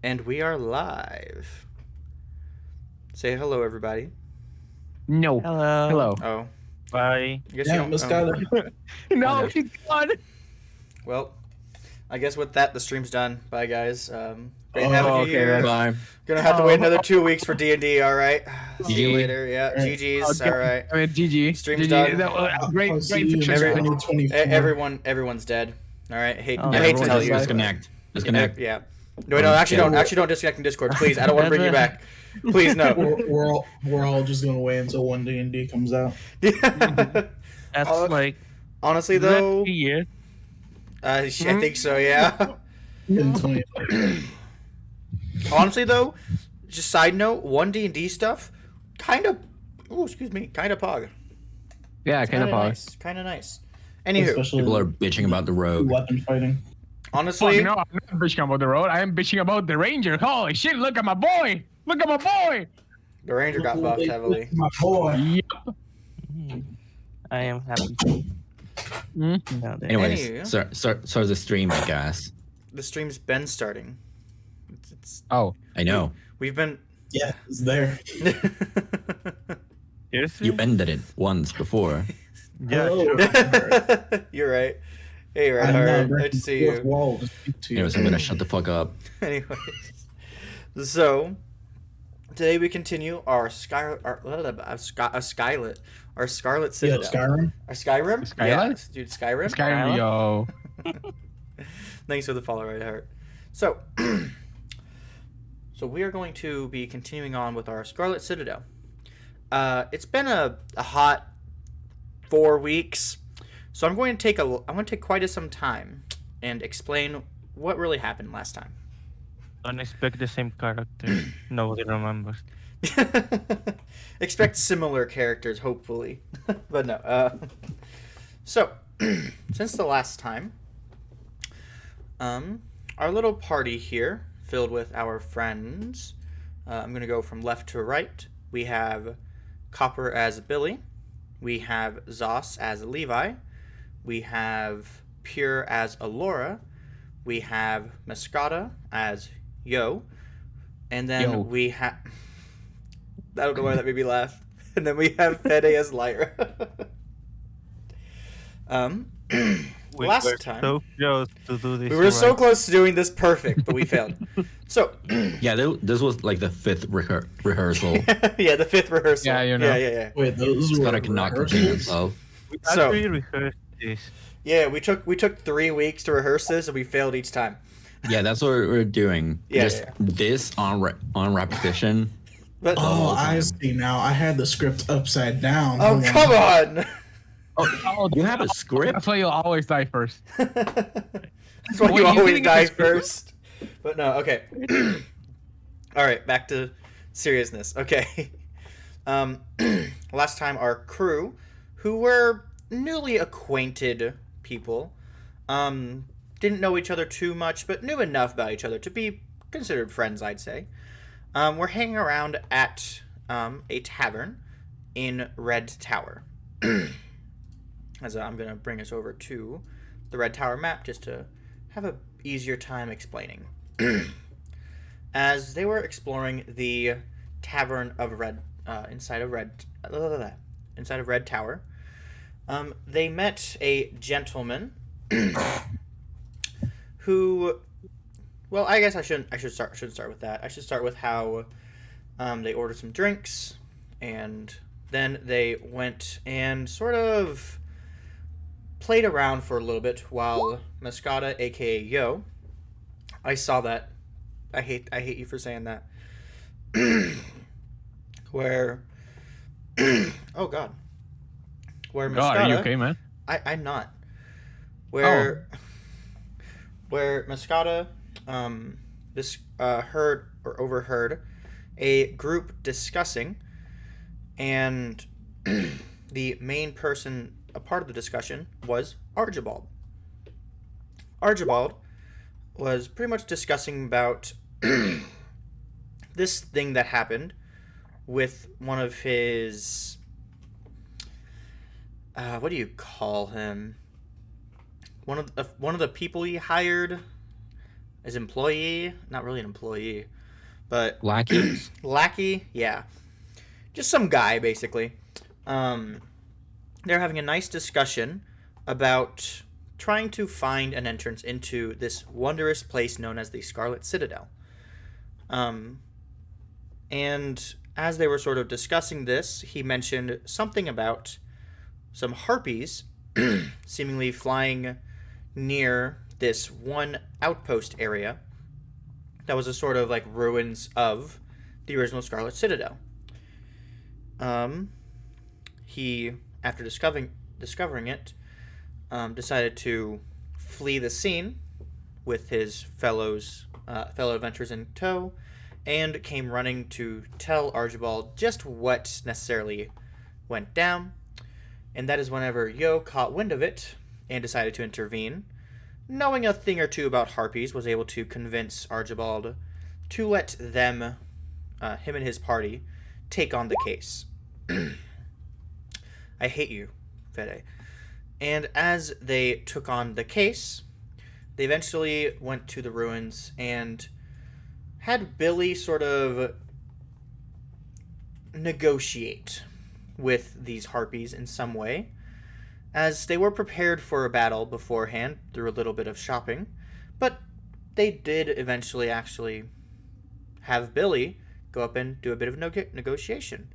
And we are live. Say hello, everybody. No. Hello. Hello. Oh, Bye. I guess Yeah, you don't. Miss Scarlet. No, no. she's gone. Well, I guess with that, the stream's done. Bye, guys. Great Oh, having you okay, here. that's- Bye. Gonna have to wait another 2 weeks for D&D. All right. See you GG. later. Yeah. All right. GG's. Okay. All right. I mean, GG. Stream's GG. done. That was great, I'll see great you in success. Every- 2024. Everyone's dead. All right. Oh, I hate to everyone tell just you. Disconnect. Disconnect. Yeah. No, actually don't disconnect in Discord, please. I don't want to bring you back. Please no. We're all just gonna wait until one D&D comes out. That's like Honestly, though, 3 years. I think so. Yeah. In 20. Honestly, though, just side note, 1D&D stuff, kind of pog. Yeah, kind of pause. nice. Kind of nice. Anywho, Especially People are bitching about the rogue. weapon fighting. honestly, No, I'm not bitching about the road. I am bitching about the ranger. Holy shit! Look at my boy. Look at my boy. the Ranger got buffed heavily. My boy. Yep. I am happy to know that. Anyways, Anywho. start the stream, I guess. The stream's been starting. It's Oh, I know. we've been. Yeah, it's there. Seriously? You ended it once before. Yeah, Hello. sure. You're right. Hey, I'm Redheart. not Good to see fourth you. wall to speak to you. Anyways, I'm gonna shut the fuck up. Anyways, so today we continue our Scarlet Citadel. Yeah, Skyrim. Our Skyrim? Skyrim? Yeah, dude, Skyrim. Skyrim, yo. Thanks for the follow, right heart. So, so we are going to be continuing on with our Scarlet Citadel. It's been a hot 4 weeks, so I'm going to take quite some time and explain what really happened last time. Don't expect the same character. Nobody remembers. Expect similar characters, hopefully, but no. So, since the last time, our little party here, filled with our friends, I'm gonna go from left to right. We have Copper as Billy, we have Zos as Levi, we have Pure as Alora, we have Mascota as Yo, and then Yo. we have. I don't know why that made me laugh. And then we have Fede as Lyra. We Last were time so close to do this. we were so right. close to doing this perfect, but we failed. So Yeah, this was like the fifth rehearsal. yeah, the fifth rehearsal. Yeah, you know. Yeah. Wait, those were Scott cannot contain rehearsals? himself. We So- actually rehearsed this. Yeah, we took 3 weeks to rehearse this, and we failed each time. Yeah, that's what we're doing. Yeah, Just yeah. this on repetition. But Oh, I see now. I had the script upside down. oh, Hold on. come on! Oh, You have a script? that's why you'll always die first. That's why Wait, you you always didn't get die the script? first. But no, okay. All right, back to seriousness. Okay. Last time our crew, who were newly acquainted people, didn't know each other too much, but knew enough about each other to be considered friends, I'd say. We're hanging around at a tavern in Red Tower. As I'm going to bring us over to the Red Tower map just to have a easier time explaining. As they were exploring the tavern of Red, inside of Red Tower, they met a gentleman who, well, I guess I should start with that. I should start with how they ordered some drinks, and then they went and sort of played around for a little bit while Mascota, aka Yo, I saw that. I hate you for saying that. Where oh god. Where Mascota, God, are you okay, man? I'm not. Where Mascota heard or overheard a group discussing, and the main person, a part of the discussion, was Archibald. Archibald was pretty much discussing about this thing that happened with one of his what do you call him? One of the people he hired. his employee, not really an employee, but Lackeys? lackey, yeah, just some guy basically. They're having a nice discussion about trying to find an entrance into this wondrous place known as the Scarlet Citadel. And as they were sort of discussing this, he mentioned something about some harpies seemingly flying near this one outpost area that was a sort of like ruins of the original Scarlet Citadel. He, after discovering it, decided to flee the scene with his fellow adventurers in tow, and came running to tell Archibald just what necessarily went down. And that is whenever Yo caught wind of it and decided to intervene. Knowing a thing or two about harpies, was able to convince Archibald to let them, him and his party, take on the case. I hate you, Fede. And as they took on the case, they eventually went to the ruins and had Billy sort of negotiate with these harpies in some way, as they were prepared for a battle beforehand through a little bit of shopping, but they did eventually actually have Billy go up and do a bit of negotiation,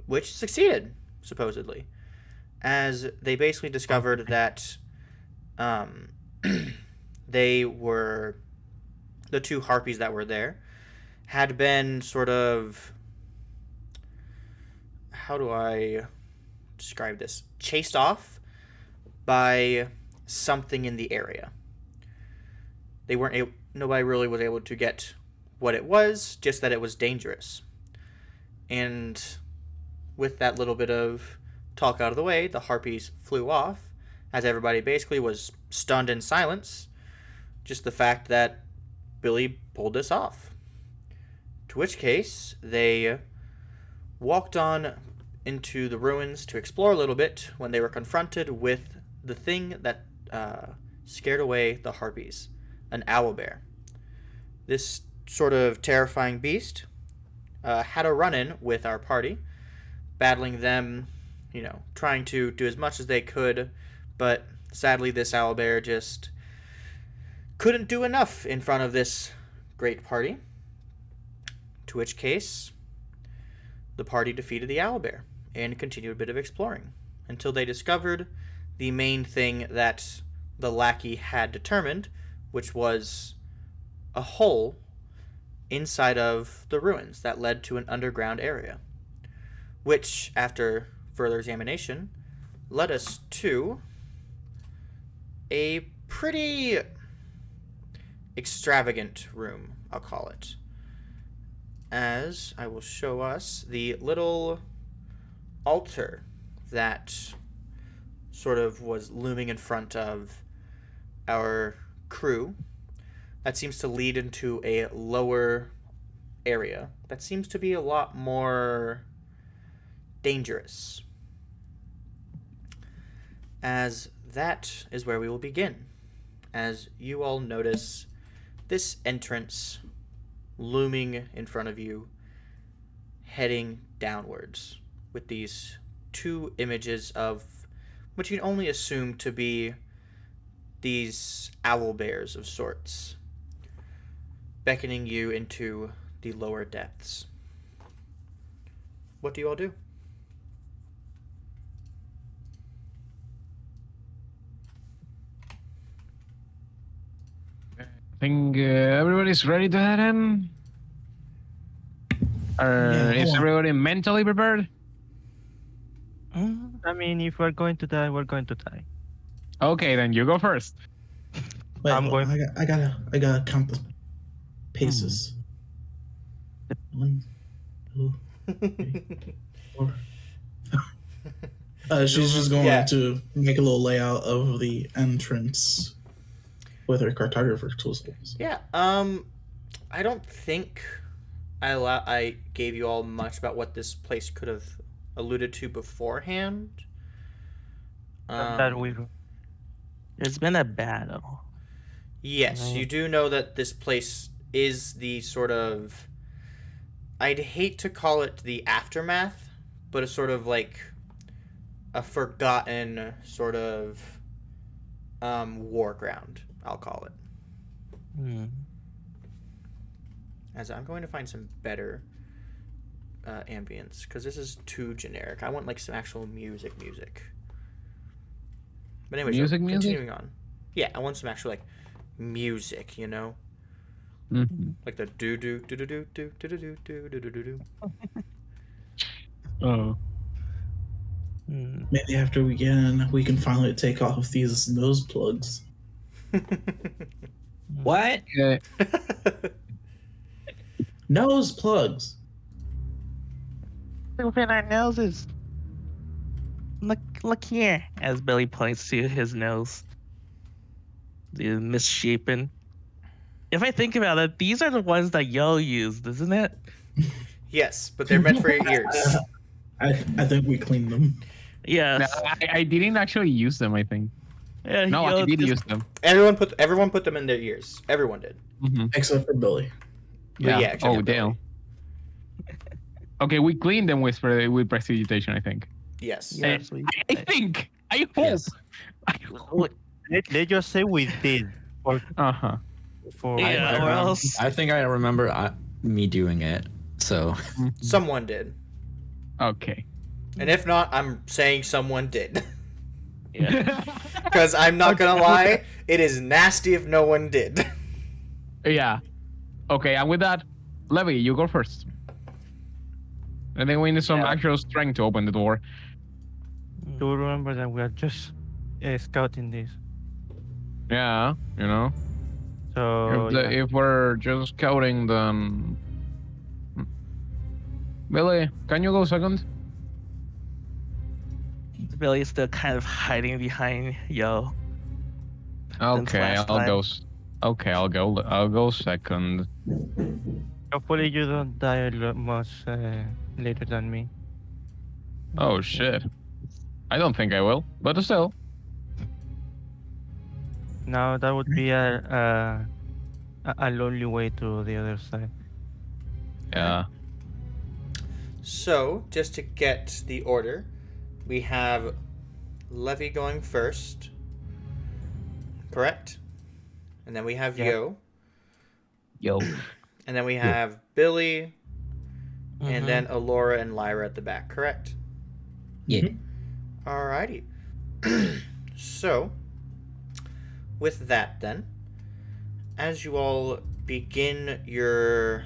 which succeeded, supposedly, as they basically discovered that they were, the two harpies that were there had been sort of, how do I describe this, chased off by something in the area. They weren't able, nobody really was able to get what it was, just that it was dangerous. And with that little bit of talk out of the way, the harpies flew off, as everybody basically was stunned in silence. Just the fact that Billy pulled this off. To which case, they walked on into the ruins to explore a little bit when they were confronted with the thing that scared away the harpies, an owlbear. This sort of terrifying beast had a run-in with our party, battling them, trying to do as much as they could, but sadly this owlbear just couldn't do enough in front of this great party. To which case, the party defeated the owlbear and continued a bit of exploring until they discovered the main thing that the lackey had determined, which was a hole inside of the ruins that led to an underground area, which, after further examination, led us to a pretty extravagant room, I'll call it, as I will show us the little altar that sort of was looming in front of our crew that seems to lead into a lower area that seems to be a lot more dangerous, as that is where we will begin, as you all notice this entrance looming in front of you, heading downwards, with these two images of which you can only assume to be these owl bears of sorts, beckoning you into the lower depths. What do you all do? I think everybody's ready to head in. Is hold on. everybody mentally prepared? I mean, if we're going to die, we're going to die. Okay, then you go first. Wait, I'm hold on. going- I gotta count the paces. 1, 2, 3, 4. She's just going Yeah. to make a little layout of the entrance with her cartographer tools. Yeah, I don't think I gave you all much about what this place could have alluded to beforehand. That we There's been a battle. Yes, you do know that this place is the sort of... I'd hate to call it the aftermath, but it's sort of like a forgotten sort of war ground, I'll call it. Hmm. As I'm going to find some better ambience, because this is too generic. I want like some actual music. But anyways, Music? continuing on. Yeah, I want some actual like music, you know? Mhm. Like the do do do do do do do do do do do do do. Oh. Hmm. Maybe after we get in, we can finally take off these nose plugs. What? Yeah. Nose plugs. Open our noses. Look here, as Billy points to his nose. The misshapen. If I think about it, these are the ones that Yo used, isn't it? Yes, but they're meant for your ears. I think we cleaned them. No, Yes. I didn't actually use them, I think. Yeah, No, Yo I did just- use them. Everyone put them in their ears. Everyone did. Mm-hmm. Except for Billy. But yeah, except Oh, for Billy. damn. Okay, we cleaned them with prestidigitation, I think. Yes. Yes, we I think. I hope. Yes. I hope. Let's just say we did. For Uh-huh. Yeah, or else. I think I remember me doing it. So Someone did. Okay. And if not, I'm saying someone did. Yeah. Because I'm not gonna lie, it is nasty if no one did. Yeah. Okay, and with that, Levy, you go first. I think we need some Yeah. actual strength to open the door. do remember that we are just scouting this. Yeah, you know. So If we're just scouting, then Billy, can you go second? Billy's still kind of hiding behind Yo. Okay, last I'll time. go. Okay, I'll go second. hopefully you don't die much later than me. Oh shit. I don't think I will, but still. Now that would be a lonely way to the other side. Yeah. So, just to get the order, we have Levy going first. Correct? And then we have Yep. Yo. Yo. And then we have Billy. And Mhm. then Alora and Lyra at the back, correct? yeah. Alrighty. So, with that then, as you all begin your,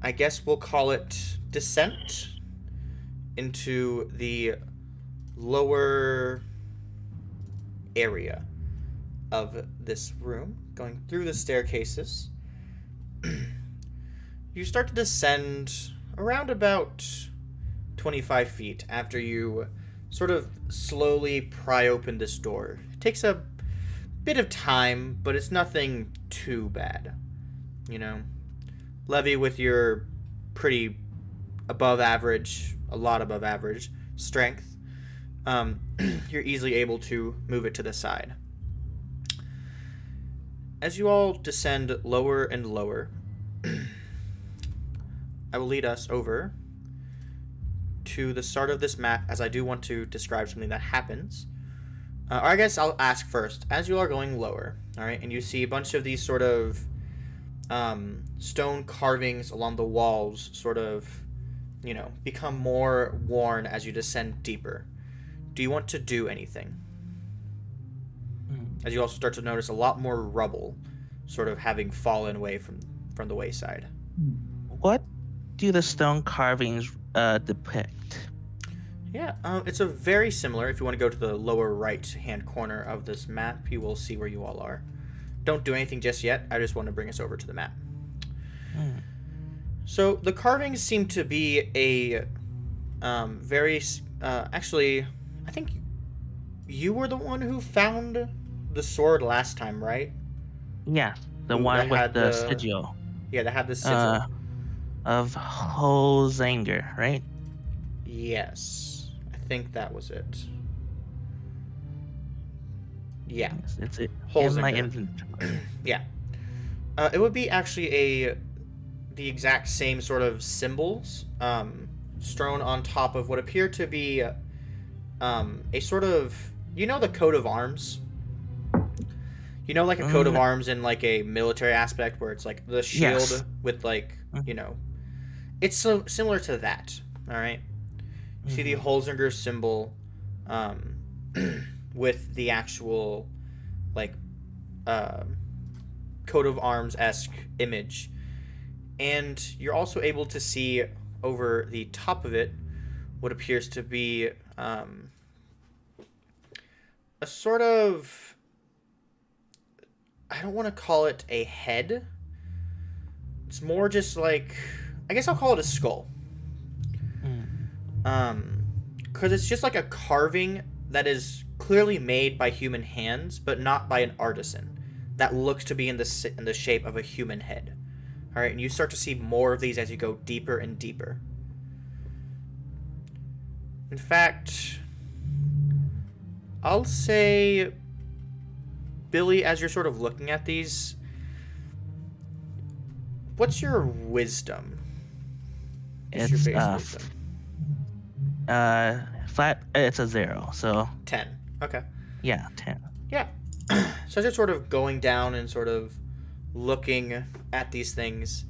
I guess we'll call it descent into the lower area of this room, going through the staircases, you start to descend around about 25 feet after you sort of slowly pry open this door. It takes a bit of time, but it's nothing too bad. You know, Levy, with your pretty above average, a lot above average strength, you're easily able to move it to the side. As you all descend lower and lower, I will lead us over to the start of this map, as I do want to describe something that happens. Or I guess I'll ask first. As you are going lower, all right, and you see a bunch of these sort of stone carvings along the walls sort of, you know, become more worn as you descend deeper. Do you want to do anything? As you also start to notice a lot more rubble sort of having fallen away from the wayside. What do the stone carvings depict? Yeah, it's a very similar. If you want to go to the lower right-hand corner of this map, you will see where you all are. Don't do anything just yet. I just want to bring us over to the map. So the carvings seem to be a very... actually, I think you were the one who found the sword last time, right? Yeah, the Ooh, one that with had the the- sigil Yeah, that had the sigil. of Hozanger, right? Yes. I think that was it. Yeah. It's it Holes in my in it. inventory. Yeah. It would be actually the exact same sort of symbols strewn on top of what appear to be a sort of, the coat of arms. Like a coat of arms in like a military aspect where it's like the shield Yes. with like it's so similar to that. All right. You see the Holzinger symbol with the actual like coat of arms-esque image, and you're also able to see over the top of it what appears to be a sort of, I don't want to call it a head. It's more just like, I guess I'll call it a skull. Because it's just like a carving that is clearly made by human hands, but not by an artisan. That looks to be in the shape of a human head. All right, and you start to see more of these as you go deeper and deeper. In fact, I'll say, Billy, as you're sort of looking at these, what's your wisdom? What's It's your base wisdom? flat. It's a 0. So 10. Okay. yeah, 10. Yeah. So as you're sort of going down and sort of looking at these things,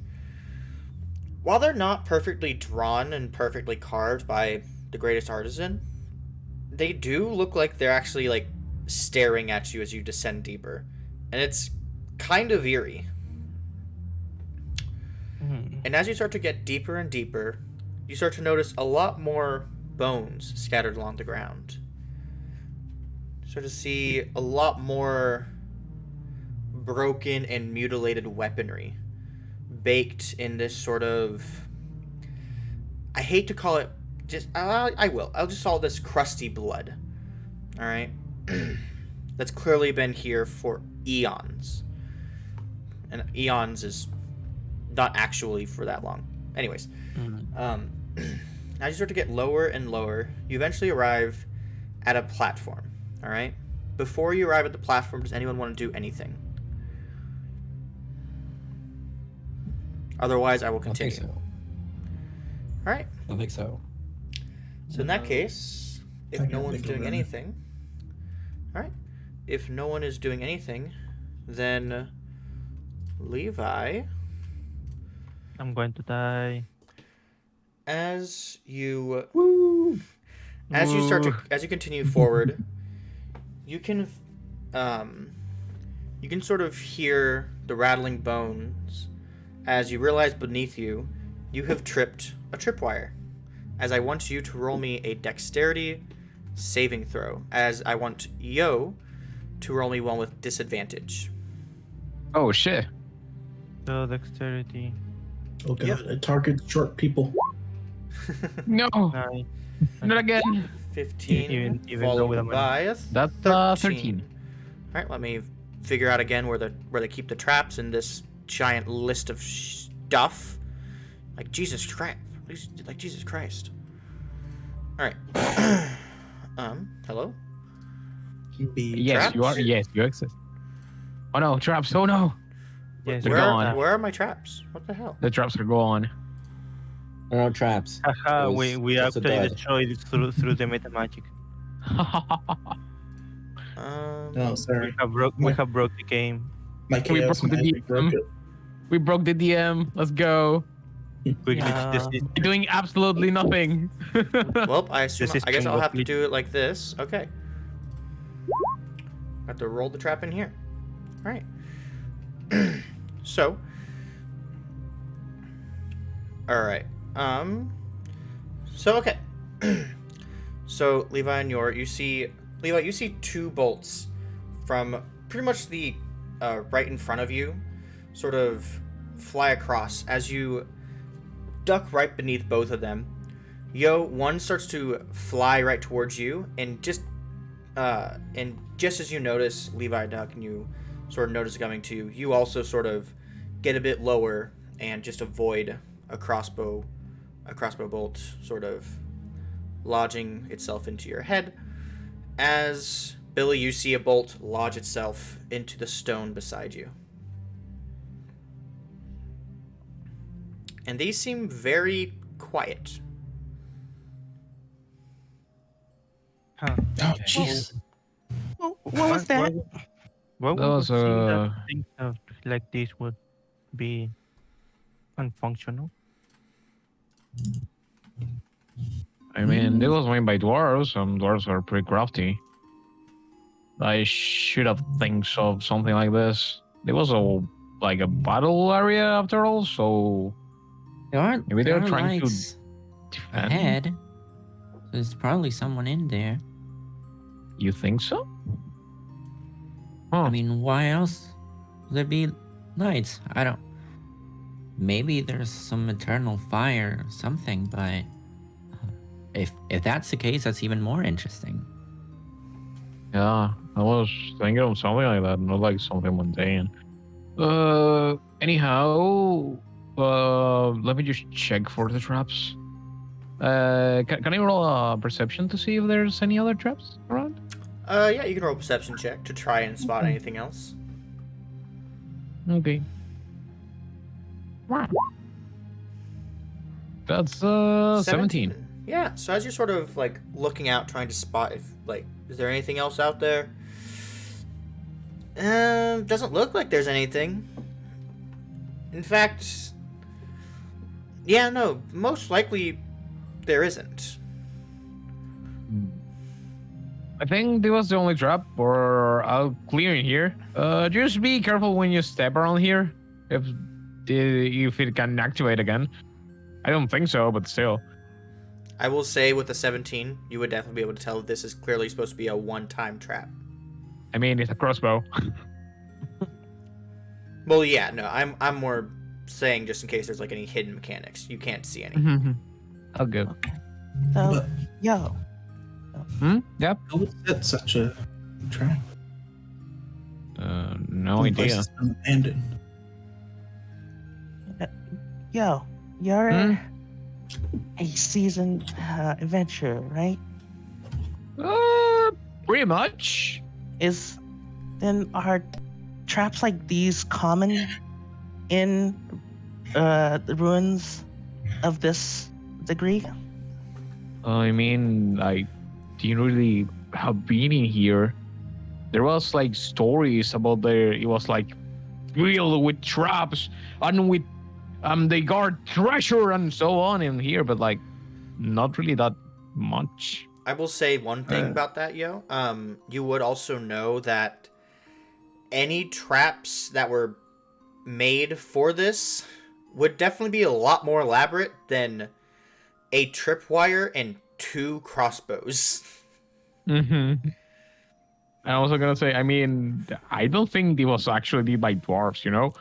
while they're not perfectly drawn and perfectly carved by the greatest artisan, they do look like they're actually like staring at you as you descend deeper. And it's kind of eerie. And as you start to get deeper and deeper, you start to notice a lot more bones scattered along the ground. Start to see a lot more broken and mutilated weaponry baked in this sort of, I hate to call it, just I'll just call this crusty blood. All right. That's clearly been here for eons. And eons is not actually for that long. Anyways, as you start to get lower and lower, you eventually arrive at a platform. All right. Before you arrive at the platform, does anyone want to do anything? Otherwise, I will I continue. think so. All right. I think so. So in that case, if I no can't one's think of doing any. anything, all right. If no one is doing anything, then Levi, I'm going to die. as you Woo. as you continue forward, you can sort of hear the rattling bones as you realize beneath you have tripped a tripwire. As I want you to roll me a dexterity saving throw, as I want Yo to roll me one with disadvantage. Oh shit. So dexterity. Oh god, Yep. it targets short people. No, 9. not again. 15, Even though followed with a by a That's 13. 13. All right, let me figure out again where they keep the traps in this giant list of stuff. Like Jesus Christ. Like Jesus Christ. All right. Hello? Be Yes, you are. traps? Yes, you exist. Oh no, traps. Oh no, Yes, They're Where gone. where are my traps? What the hell? the traps are gone. There are no traps. Haha, It was we just a actually dud. destroyed it through the meta magic. Oh, sorry. We have broke the game. My We chaos broke the magic broke DM. it. We broke the DM. Let's go. We Yeah. this is We're doing absolutely nothing. Well, I assume The I guess system I'll was have to lit- do it like this. Okay. I have to roll the trap in here. All right. So. All right. So okay. So Levi and Yor, you see two bolts from pretty much the right in front of you, sort of fly across as you duck right beneath both of them. Yo, one starts to fly right towards you, and just as you notice Levi duck and you sort of notice it coming to you, you also sort of get a bit lower and just avoid a crossbow bolt sort of lodging itself into your head. As Billy, you see a bolt lodge itself into the stone beside you. And these seem very quiet. Huh. Oh, jeez. What was that? Why That would was we think that things like this would be unfunctional? I mean, it was made by dwarves. Some dwarves are pretty crafty. I should have think of something like this. There was a battle area after all, so maybe There they're are trying to lights defend. ahead. There's probably someone in there. You think so? Huh. I mean, why else would there be lights? I don't. Maybe there's some eternal fire or something, but if that's the case, that's even more interesting. Yeah, I was thinking of something like that, not like something mundane. Anyhow, let me just check for the traps. Can I roll a perception to see if there's any other traps around? Yeah, you can roll a perception check to try and spot anything else. Okay. That's 17. Yeah, so as you're sort of like looking out, trying to spot if like, is there anything else out there? Doesn't look like there's anything. In fact, yeah, no, most likely there isn't. I think that was the only trap, or I'll clear in here. Just be careful when you step around here, if it can activate again. I don't think so, but still. I will say with a 17, you would definitely be able to tell that this is clearly supposed to be a one-time trap. I mean, it's a crossbow. Well, yeah, no, I'm more saying just in case there's like any hidden mechanics. You can't see any. Oh, good. So, But yo, Yep. who would set such a trap? No In place idea. it's been abandoned. yo, you're Hmm? a seasoned adventurer, right? Pretty much. Are traps like these common in the ruins of this degree? I mean, I didn't really have been in here. There was like stories about it was like filled with traps and with they guard treasure and so on in here, but like not really that much. I will say one thing about that, yo. You would also know that any traps that were made for this would definitely be a lot more elaborate than a tripwire and 2 crossbows. Mm-hmm. I'm also gonna say, I mean, I don't think it was actually by dwarves, you know?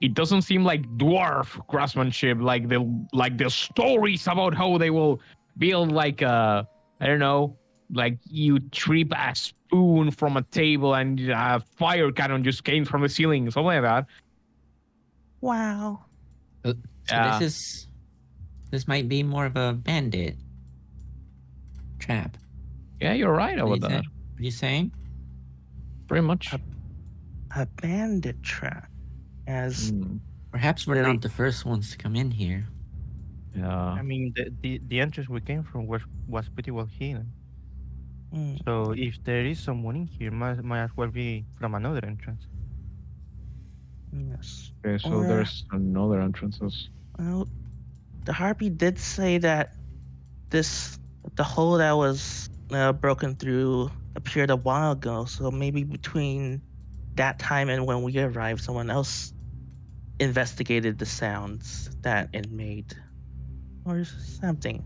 It doesn't seem like dwarf craftsmanship, like the stories about how they will build like a, I don't know, like you trip a spoon from a table and a fire cannon just came from the ceiling, something like that. Wow. So Yeah. this might be more of a bandit trap. Yeah, you're right about that. What are you saying? Pretty much. A bandit trap. As Perhaps we're Really? not the first ones to come in here. Yeah. I mean, the entrance we came from was pretty well hidden. mm, So if there is someone in here, might as well be from another entrance. yes. Okay, so Or- there's another entrances. Well, the harpy did say that the hole that was broken through appeared a while ago. So maybe between that time and when we arrived, someone else investigated the sounds that it made, or something.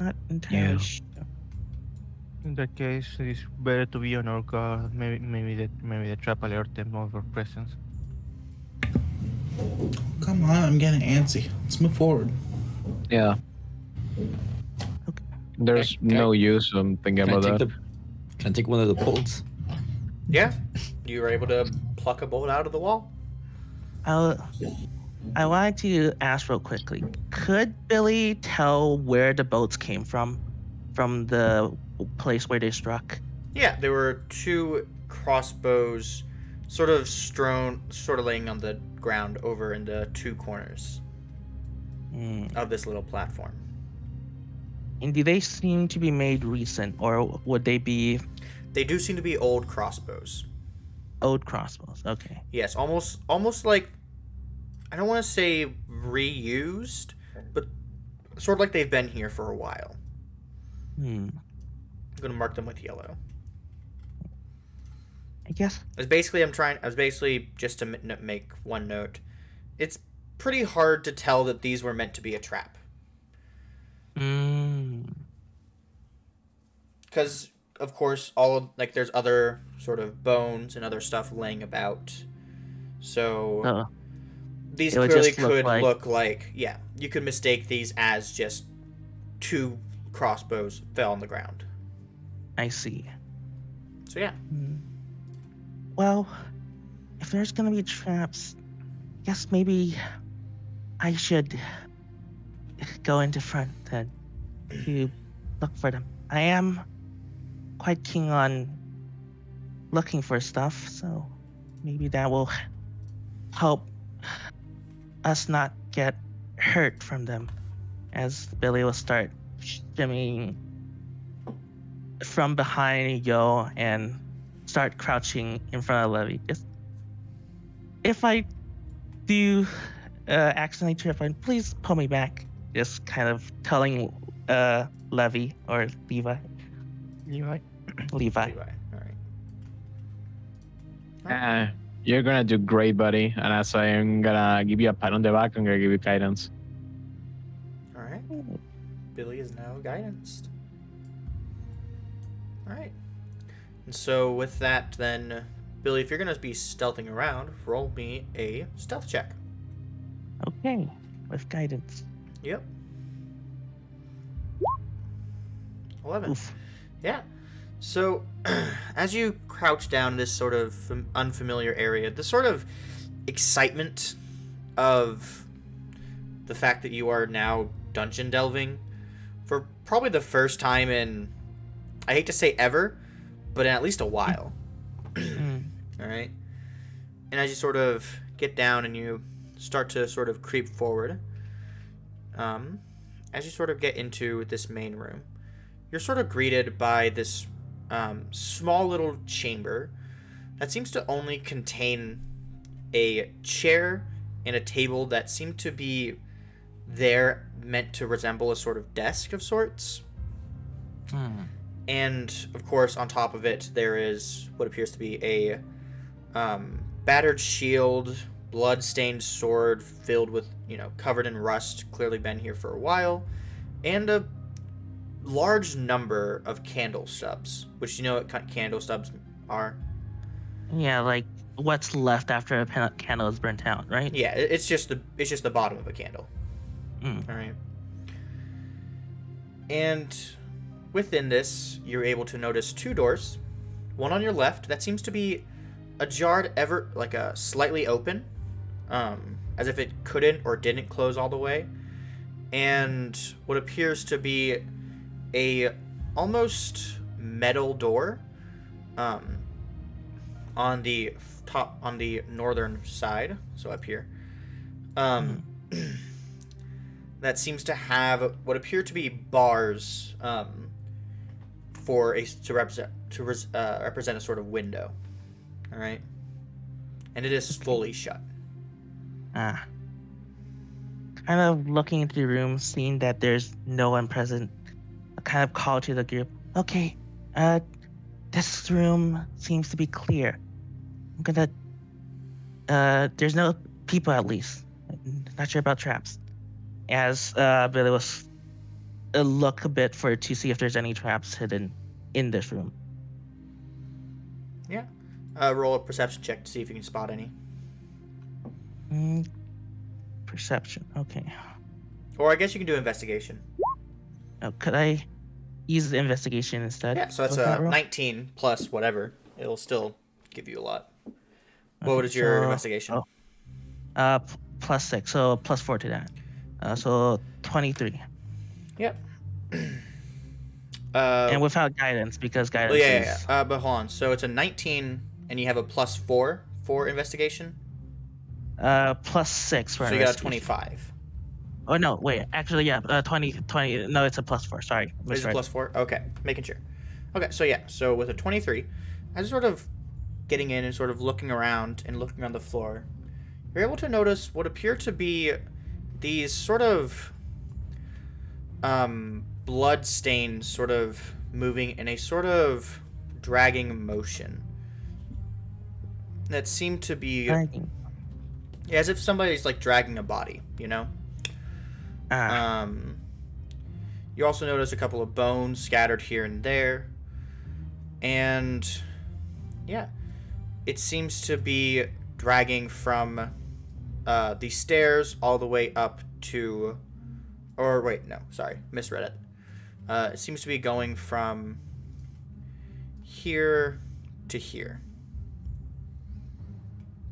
Not entirely Yeah. sure. In that case, it's better to be on our guard. Maybe the trap alert them of our presence. Come on, I'm getting antsy. Let's move forward. Yeah. Okay. There's Can I- no use in thinking Can I about take that. can I take one of the bolts? Yeah, you were able to pluck a bolt out of the wall. I wanted to ask real quickly. Could Billy tell where the boats came from the place where they struck? Yeah, there were 2 crossbows sort of laying on the ground over in the 2 corners of this little platform. And do they seem to be made recent, or would they be They do seem to be old crossbows. old crossbows? Okay. Yes, almost like, I don't want to say reused, but sort of like they've been here for a while. Hmm. I'm gonna mark them with yellow. I guess. I was basically just to make one note. It's pretty hard to tell that these were meant to be a trap. Because, of course, there's other sort of bones and other stuff laying about. So these it would clearly just look could like- look like, yeah, you could mistake these as just 2 crossbows fell on the ground. I see. So yeah. Well, if there's gonna be traps, I guess maybe I should go into front then to look for them. I am quite keen on looking for stuff, so maybe that will help us not get hurt from them, as Billy will start shimmying from behind Yo and start crouching in front of Levy. Just if I do accidentally trip, and please pull me back. Just kind of telling Levy or Levi. Levi. Levi. Levi. All right. You're gonna do great, buddy. And as I'm gonna give you a pat on the back, I'm gonna give you guidance. All right. Billy is now guidanced. All right. And so with that, then, Billy, if you're gonna be stealthing around, roll me a stealth check. Okay, with guidance. Yep. 11. Oof. Yeah. So, as you crouch down this sort of unfamiliar area, the sort of excitement of the fact that you are now dungeon delving for probably the first time in, I hate to say ever, but in at least a while. All right. And as you sort of get down and you start to sort of creep forward, as you sort of get into this main room, you're sort of greeted by this small little chamber that seems to only contain a chair and a table that seem to be there meant to resemble a sort of desk of sorts. And of course, on top of it, there is what appears to be a battered shield, blood-stained sword filled with, covered in rust, clearly been here for a while, and a large number of candle stubs, which you know what candle stubs are? Yeah, like what's left after a candle is burnt out, right? Yeah, it's just the bottom of a candle. All right. And within this, you're able to notice 2 doors. One on your left that seems to be ajar, slightly open, as if it couldn't or didn't close all the way, and what appears to be a almost metal door on the top, on the northern side, so up here, that seems to have what appear to be bars to represent a sort of window. All right, and it is fully shut. Kind of looking into the room, seeing that there's no one present, I kind of call to the group. Okay, this room seems to be clear. I'm gonna. There's no people, at least. Not sure about traps. As Billy was look a bit to see if there's any traps hidden in this room. Yeah. Roll a perception check to see if you can spot any. Perception. Okay. Or I guess you can do investigation. Oh, could I use the investigation instead? Yeah, so that's of that a roll? 19 plus whatever. It'll still give you a lot. What Okay, is your so- investigation? Plus 6, so plus 4 to that. So 23. Yep. and without guidance because well, guidance yeah, is but hold on. So it's a 19, and you have a +4 for investigation. +6 for So you got a investigation. 25. Oh no, wait. Actually, yeah. 20. No, it's a +4. Sorry, Is it misread. +4? Okay, making sure. Okay, so yeah, so with a 23, as sort of getting in and sort of looking around and looking on the floor, you're able to notice what appear to be these sort of blood stains sort of moving in a sort of dragging motion that seem to be Dragging. as if somebody's like dragging a body, you know? Ah, You also notice a couple of bones scattered here and there. And yeah, it seems to be dragging from the stairs all the way up to, or wait, no, sorry, misread it. It seems to be going from here to here.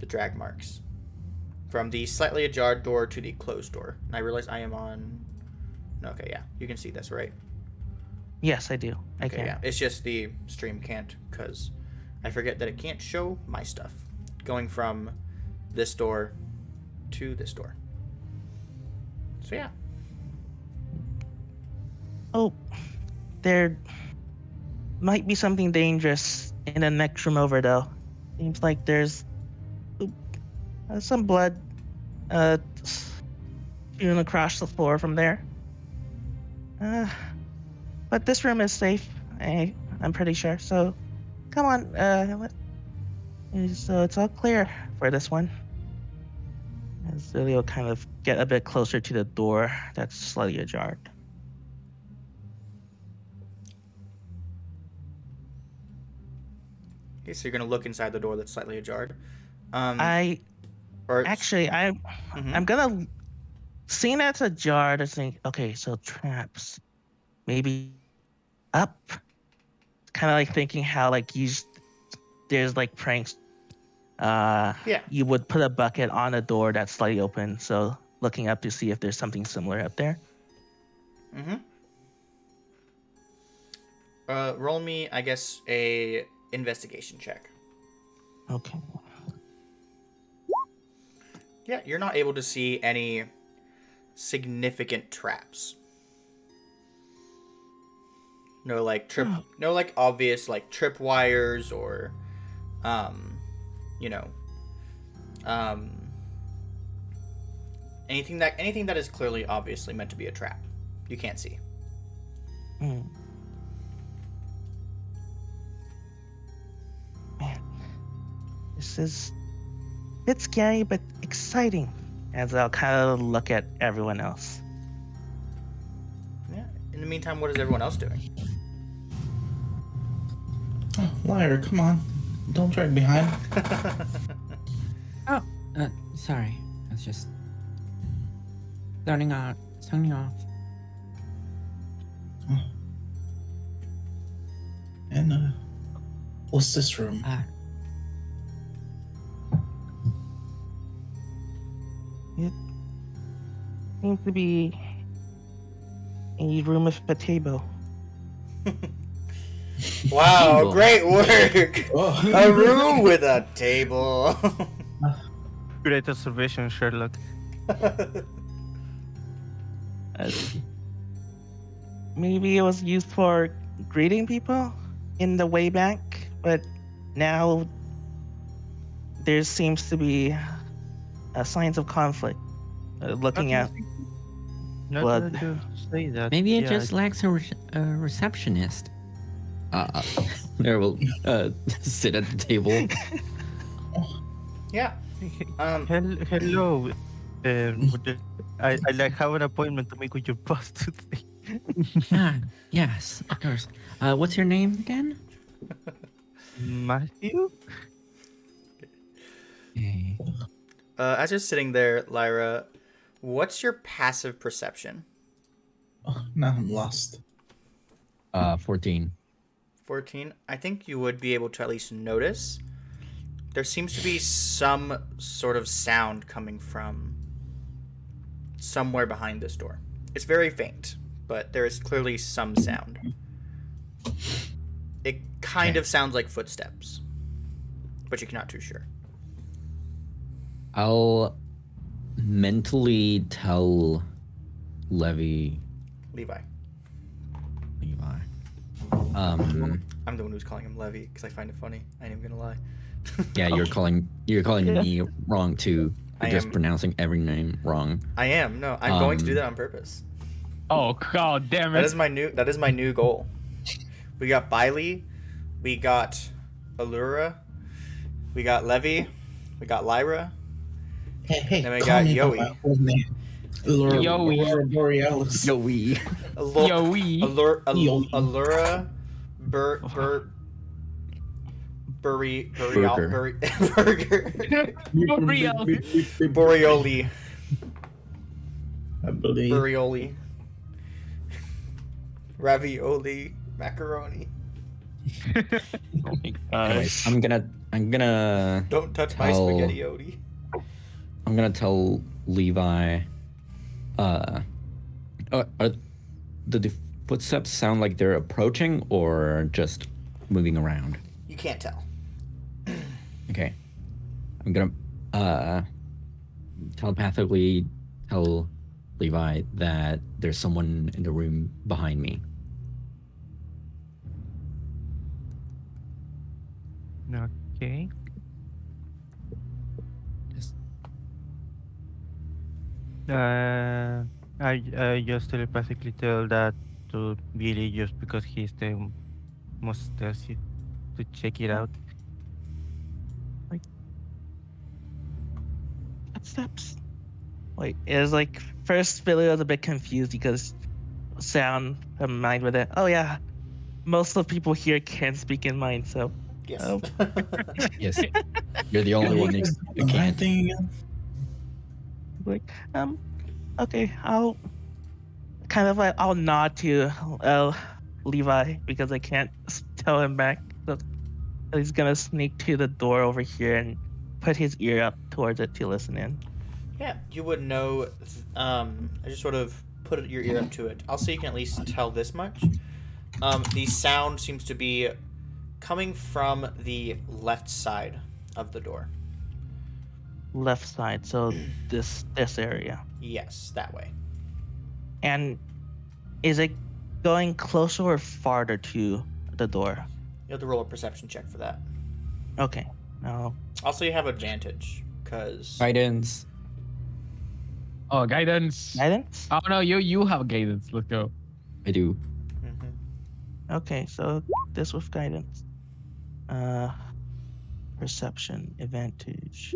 The drag marks. From the slightly ajar door to the closed door. And I realize I am on... Okay, yeah. You can see this, right? yes, I do. I Okay, can. yeah. It's just the stream can't, because I forget that it can't show my stuff. Going from this door to this door. So, yeah. Oh, there might be something dangerous in the next room over, though. Seems like there's some blood spewing across the floor from there. But this room is safe. I'm pretty sure. So, come on. So it's all clear for this one. As Lily will kind of get a bit closer to the door that's slightly ajar. Okay, so you're going to look inside the door that's slightly ajar. I'm Mhm. gonna, seeing that it's ajar, to think, okay, so traps, maybe up. Kind of like thinking how like there's like pranks. Yeah. You would put a bucket on a door that's slightly open, so looking up to see if there's something similar up there. Mm-hmm. Roll me, I guess, a investigation check. Okay. Yeah, you're not able to see any significant traps. No no like obvious like trip wires or you know anything that is clearly obviously meant to be a trap. You can't see. Man, this is a bit scary but exciting. As I'll kind of look at everyone else. Yeah. In the meantime, what is everyone else doing? Oh, Lyra, come on. Don't drag behind. Oh, sorry. I was just starting off. And, what's this room? It seems to be a room with a table. Wow, Table. great work! Oh. A room with a table. Great observation, Sherlock. Maybe it was used for greeting people in the way back, but now there seems to be signs of conflict. Looking at Not blood. to say that. Maybe it yeah, just lacks a receptionist. There will sit at the table. Yeah. Hello. I like have an appointment to make with your boss today. Yes, of course. What's your name again? Matthew? Okay. As you're sitting there, Lyra, what's your passive perception? Oh, now I'm lost. 14. 14. I think you would be able to at least notice. There seems to be some sort of sound coming from somewhere behind this door. It's very faint, but there is clearly some sound. It kind Okay. of sounds like footsteps, but you're not too sure. I'll mentally tell Levi. Levi. I'm the one who's calling him Levy because I find it funny. I ain't even gonna lie. Yeah, you're calling me wrong too. I You're just am- pronouncing every name wrong. I am. No, I'm going to do that on purpose. Oh god damn That it! is my new goal. We got Bailey, we got Allura, we got Levy, we got Lyra. Hey, Then we call got me by Yoey. my full name. Aurora Borealis. Yo, we. Allura, Burger. Boreoli. I believe. Boreoli. Ravioli. Macaroni. Oh my Anyways, gosh. I'm gonna Don't touch my Tell- spaghetti-oti. I'm gonna tell Levi. Are the footsteps sound like they're approaching or just moving around? You can't tell. Okay. I'm gonna telepathically tell Levi that there's someone in the room behind me. Okay. Just I just telepathically tell that to Billy just because he's the most stealthy to check it out. Footsteps. Wait, it was like first Billy was a bit confused because sound combined with it. Oh yeah, most of the people here can't speak in mind, so Yes. Oh. yes, you're the only one who That can't. thing again? like okay, I'll kind of like I'll nod to Levi because I can't tell him back. So he's gonna sneak to the door over here and put his ear up towards it to listen in. Yeah, you would know. I just sort of put your ear up to it. I'll say you can at least tell this much. The sound seems to be coming from the left side of the door. Left side, so this area. Yes, that way. And is it going closer or farther to the door? You have to roll a perception check for that. Okay. No. Also, you have advantage because Guidance. Oh, guidance. Guidance? Oh no, you have guidance. Let's go. I do. Okay, so this with guidance. Perception advantage.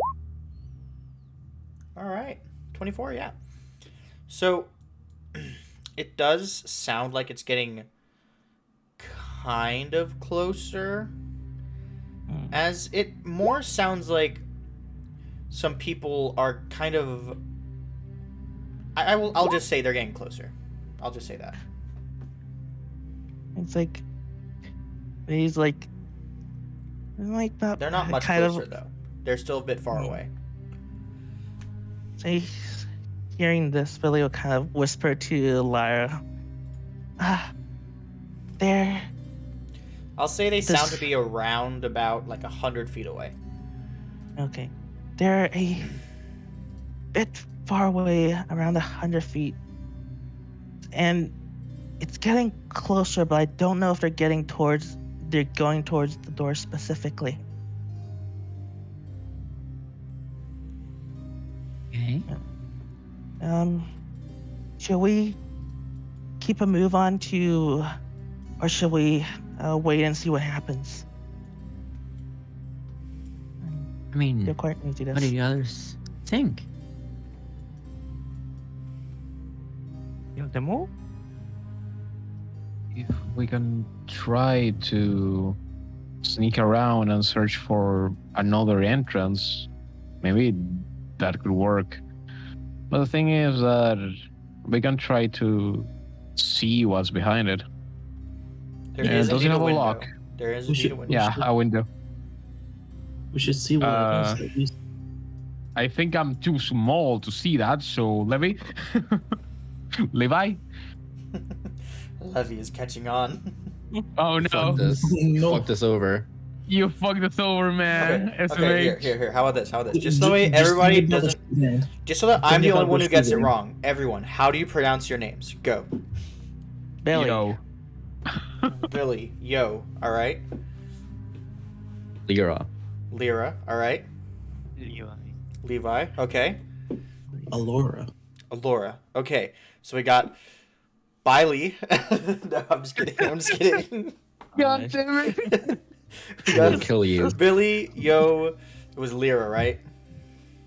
All right, 24. Yeah. So it does sound like it's getting kind of closer. As it more sounds like some people are kind of. I'll just say they're getting closer. I'll just say that. It's like he's like that. They're not much kind closer though. They're still a bit far away. So he's hearing this, Billy will kind of whisper to Lyra. There. I'll say they This- sound to be around about like 100 feet away. Okay. They're a bit far away, around 100 feet. And it's getting closer, but I don't know if they're going towards the door specifically. Okay. Should we keep a move on to, or should we wait and see what happens? I mean, You're quite new to what do this. the others think? You have the move? If we can try to sneak around and search for another entrance, maybe that could work. But the thing is that we can try to see what's behind it. There Yeah, is does indeed it a have a window. lock? There is We indeed should- a window. Yeah, a window. We should see what it is. At least. I think I'm too small to see that, so Levi? Levi? Levy is catching on. Oh no. Fuck this. No. Fuck this over. You fucked us over, man. Okay, SMH. here. How about this? Just so that Just everybody think about the doesn't. name. Just so that I'm Think the only about one the who gets it street name. wrong. Everyone, how do you pronounce your names? Go. Billy. Yo. Billy, yo, alright. Lyra. Lyra, alright. Levi, okay. Alora. Alora, okay. So we got Biley. No, I'm just kidding. God damn it. We We'll got kill you. Billy, yo, it was Lyra, right?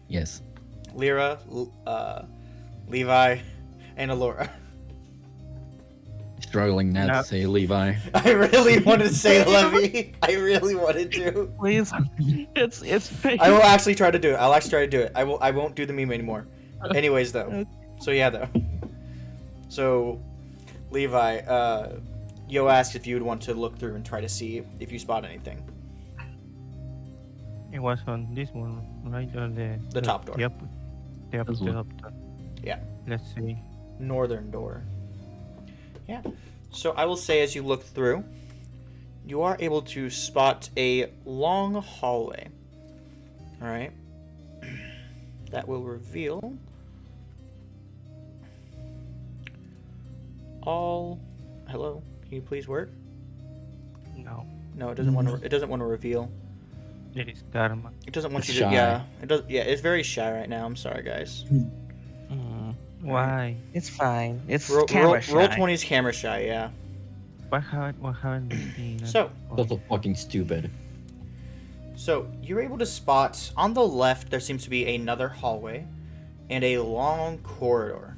Yes. Lyra, Levi, and Alora. Struggling now No. to say Levi. I really wanted to say Levy. I really wanted to. Please. It's. I will actually try to do it. I'll actually try to do it. I won't do the meme anymore. Anyways, though. So yeah, though. So, Levi, Yo asked if you would want to look through and try to see if you spot anything. It was on this one, right? Or The top door. Yep. Yep. This The one. top door. Yeah. Let's see. Northern door. Yeah. So I will say as you look through, you are able to spot a long hallway. Alright. That will reveal all. Hello? Can you please work? No. No, it doesn't want to. It doesn't want to reveal. It is karma. It doesn't want It's you to. shy. Yeah. It does. Yeah. It's very shy right now. I'm sorry, guys. Mm, Why? it's fine. It's Roll camera shy. 20's camera shy. Yeah. What haven't we seen? So. That's so fucking stupid. So you're able to spot on the left. There seems to be another hallway, and a long corridor.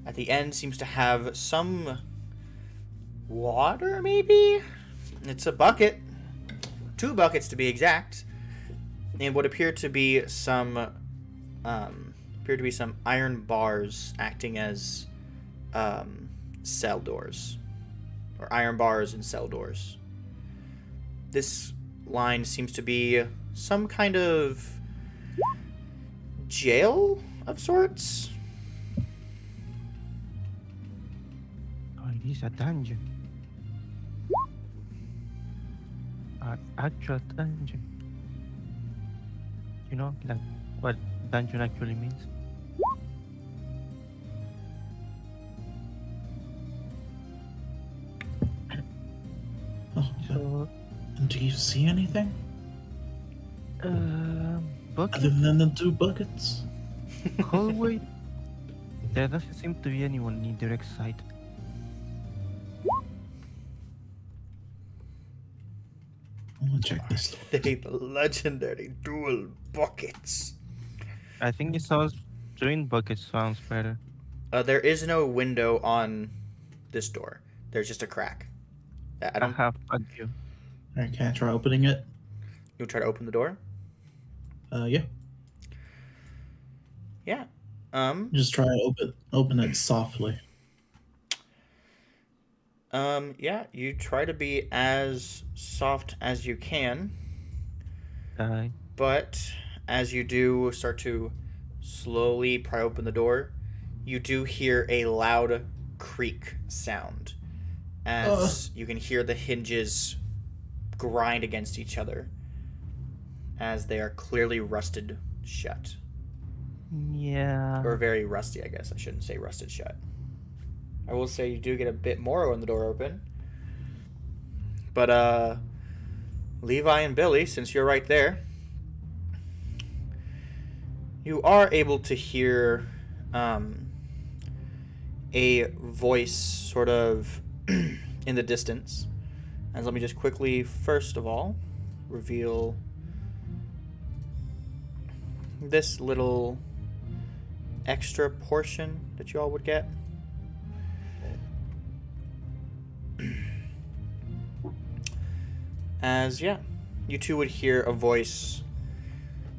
At the end seems to have some water, maybe? It's a bucket. 2 buckets to be exact. And what appear to be some iron bars acting as cell doors. Or iron bars and cell doors. This line seems to be some kind of jail of sorts. Oh, it is a dungeon. An actual dungeon. You know, like what dungeon actually means? Oh, So, do you see anything bucket, other than the 2 buckets? hallway. There doesn't seem to be anyone in direct sight. I want to check this door. The legendary dual buckets. I think it sounds doing bucket sounds better. There is no window on this door. There's just a crack. I I don't. have a view. Alright, can I try opening it? You'll try to open the door. Yeah. Yeah. Just try to open it softly. Yeah. You try to be as soft as you can, Die. but as you do start to slowly pry open the door, you do hear a loud creak sound, as you can hear the hinges grind against each other, as they are clearly rusted shut. Yeah. Or very rusty, I guess. I shouldn't say rusted shut. I will say you do get a bit more when the door open. But, Levi and Billy, since you're right there, you are able to hear, a voice sort of in the distance. And let me just quickly, first of all, reveal this little extra portion that you all would get. As, yeah, you two would hear a voice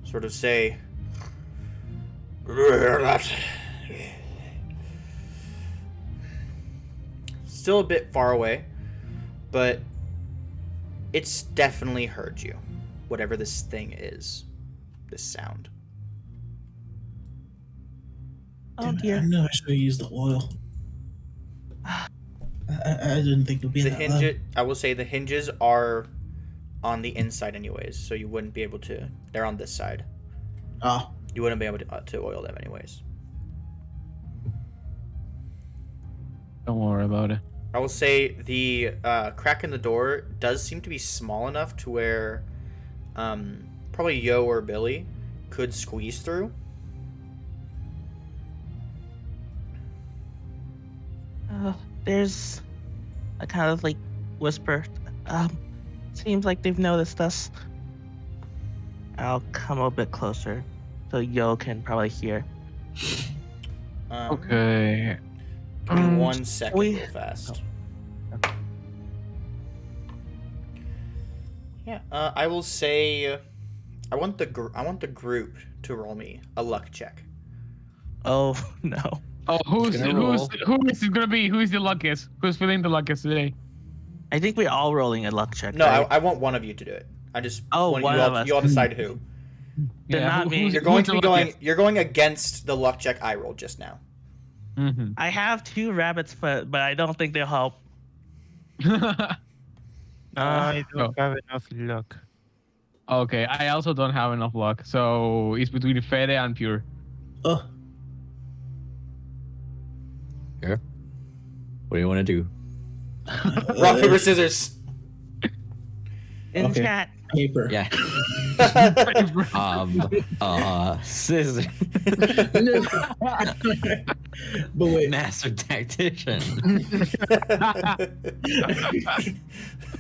sort of say, still a bit far away, but it's definitely heard you, whatever this thing is, this sound. Oh Damn it, I dear. knew I should have used the oil. I didn't think it would be The that hinge. loud. I will say the hinges are on the inside, anyways, so you wouldn't be able to. They're on this side. Ah, You wouldn't be able to oil them, anyways. Don't worry about it. I will say the crack in the door does seem to be small enough to where probably Yo or Billy could squeeze through. There's a kind of like whisper. Seems like they've noticed us. I'll come a bit closer so Yo can probably hear. Okay. Give me 1 second, we- real fast. Yeah, I will say, I want the group to roll me a luck check. Oh no. Oh, who is gonna it gonna be? Who is the luckiest? Who's feeling the luckiest today? I think we're all rolling a luck check. No, right? I want one of you to do it. I just Oh, want one you all. of us. You all decide who. They're not me. You're going to be going. You're going against the luck check I rolled just now. Mm-hmm. I have 2 rabbit's foot, but I don't think they'll help. I don't Oh. have enough luck. Okay, I also don't have enough luck, so it's between Fede and Pure. oh, Sure. What do you want to do? Rock paper scissors. In Okay. chat. paper. Yeah. Scissors. But wait, Master tactician.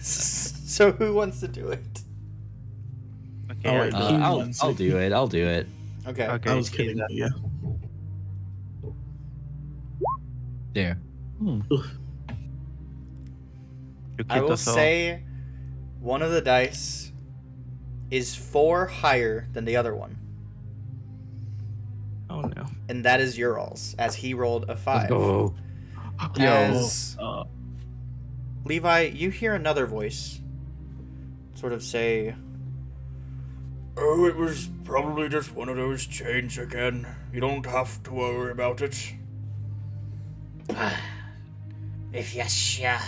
So who wants to do it? Okay, Alright, I'll He I'll wants I'll it. do it. I'll do it. Okay. Okay. I was see kidding. that. But yeah. There. You I killed will us all. say one of the dice is 4 higher than the other one, Oh no. and that is your all's, as he rolled a 5. Let's go. As Levi, you hear another voice sort of say, "Oh, it was probably just one of those chains again. You don't have to worry about it." If you're sure.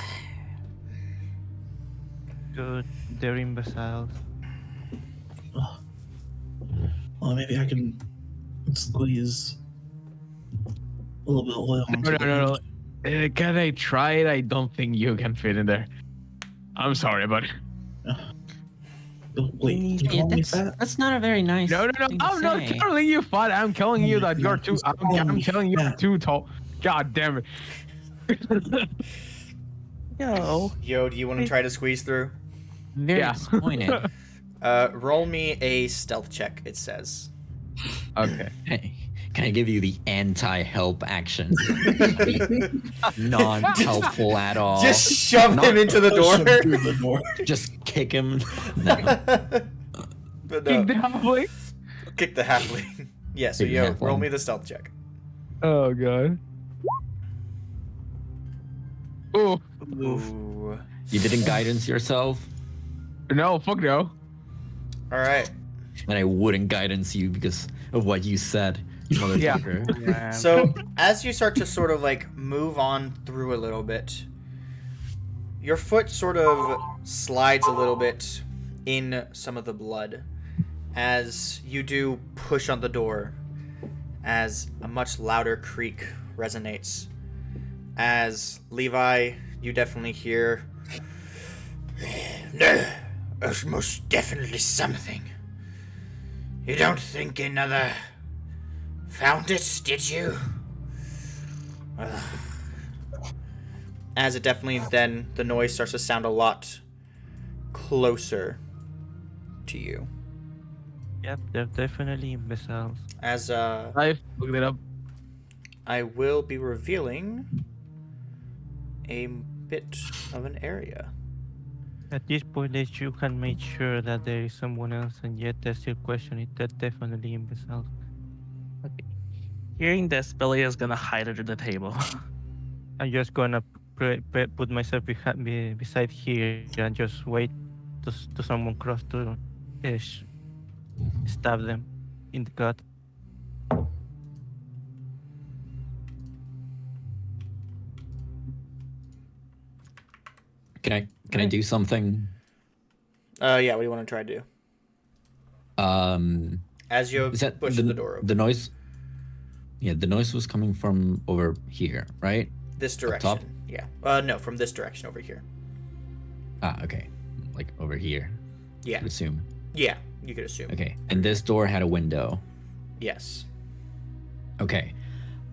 Good. They're imbeciles. Well, maybe I can squeeze a little bit of oil onto No. the Can I try it? I don't think you can fit in there. I'm sorry, but Wait, you Hey, call me that's, fat? that's not a very nice. no. thing to I'm not say. telling you fat. I'm telling you that you're too. I'm telling you you're too tall. God damn it. Yo. Yo, do you want to try to squeeze through? Very Yeah. disappointed. Roll me a stealth check, it says. Okay. Hey, can I give you the anti-help action? Non-helpful at all. Just shove Not- him into the Push him door. through the door. Just kick him. No. But Kick the no, halfway. kick the halfling. Yeah, so Kick the yo, halfling. roll me the stealth check. Oh god. Oh Ooh. You didn't guidance yourself, no! Fuck no. All right. and I wouldn't guidance you because of what you said, motherfucker. Man. So as you start to sort of like move on through a little bit, your foot sort of slides a little bit in some of the blood as you do push on the door, as a much louder creak resonates. As Levi, you definitely hear, "No, there's most definitely something. You don't think another found it, did you?" As it definitely then, the noise starts to sound a lot closer to you. Yep, they're definitely imbeciles. As I looked it up. I will be revealing a bit of an area. At this point, that you can make sure that there is someone else, and yet they still question it. They're definitely imbeciles. Hearing this, Billy is gonna hide under the table. I'm just gonna put myself beside here and just wait to someone cross to stab them in the gut. Can I do something? Yeah, what do you want to try to do? As you Is that pushes the door open. the noise? Yeah, the noise was coming from over here, right? This Up top? direction. Yeah. No, from this direction over here. Ah, okay. Like over here, Yeah. I would assume. Yeah, you could assume. Okay. And this door had a window. Yes. Okay.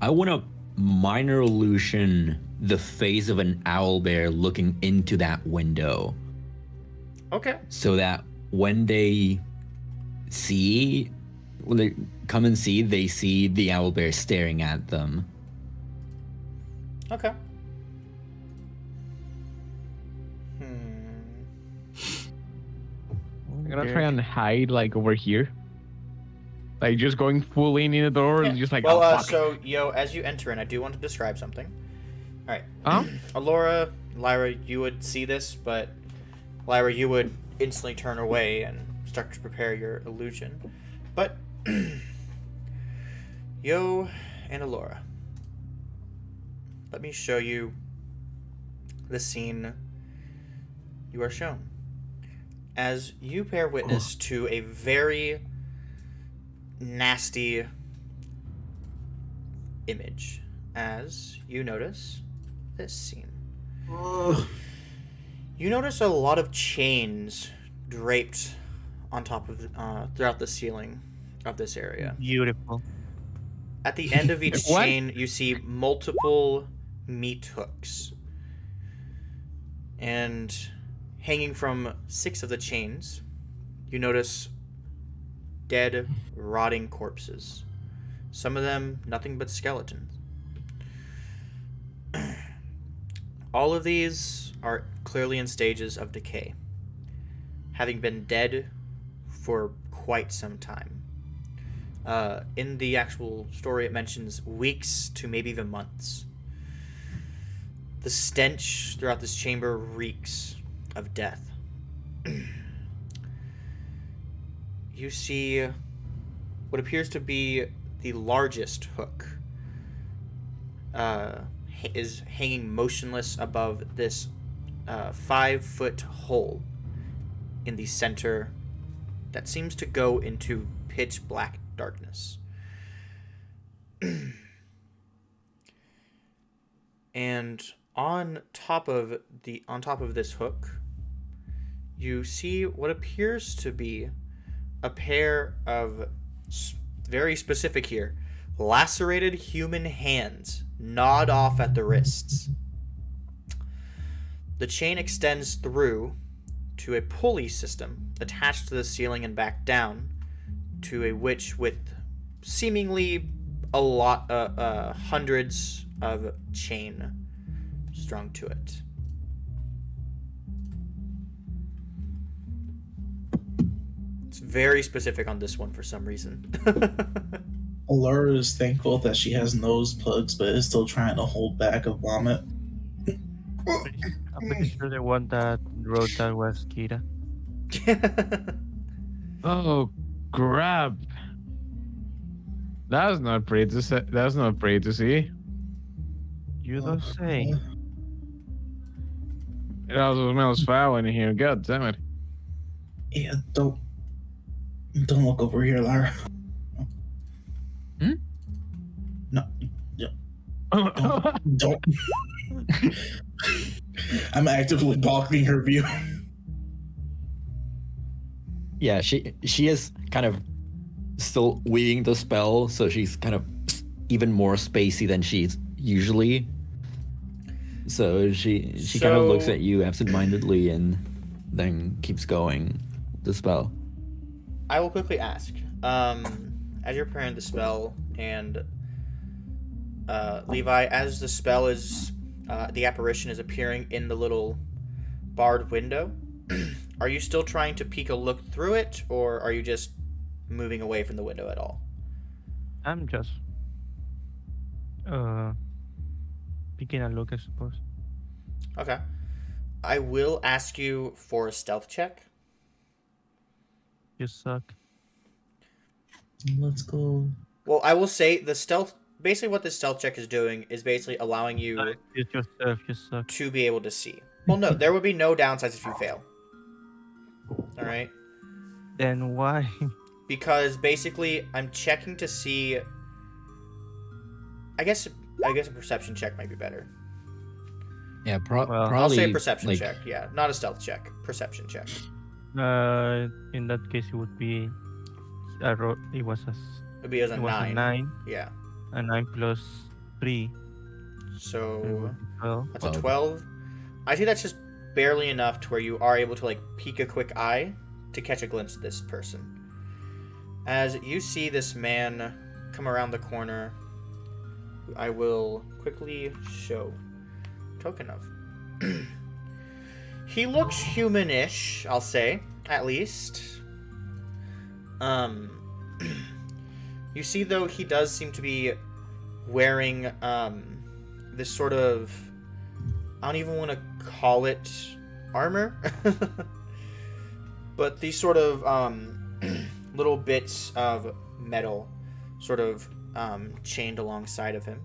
I want to minor illusion the face of an owl bear looking into that window. Okay. So that when they come and see, they see the owl bear staring at them. Okay. I'm gonna try and hide like over here. Like just going full in the door and just like, well, oh, fuck. so, as you enter in, I do want to describe something. All right. Huh? Alora, Lyra, you would see this, but Lyra, you would instantly turn away and start to prepare your illusion. But Yo and Alora, let me show you the scene you are shown. As you bear witness to a very nasty image, as you notice this scene. You notice a lot of chains draped on top of throughout the ceiling of this area. Beautiful. At the end of each What? chain, you see multiple meat hooks. And hanging from 6 of the chains, you notice dead, rotting corpses. Some of them nothing but skeletons. All of these are clearly in stages of decay, having been dead for quite some time. In the actual story, it mentions weeks to maybe even months. The stench throughout this chamber reeks of death. You see what appears to be the largest hook is hanging motionless above this 5-foot hole in the center that seems to go into pitch black darkness. And on top of this hook, you see what appears to be a pair of very specific here, lacerated human hands gnawed off at the wrists. The chain extends through to a pulley system attached to the ceiling and back down to a witch with seemingly a lot, hundreds of chain strung to it. It's very specific on this one for some reason. Laura is thankful that she has nose plugs, but is still trying to hold back a vomit. I'm pretty sure the one that wrote that was Kira. Oh, crap. That's not pretty to see. That's not pretty to see. You don't say. It also smells foul in here. God damn it. Yeah, don't look over here, Lara. Hmm? No, don't. I'm actively blocking her view. Yeah, she is kind of still weaving the spell, so she's kind of even more spacey than she's usually. So she kind of looks at you absentmindedly and then keeps going the spell. I will quickly ask, as you're preparing the spell, and Levi, as the spell is, the apparition is appearing in the little barred window, are you still trying to peek a look through it, or are you just moving away from the window at all? I'm just picking a look, I suppose. Okay. I will ask you for a stealth check. You suck. Let's go. Well, I will say the stealth, basically what this stealth check is doing is basically allowing you It's yourself, you suck. to be able to see. Well, no, there would be no downsides if you fail. All right. Then why? Because basically, I'm checking to see. I guess a perception check might be better. Yeah, Well, probably. I'll say a perception like, check. Yeah, not a stealth check. Perception check. In that case, it would be. It was It'd be as a it was a 9. 9. Yeah. A 9 plus 3. So Well, that's a 12. I think that's just barely enough to where you are able to like peek a quick eye to catch a glimpse of this person. As you see this man come around the corner, I will quickly show token of. He looks humanish, I'll say, at least. You see, though, he does seem to be wearing this sort of, I don't even want to call it armor, but these sort of little bits of metal sort of chained alongside of him.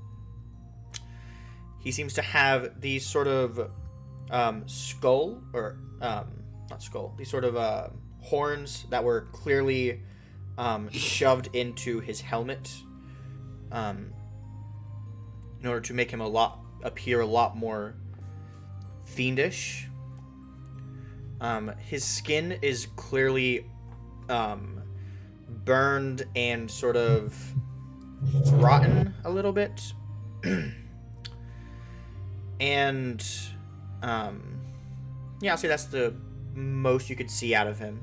He seems to have these sort of skull, or not skull, these sort of horns that were clearly shoved into his helmet in order to make him appear a lot more fiendish. His skin is clearly burned and sort of rotten a little bit. And yeah, I'll say that's the most you could see out of him,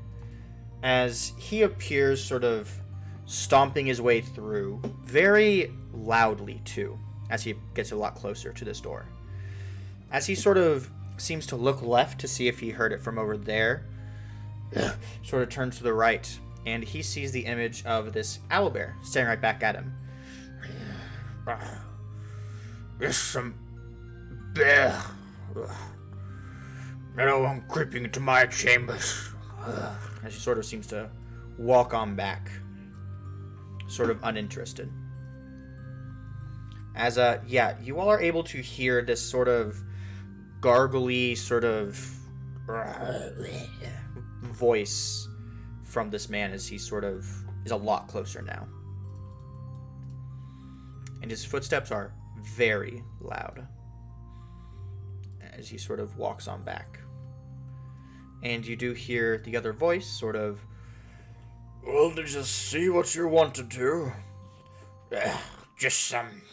as he appears sort of stomping his way through, very loudly too, as he gets a lot closer to this door. As he sort of seems to look left to see if he heard it from over there, sort of turns to the right, and he sees the image of this owlbear staring right back at him. There's some bear. No one creeping into my chambers. As he sort of seems to walk on back, sort of uninterested. As yeah, you all are able to hear this sort of gargly sort of voice from this man as he sort of is a lot closer now. And his footsteps are very loud as he sort of walks on back. And you do hear the other voice sort of, well, to just see what you want to do. Just some...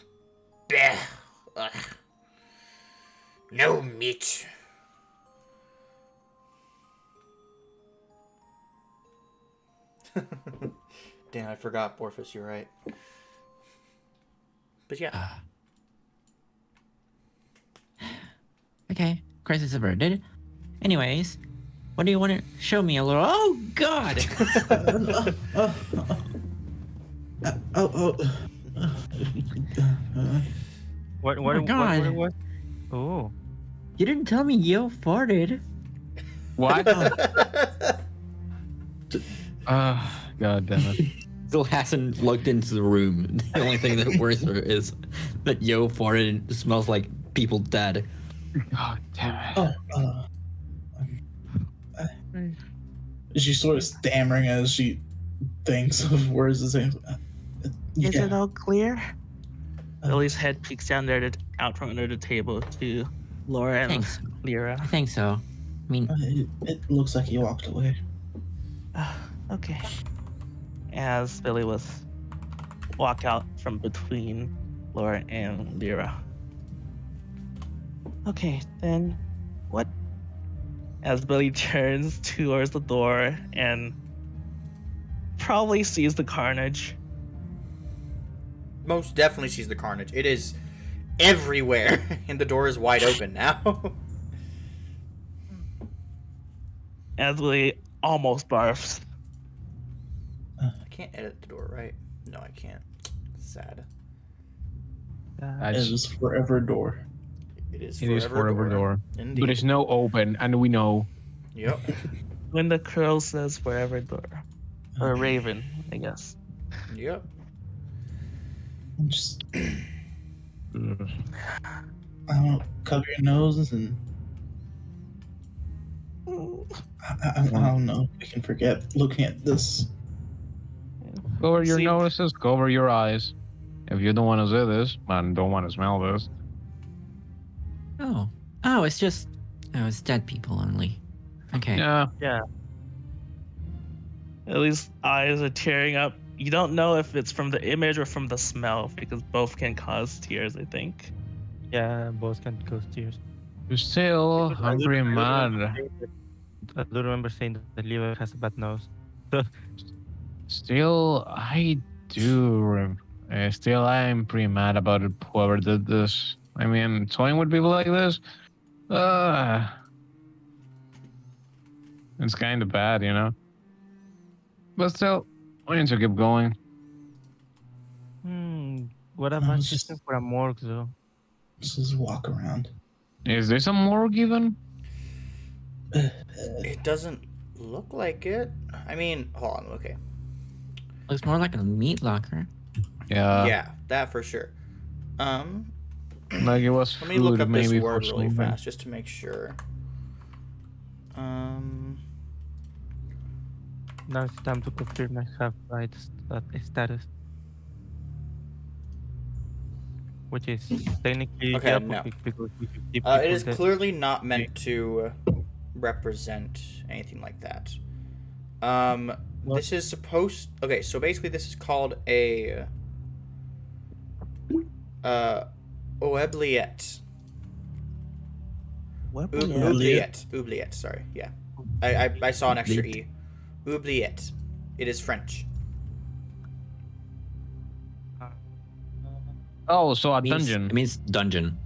no meat. Damn, I forgot, Borphus, you're right. But yeah. Okay, crisis averted. Anyways, what do you want to show me a little? Oh God! What? Oh my God. What? Oh. You didn't tell me Yo farted. What? God damn it. Still hasn't looked into the room. The only thing that worries her is that Yo farted and smells like people dead. God damn it. She's sort of stammering as she thinks of words to say. Is it all clear? Lily's head peeks down there out from under the table to Laura and Thanks. Lyra. I think so. I mean, It looks like he walked away. Okay. As Billy walk out from between Laura and Lyra. Okay, then what? As Billy turns towards the door and probably sees the carnage. Most definitely sees the carnage. It is everywhere, and the door is wide open now. As Billy almost barfs. I can't edit the door, right? No, I can't. Sad. It is forever door. It is It is forever door. Indeed. But it's no open, and we know. Yep. When the crow says forever door. Or a raven, I guess. Yep. Just, I don't know, cover your noses and I don't know. I can forget looking at this. Cover your See- noses, cover your eyes. If you don't want to see this, and don't want to smell this. Oh, it's dead people only. Okay. Yeah. Yeah. At least eyes are tearing up. You don't know if it's from the image or from the smell because both can cause tears, I think. Yeah, both can cause tears. You're still Because hungry and I do remember saying that Levi has a bad nose. So Still, I am pretty mad about it, whoever did this. I mean, toying with people like this, uh, it's kind of bad, you know? But still, we need to keep going. what Oh, about it's just- system for a morgue though? This is walk around. Is this a morgue even? It doesn't look like it. I mean, hold on. Okay. Looks more like a meat locker. Yeah, that for sure. Like it was Let me look food up this maybe word for really something. fast just to make sure. Now it's time to confirm I have right status. Which is technically Okay, yeah, no. because we should keep It people is dead. clearly not meant to represent anything like that. This is supposed. Okay, so basically, this is called a oubliette. What? Oubliette. Sorry, yeah. I saw an extra e. Oubliette. It is French. Oh, so a Means- dungeon. It means dungeon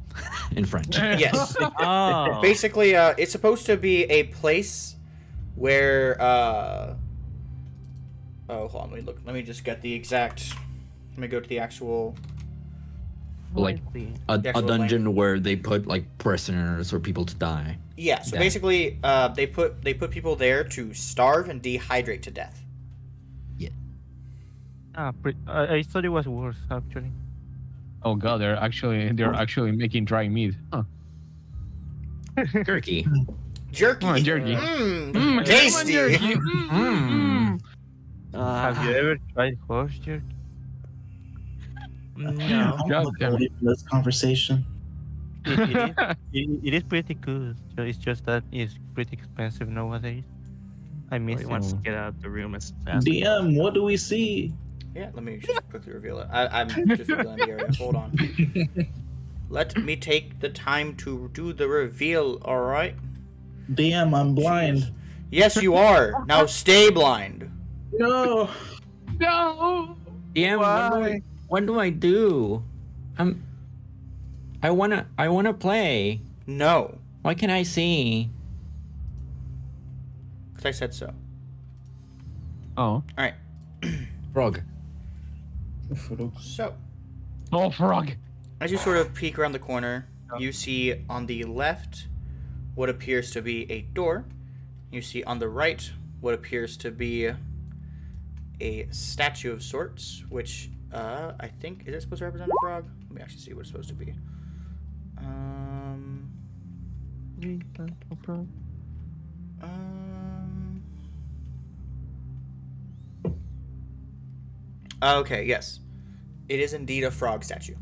in French. Yes. Oh. Basically, it's supposed to be a place where. Oh, hold on. Let me look. Let me just get the exact. Let me go to the actual. Like a dungeon where they put like prisoners or people to die. Yeah. So Yeah. basically, they put people there to starve and dehydrate to death. I thought it was worse actually. Oh god, they're actually making dry meat. Huh. Jerky. Jerky. Oh, jerky. Mmm. Tasty. Jerky. Have you ever tried horse jerky? No. I'm God not damn it. ready for this conversation. It is pretty good. So it's just that it's pretty expensive nowadays. I miss He it. wants to get out of the room as fast. DM, what do we see? Yeah. Let me just quickly reveal it. I'm just revealing the area. Hold on. Let me take the time to do the reveal. All right. DM, I'm blind. Yes, you are. Now stay blind. No. No. Yeah, what do I do? I wanna play. No. Why can't I see? Because I said so. Oh. All right. Frog. So, Oh, frog. as you sort of peek around the corner, you see on the left what appears to be a door. You see on the right what appears to be a statue of sorts, which I think is it supposed to represent a frog? Let me actually see what it's supposed to be. Okay, yes. It is indeed a frog statue.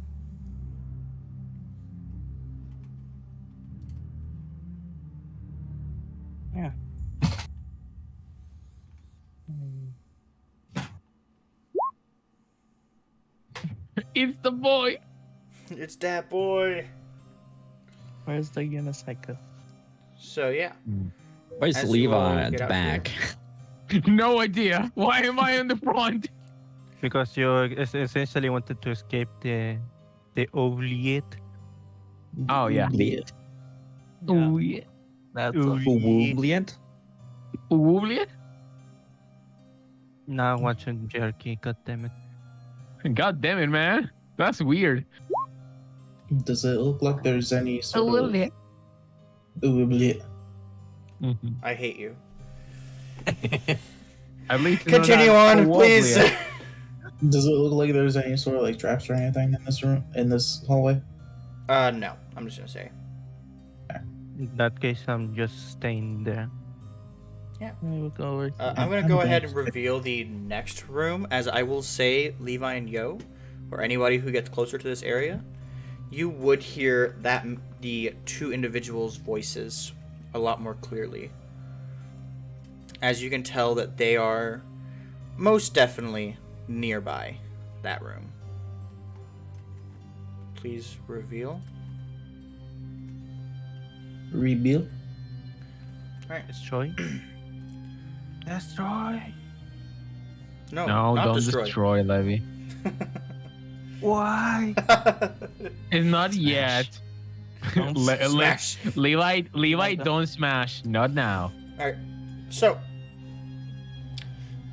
Yeah. It's the boy. It's that boy. Where's the unicycle? So, yeah. Why is As you all Levi at get the out back? No idea. Why am I in the front? Because you essentially wanted to escape the oubliette. Oh yeah. Oubliette. Oh yeah. That's Oubliette? Oubliette? Now watching jerky. God damn it. God damn it, man. That's weird. Does it look like there's any A sort little of bit. oubliette? I hate you. At least it's not Continue that on, please. Oubliette. Does it look like there's any sort of like traps or anything in this room, in this hallway? No. I'm just gonna say. In that case, I'm just staying there. I will go over. I'm gonna I'm go good. ahead and reveal the next room, as I will say, Levi and Yo, or anybody who gets closer to this area, you would hear the two individuals' voices a lot more clearly. As you can tell that they are most definitely nearby that room. Please reveal. Rebuild. Destroy. Destroy. No, No, not don't destroy. destroy Levy. Why? It's not Smash. yet. Don't smash. Levi, No. don't smash. Not now. Alright, so,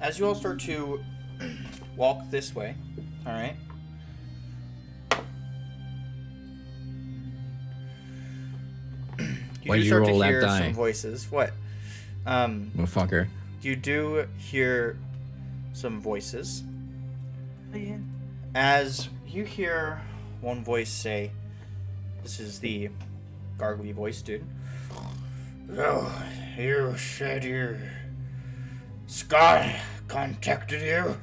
as you all start to walk this way, alright? Why'd you start roll to that hear die? some voices. What? Motherfucker. You do hear some voices. As you hear one voice say, this is the gargly voice, dude. Oh, you said your Sky contacted you?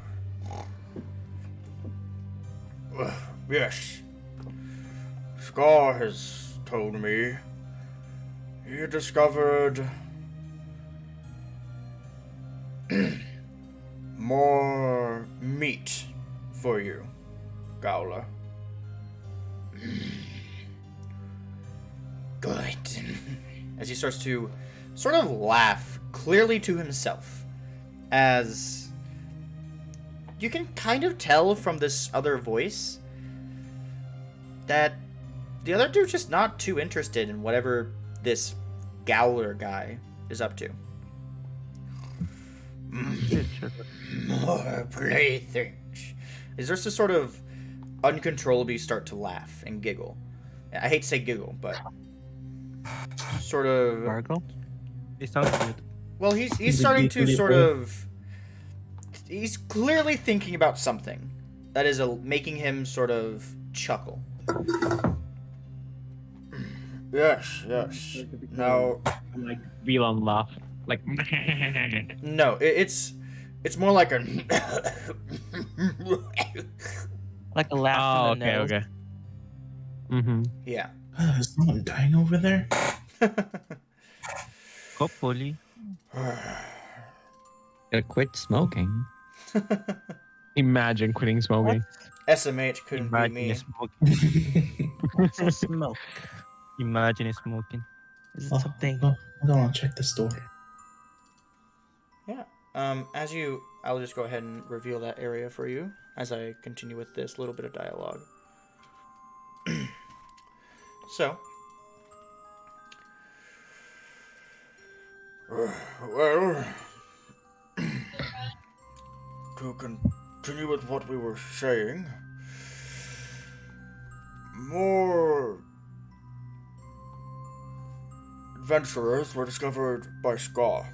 Yes. Scar has told me you discovered more meat for you, Gowler. Good. As he starts to sort of laugh, clearly to himself, as you can kind of tell from this other voice that the other dude's just not too interested in whatever this Gowler guy is up to. More playthings. He starts to sort of uncontrollably start to laugh and giggle. I hate to say giggle, but sort of. Gargle. It sounds good. Well, he's He's a starting to giggly sort boy. of. He's clearly thinking about something that is making him sort of chuckle. Yes. Now, Like villain laugh. Like no, it's more like a. Like a laugh oh, in the okay, nose. okay. Mm-hmm. Yeah. Is someone dying over there? Hopefully. Gotta quit smoking. Imagine quitting smoking. SMH couldn't be Imagine me. smoking. What's in smoke? Imagine smoking. Is it something? I'm gonna check this door. Yeah. I'll just go ahead and reveal that area for you as I continue with this little bit of dialogue. So. Well, to continue with what we were saying, more adventurers were discovered by Scar.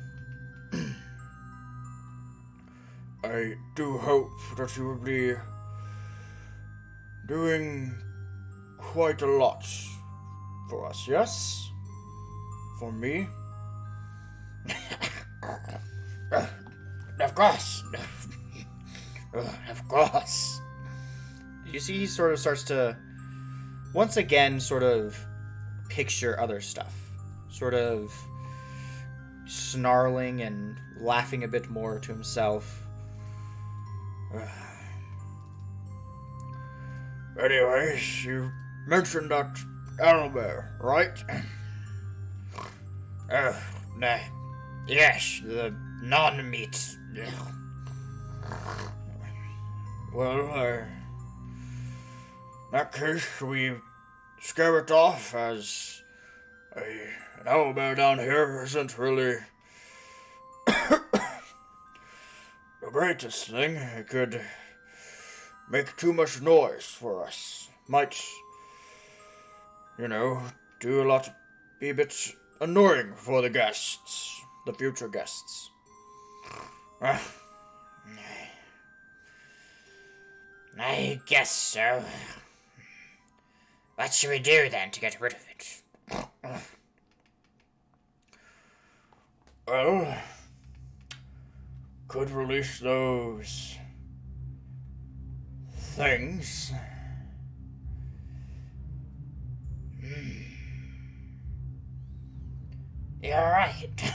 I do hope that you will be doing quite a lot for us, yes? For me? Of course. Of course. You see, he sort of starts to, once again, sort of picture other stuff. Sort of snarling and laughing a bit more to himself. Anyways, you mentioned that owlbear, right? Nah. Yes, the non-meat. Well, in that case, we scare it off, as an owlbear down here isn't really the greatest thing. It could make too much noise for us. Might, do a lot, be a bit annoying for the guests, the future guests. I guess so. What should we do then to get rid of it? Well, could release those things. You're right.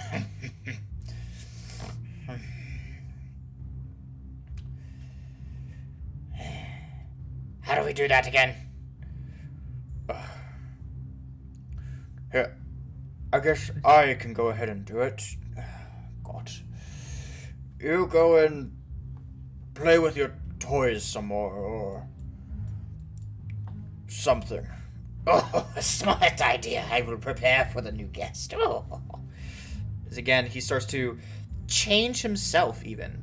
How do we do that again? Here, I guess I can go ahead and do it. God. You go and play with your toys some more, or something. Oh, a smart idea. I will prepare for the new guest. Oh. As again, he starts to change himself, even.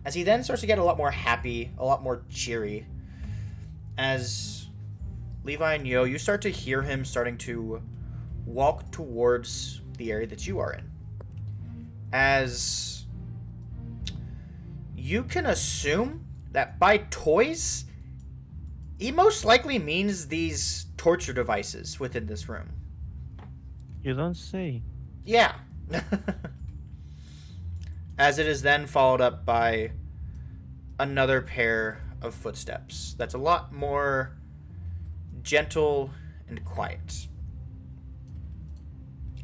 As he then starts to get a lot more happy, a lot more cheery. As Levi and Yo, you start to hear him starting to walk towards the area that you are in. As you can assume that by toys, he most likely means these torture devices within this room. You don't say. Yeah. As it is then followed up by another pair of footsteps that's a lot more gentle and quiet.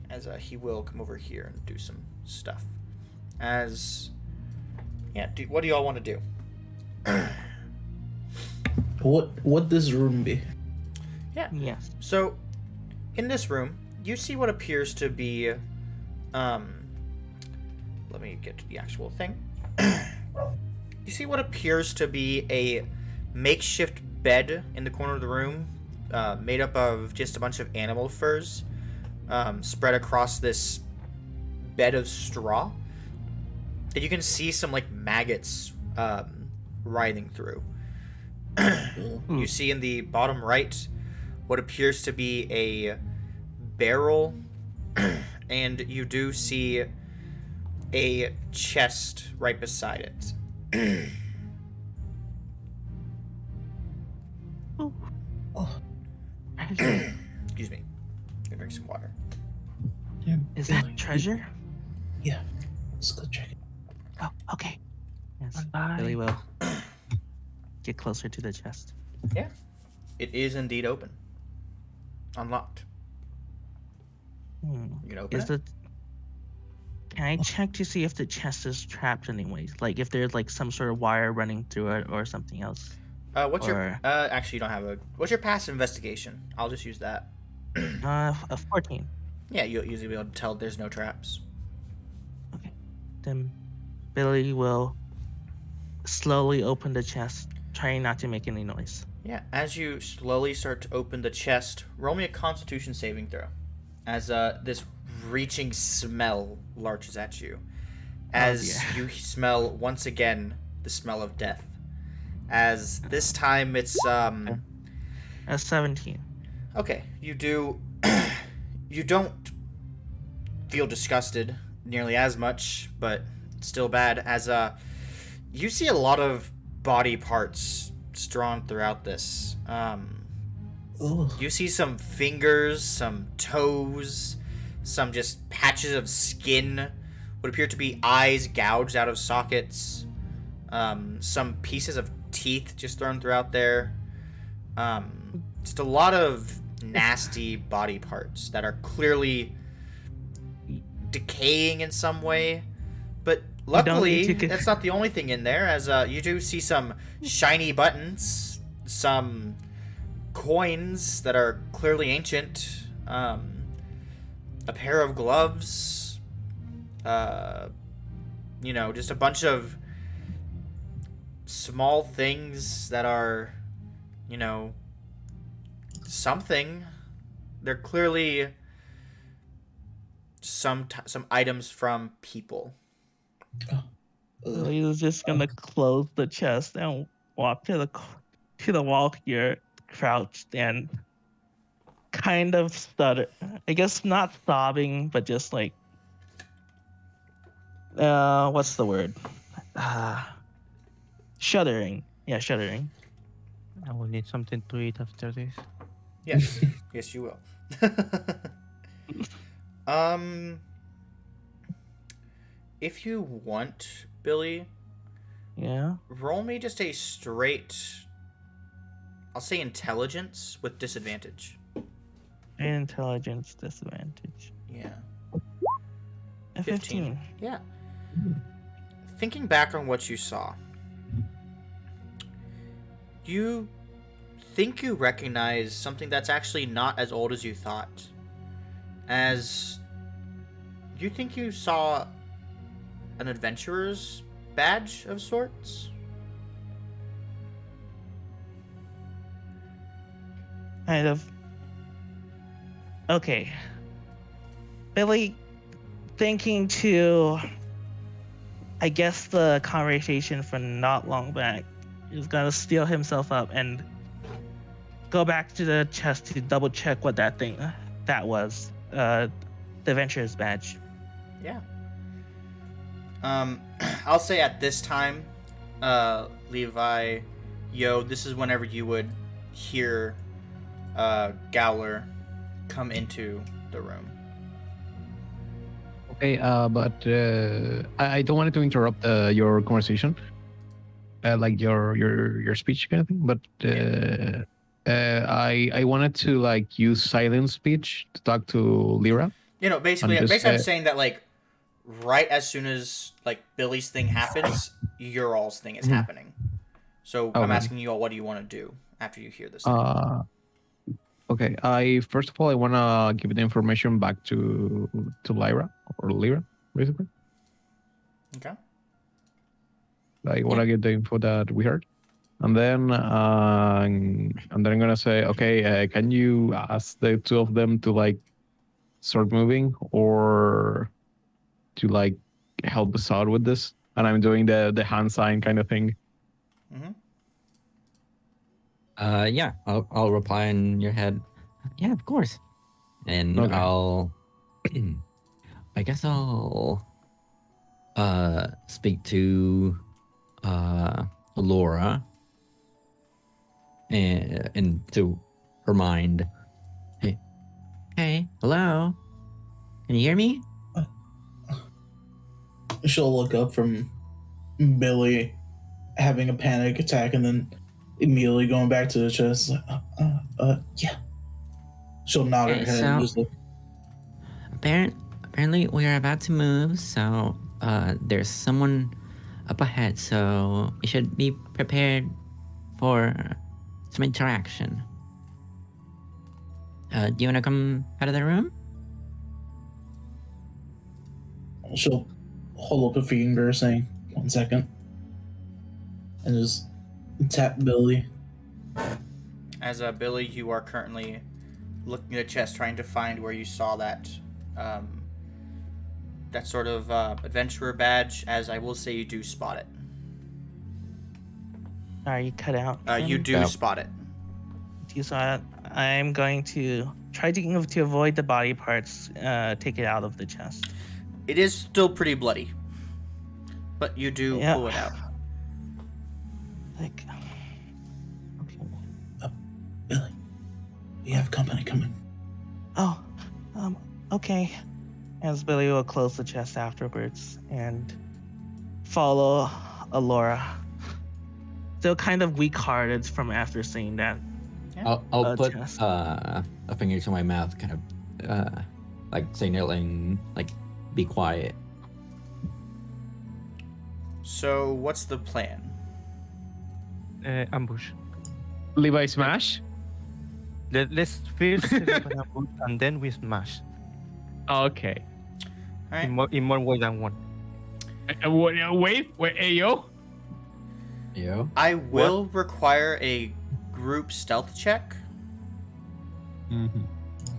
As he will come over here and do some stuff. As, yeah, what do y'all want to do? What this room be? Yeah. Yes. So, in this room, you see what appears to be, let me get to the actual thing. You see what appears to be a makeshift bed in the corner of the room, made up of just a bunch of animal furs, spread across this bed of straw. And you can see some, like, maggots, writhing through. You see in the bottom right what appears to be a barrel, and you do see a chest right beside it. Excuse me. I'm gonna drink some water. Yeah. Is that treasure? Yeah. Let's go check it. Oh, okay. Yes. Bye. Billy will get closer to the chest. Yeah. It is indeed open. Unlocked. You can open Is it. Can I check to see if the chest is trapped anyways? Like if there's like some sort of wire running through it or something else? What's your... or- actually, you don't have a... What's your past investigation? I'll just use that. A 14. Yeah, you'll usually be able to tell there's no traps. Okay. Then Billy will slowly open the chest, trying not to make any noise. Yeah, as you slowly start to open the chest, roll me a Constitution saving throw. As this reaching smell lurches at you. As you smell, once again, the smell of death. As this time it's, A 17. Okay, you do... you don't feel disgusted nearly as much, but still bad, as, you see a lot of body parts strewn throughout this. Ugh. You see some fingers, some toes, some just patches of skin, what appear to be eyes gouged out of sockets, some pieces of teeth just thrown throughout there. Just a lot of nasty body parts that are clearly decaying in some way. But luckily, that's not the only thing in there, as you do see some shiny buttons, some coins that are clearly ancient, a pair of gloves, just a bunch of small things that are, something. They're clearly some items from people. He's just gonna close the chest and walk to the wall here, crouched and kind of stutter. I guess not sobbing, but just like, what's the word? Shuddering. Yeah, shuddering. I will need something to eat after this. Yes, yes, you will. If you want, Billy, Yeah. roll me just a straight, I'll say intelligence with disadvantage. Intelligence disadvantage. Yeah. A 15. Yeah. Thinking back on what you saw, you think you recognize something that's actually not as old as you thought. As you think you saw an adventurer's badge of sorts? Kind of. Okay. Billy, thinking to, I guess, the conversation from not long back, is gonna steel himself up and go back to the chest to double check what that was. The adventurer's badge. Yeah. I'll say at this time, Levi, this is whenever you would hear Gowler come into the room. Okay, but I don't want to interrupt your conversation, like your speech kind of thing. But I wanted to like use silent speech to talk to Lyra. Basically, just, I'm saying that like right as soon as like Billy's thing happens, your all's thing is happening. So I'm Okay. asking you all, what do you want to do after you hear this? Okay. I first of all I wanna give the information back to Lyra or Lyra, basically. Okay. I wanna get the info that we heard. And then I'm gonna say, okay, can you ask the two of them to like start moving or to like help us out with this? And I'm doing the hand sign kind of thing. Mm-hmm. Yeah, I'll reply in your head. Yeah, of course. And Okay. I'll I guess I'll speak to Laura and to her mind. Hey, hello. Can you hear me? She'll look up from Billy having a panic attack and then immediately going back to the chest. Yeah. She'll nod her Okay, head and so- just look. Apparently, we are about to move, so there's someone up ahead, so we should be prepared for some interaction. Do you want to come out of the room? She'll hold up a finger saying, 1 second. And just tap Billy. As Billy, you are currently looking at the chest, trying to find where you saw that that sort of adventurer badge. As I will say, you do spot it. Are you cut out? You do Yeah. spot it. Do you saw it? I'm going to try to avoid the body parts. Take it out of the chest. It is still pretty bloody, but you do Yeah. pull it out. Like, okay. Billy, we have company coming. Oh, okay. As Billy will close the chest afterwards and follow Alora. Still kind of weak-hearted from after seeing that. I'll put chest. a finger to my mouth, kind of like signaling, like, be quiet. So, what's the plan? Ambush. Levi smash. Let's first set up an ambush and then we smash. Okay. All In right. more ways than one. Wait, hey yo. Yo. I will require a group stealth check.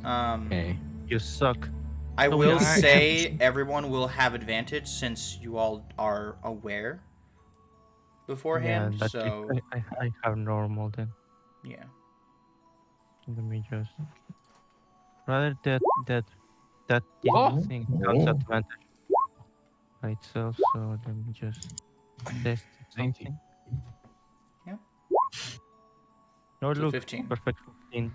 Okay. You suck. I Oh, we will are- say everyone will have advantage since you all are aware beforehand. Yeah, So I have normal then. yeah. Let me just rather that Oh. thing counts advantage by itself. So let me just test 19. something. Yeah. No, So look, 15. perfect 15.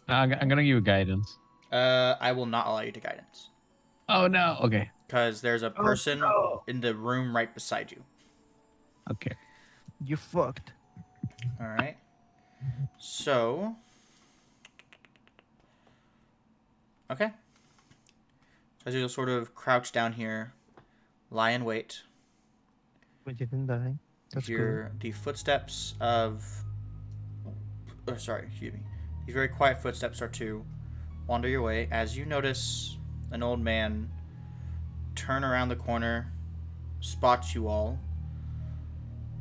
I'm gonna give you guidance. I will not allow you to guidance Oh no. Okay. because there's a person in the room right beside you. Okay. You fucked. All right. So. Okay. So as you sort of crouch down here, lie in wait, We didn't die. you That's hear the footsteps of. Oh, sorry, excuse me. These very quiet footsteps start to wander your way as you notice an old man turn around the corner, spot you all,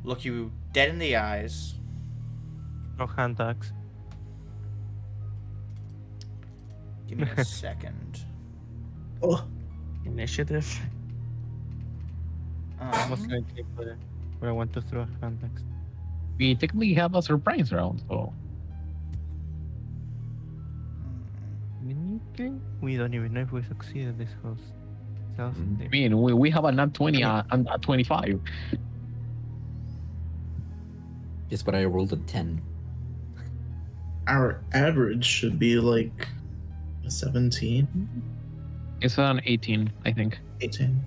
look you dead in the eyes. good. No hand axe. Give me a second. Oh, Initiative. I was gonna take but I want to throw a hand axe. We technically have a surprise round, so We don't even know if we succeeded this host. I mean we have a nat 20 and a 25. Yes, but I rolled a 10. our average should be like 17, It's an 18, I think. 18.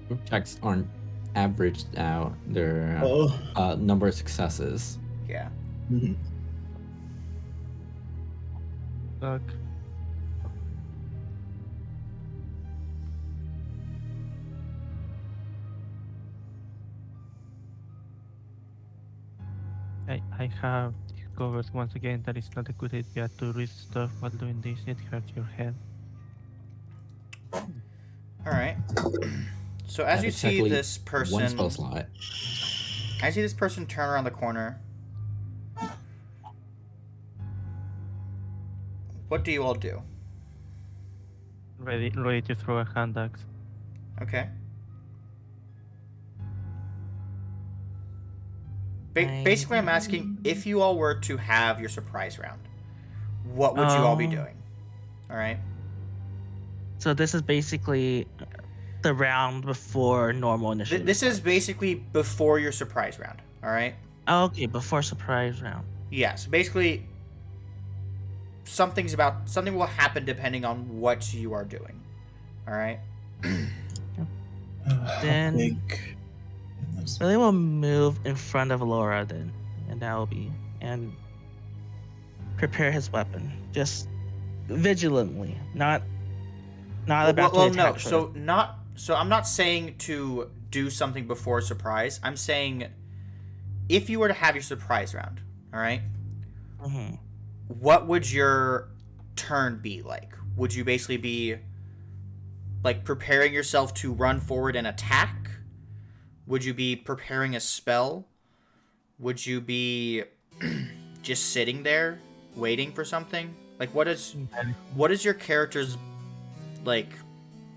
Group checks aren't averaged out. They're Oh, number of successes. Yeah. mhm. Fuck. I have discovered once again that it's not a good idea to read stuff while doing this. It hurts your head. All right. So as Yeah, you see exactly this one spell person, slot. as you see this person turn around the corner, what do you all do? Ready to throw a hand axe. Okay. I- Basically, I'm asking if you all were to have your surprise round, what would you all be doing? All right. So this is basically the round before normal initiative. This is starts. basically before your surprise round. All right. Oh, okay, before surprise round. Yeah. So basically, something will happen depending on what you are doing. All right. How Then- big in this? Billy will move in front of Laura then, and that will be and prepare his weapon, just vigilantly, not about to attack. No. sort of. So I'm not saying to do something before a surprise. I'm saying if you were to have your surprise round, all right, Mhm. what would your turn be like? Would you basically be like preparing yourself to run forward and attack? Would you be preparing a spell? Would you be just sitting there waiting for something? Like what is your character's like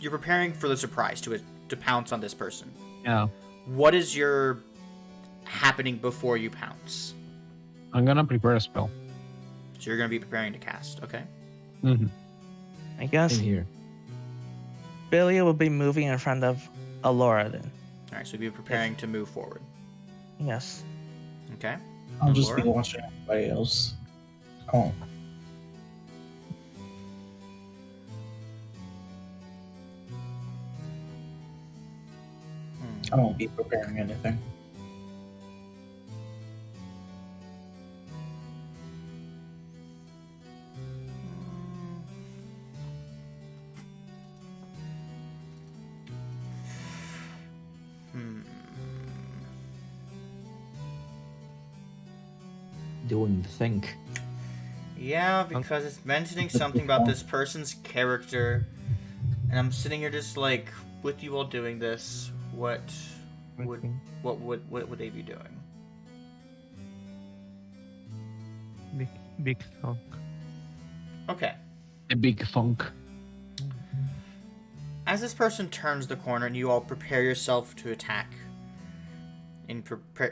you're preparing for the surprise to pounce on this person. Yeah. What is your happening before you pounce? I'm gonna prepare a spell. So you're going to be preparing to cast, okay? Mm-hmm. I guess In here. Billy will be moving in front of Alora then. All right, so you'll be preparing to move forward. Yes. Okay? I'll just be Laura? watching everybody else. Oh, I won't be preparing anything. Doing the think. Yeah, because it's mentioning something about this person's character, and I'm sitting here just like, with you all doing this, what would they be doing? Big thunk. Okay. A big funk. As this person turns the corner and you all prepare yourself to attack and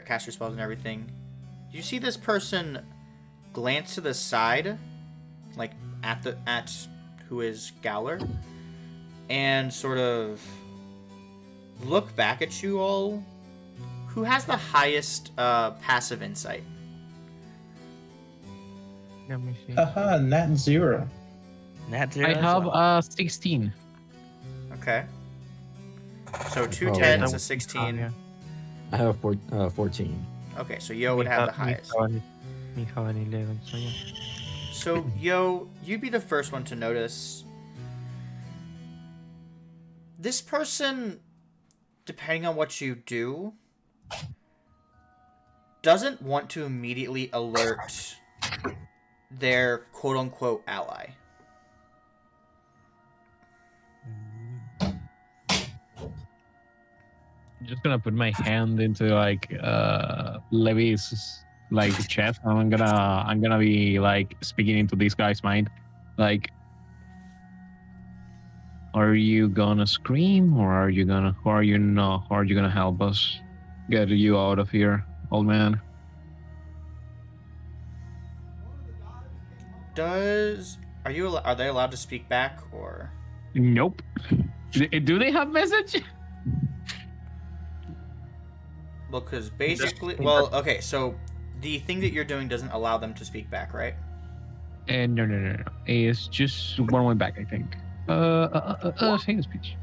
cast your spells and everything, you see this person glance to the side, like at who is Gowler, and sort of look back at you all. Who has the highest passive insight? Let me see. Haha, nat 0. Nat zero I as have well. 16. Okay. So two Probably. tens, That a would be 16. higher. I have 14. Okay, so Yo would have the highest. Me have an 11, so yeah. So Yo, you'd be the first one to notice. This person, depending on what you do, doesn't want to immediately alert their quote-unquote ally. I'm just gonna put my hand into like Levi's like chest, and I'm gonna be like speaking into this guy's mind, like, are you gonna scream, or are you gonna help us get you out of here, old man? Are they allowed to speak back, or? Nope. Do they have message? Well, because basically, well, okay, so the thing that you're doing doesn't allow them to speak back, right? And no. It's just one way back, I think. Saying speech.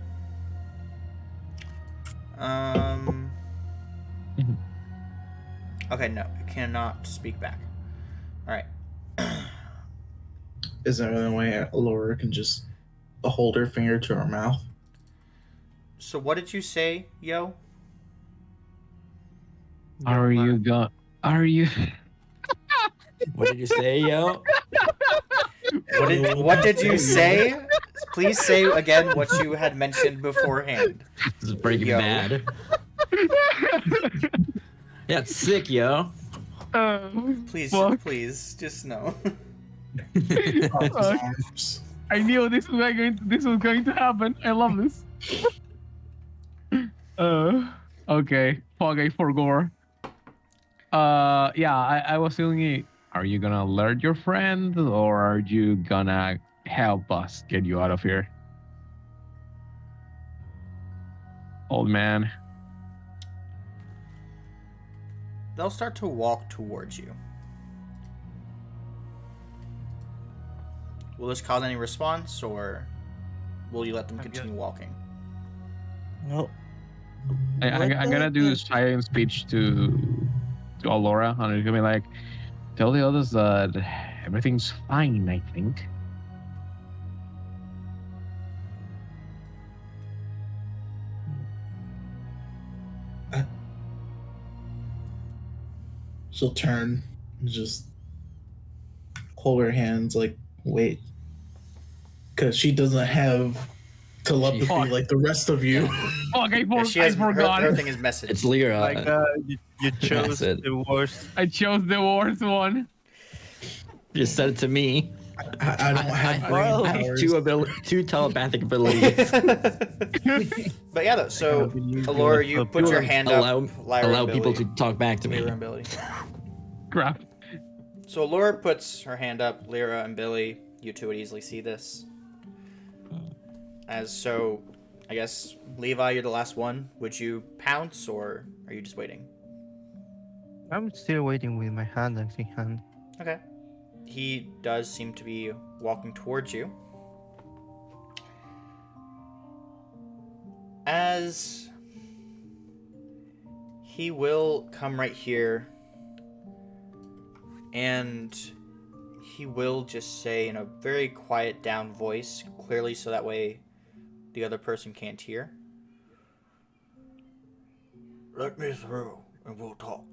Um. Mhm. Okay, no, it cannot speak back. All right. Is there any way Laura can just hold her finger to her mouth? So what did you say, Yo? Are you? What did you say, yo? What did you say? Please say again what you had mentioned beforehand. This is Breaking Yo. Bad. Yeah, it's sick, yo. Please, Fuck. please, just no. Arms. I knew this was going to happen. I love this. Okay. Fuck, I forgot. Yeah, I was thinking, are you gonna alert your friend, or are you gonna help us get you out of here? Old man. They'll start to walk towards you. Will this cause any response, or will you let them continue walking? Nope. I'm gonna do silent speech to Alora, and it's gonna be like, tell the others that everything's fine, I think. She'll turn and just hold her hands like, wait. Because she doesn't have telepathy Fuck. like the rest of you. Fuck, I Yeah, forgot. her thing is message. It's Lyra. Like, you chose it. the worst. I chose the worst one. You said it to me. I don't have brain I have powers. two telepathic abilities. But yeah, though, so believe Alora, you you have put your hand up. Lyra allow and people Billy. to talk back to me. Lyra and Billy. Crap. So Laura puts her hand up. Lyra and Billy, you two would easily see this. I guess Levi, you're the last one. Would you pounce, or are you just waiting? I'm still waiting with my hand and free hand. Okay. He does seem to be walking towards you. As he will come right here, and he will just say in a very quiet down voice, clearly so that way the other person can't hear. Let me through and we'll talk.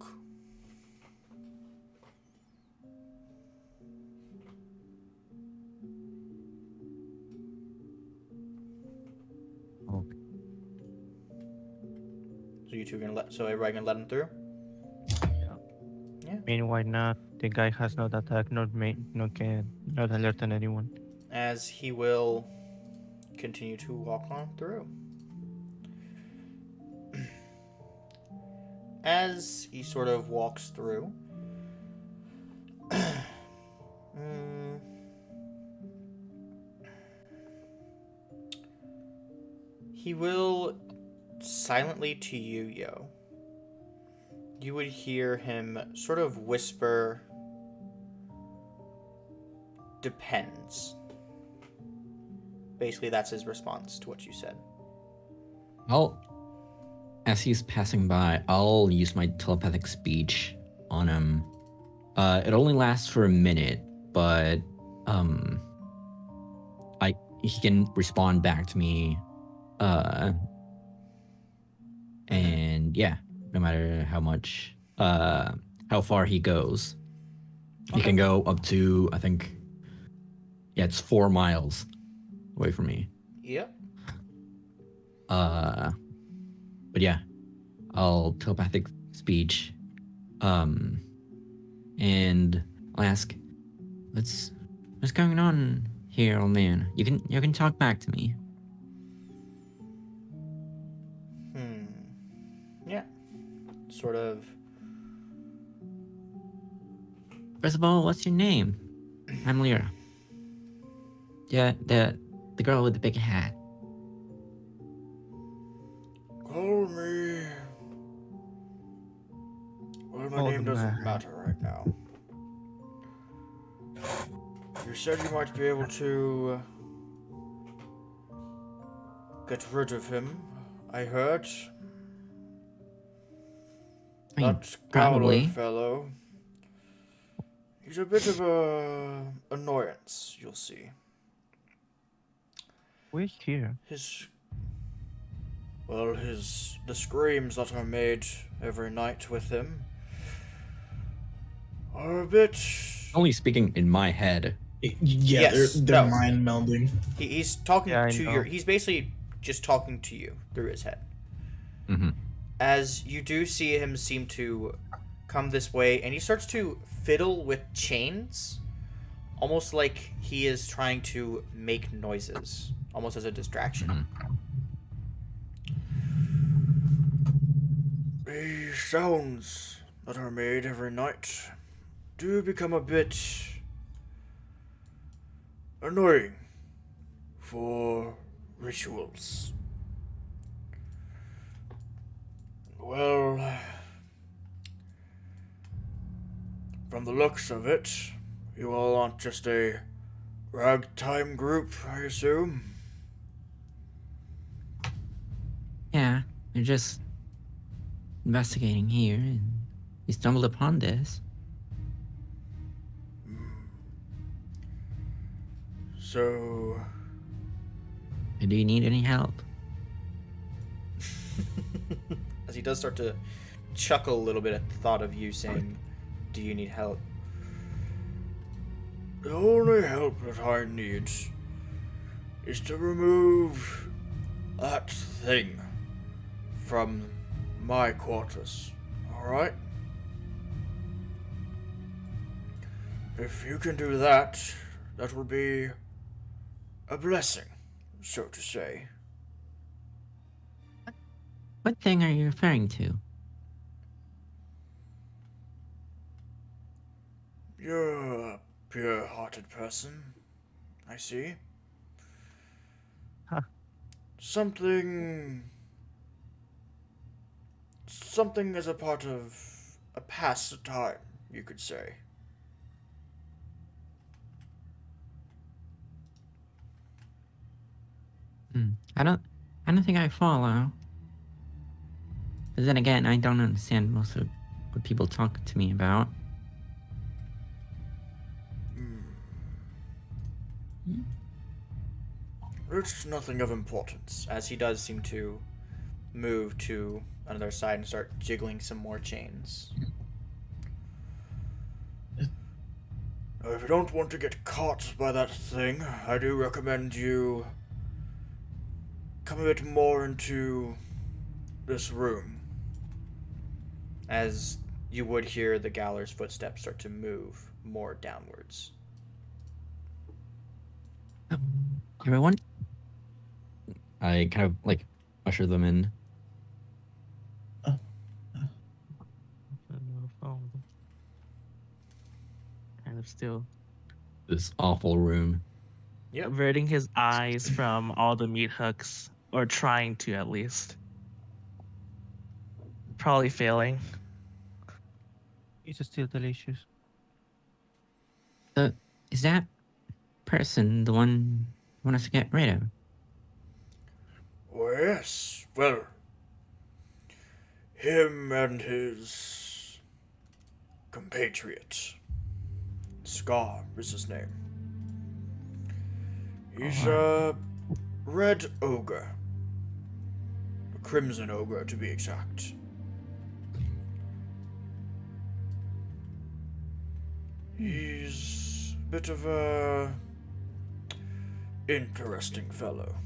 Okay. So you two so everybody gonna let him through? I mean, why not? The guy has not attacked, not alerted anyone. As he will continue to walk on through. As he sort of walks through, he will silently to you, Yo. You would hear him sort of whisper, "Depends." Basically, that's his response to what you said. As he's passing by, I'll use my telepathic speech on him. It only lasts for a minute, but he can respond back to me. And yeah, no matter how far he goes, he Okay. can go up to, I think, it's 4 miles away from me. Yep. But yeah, I'll telepathic speech, and I'll ask, what's going on here, old man? You can talk back to me. Yeah. Sort of. First of all, what's your name? I'm Lyra. Yeah, the girl with the big hat. Call me. Well, my Oh, name the doesn't man. matter right now. You said you might be able to get rid of him. I heard. I mean, That probably. Growler fellow. He's a bit of a annoyance, you'll see. Who's here? The screams that are made every night with him are a bit. Only speaking in my head. Yeah, Yes, they're no. mind melding. He's talking Yeah, I to know. your. He's basically just talking to you through his head. Mm-hmm. As you do see him seem to come this way, and he starts to fiddle with chains, almost like he is trying to make noises, almost as a distraction. The sounds that are made every night do become a bit annoying for rituals. Well, from the looks of it, you all aren't just a ragtime group, I assume? Yeah, we're just investigating here, and we stumbled upon this. So, Do you need any help? as he does start to chuckle a little bit at the thought of you saying, "Do you need help?" The only help that I need is to remove that thing from my quarters, alright? If you can do that, that will be a blessing, so to say. What thing are you referring to? You're a pure-hearted person, I see. Huh. Something as a part of a past time, you could say. I don't think I follow. But then again, I don't understand most of what people talk to me about. It's nothing of importance, as he does seem to move to another side and start jiggling some more chains. If you don't want to get caught by that thing, I do recommend you come a bit more into this room. As you would hear the Galler's footsteps start to move more downwards. Everyone? I kind of like usher them in. Kind of still This awful room. Yep. averting his eyes from all the meat hooks, or trying to at least. Probably failing. It's still delicious. So, is that person the one you want us to get rid of? Yes, well, him and his compatriot, Scar is his name. He's a red ogre. A crimson ogre, to be exact. He's a bit of a interesting fellow,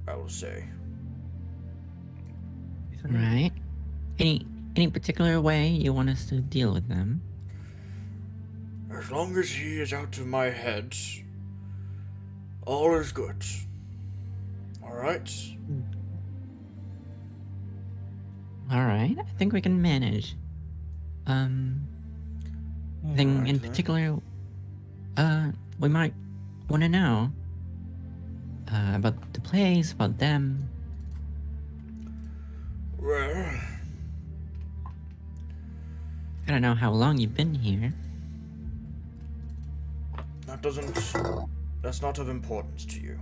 I will say. Right. Any particular way you want us to deal with them? As long as he is out of my head, all is good. Alright? All right. I think we can manage. Thing Alright, in then. particular, we might want to know about the place, about them. Well, I don't know how long you've been here. that's not of importance to you.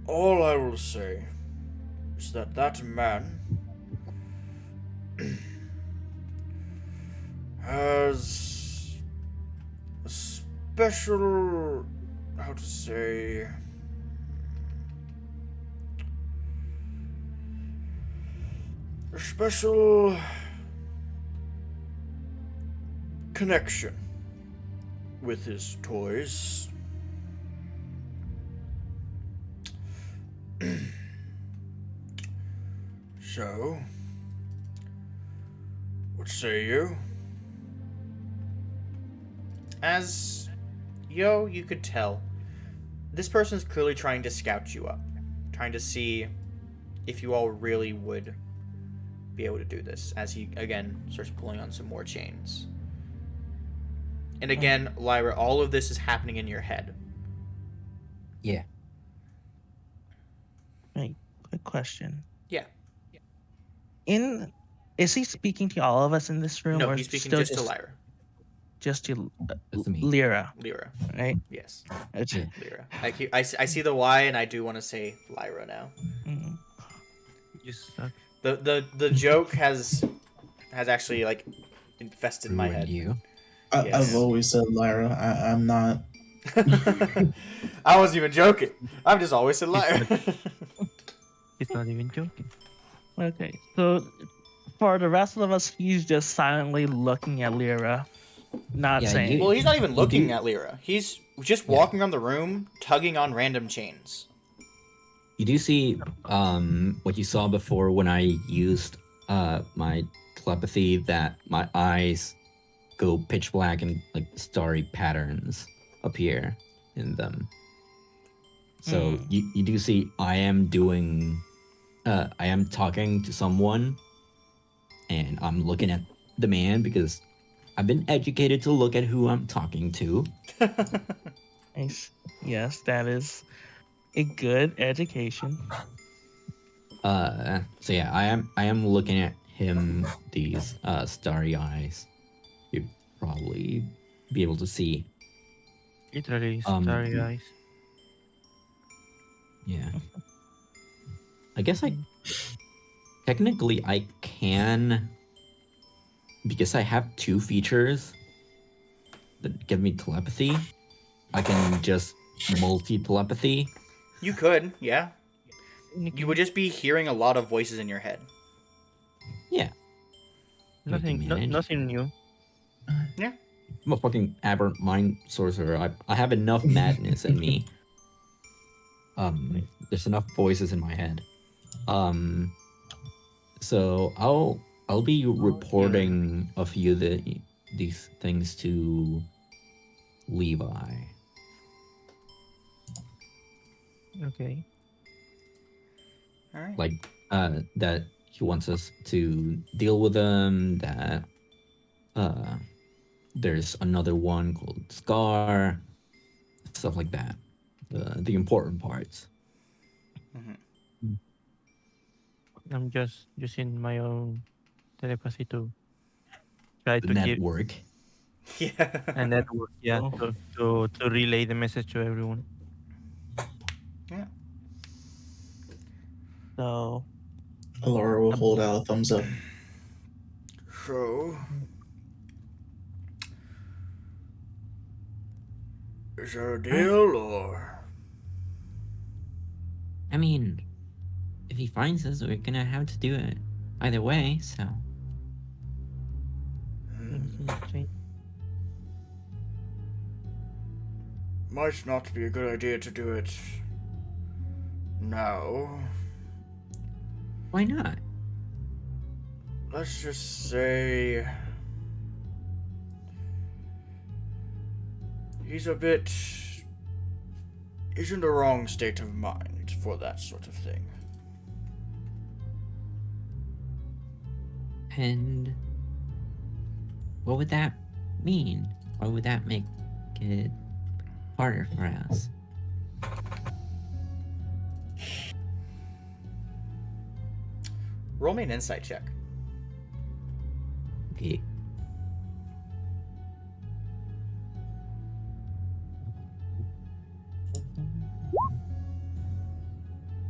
All I will say is that that man has a special, how to say, a special connection with his toys. So, what say you? As you could tell, this person's clearly trying to scout you up, trying to see if you all really would be able to do this, as he again starts pulling on some more chains. And again, Lyra, all of this is happening in your head. Yeah. Right. Quick question. Yeah. Is he speaking to all of us in this room? No, or he's speaking still just to Lyra. Just to That's me. Lyra, Lyra. right? Yes. Yeah. Lyra. I see the Y and I do want to say Lyra now. Mhm. You suck. The joke has actually like infested my Ruined head. you. Yes. I've always said Lyra. I'm not. I wasn't even joking. I've just always said Lyra. He's not even joking. Okay, so for the rest of us, he's just silently looking at Lyra, not Yeah, saying. Well, he's not even You looking do- at Lyra. He's just walking around the room, tugging on random chains. You do see what you saw before when I used my telepathy, that my eyes go pitch black and like starry patterns appear in them. So you do see I am talking to someone, and I'm looking at the man because I've been educated to look at who I'm talking to. Nice. Yes, that is a good education. So yeah, I am looking at him, these starry eyes. You'd probably be able to see. Literally, Um, starry eyes. Yeah. I guess technically I can, because I have two features that give me telepathy. I can just multi-telepathy. You could, yeah. You would just be hearing a lot of voices in your head. Yeah. Nothing, manage. nothing new. I'm a fucking aberrant mind sorcerer. I have enough madness in me. There's enough voices in my head. So I'll be reporting a few of these things to Levi. Okay. All right. Like that he wants us to deal with them, that there's another one called Scar, stuff like that. The important parts. I'm just using my own telepathy to try The to give network. Yeah. a network, yeah, to relay the message to everyone. Yeah. So Alora will hold out a thumbs up. So, is there a deal or? I mean, if he finds us, we're gonna have to do it either way. So Might not be a good idea to do it now. why not? Let's just say he's in the wrong state of mind for that sort of thing. And what would that mean? Why would that make it harder for us? Roll me an insight check. Okay.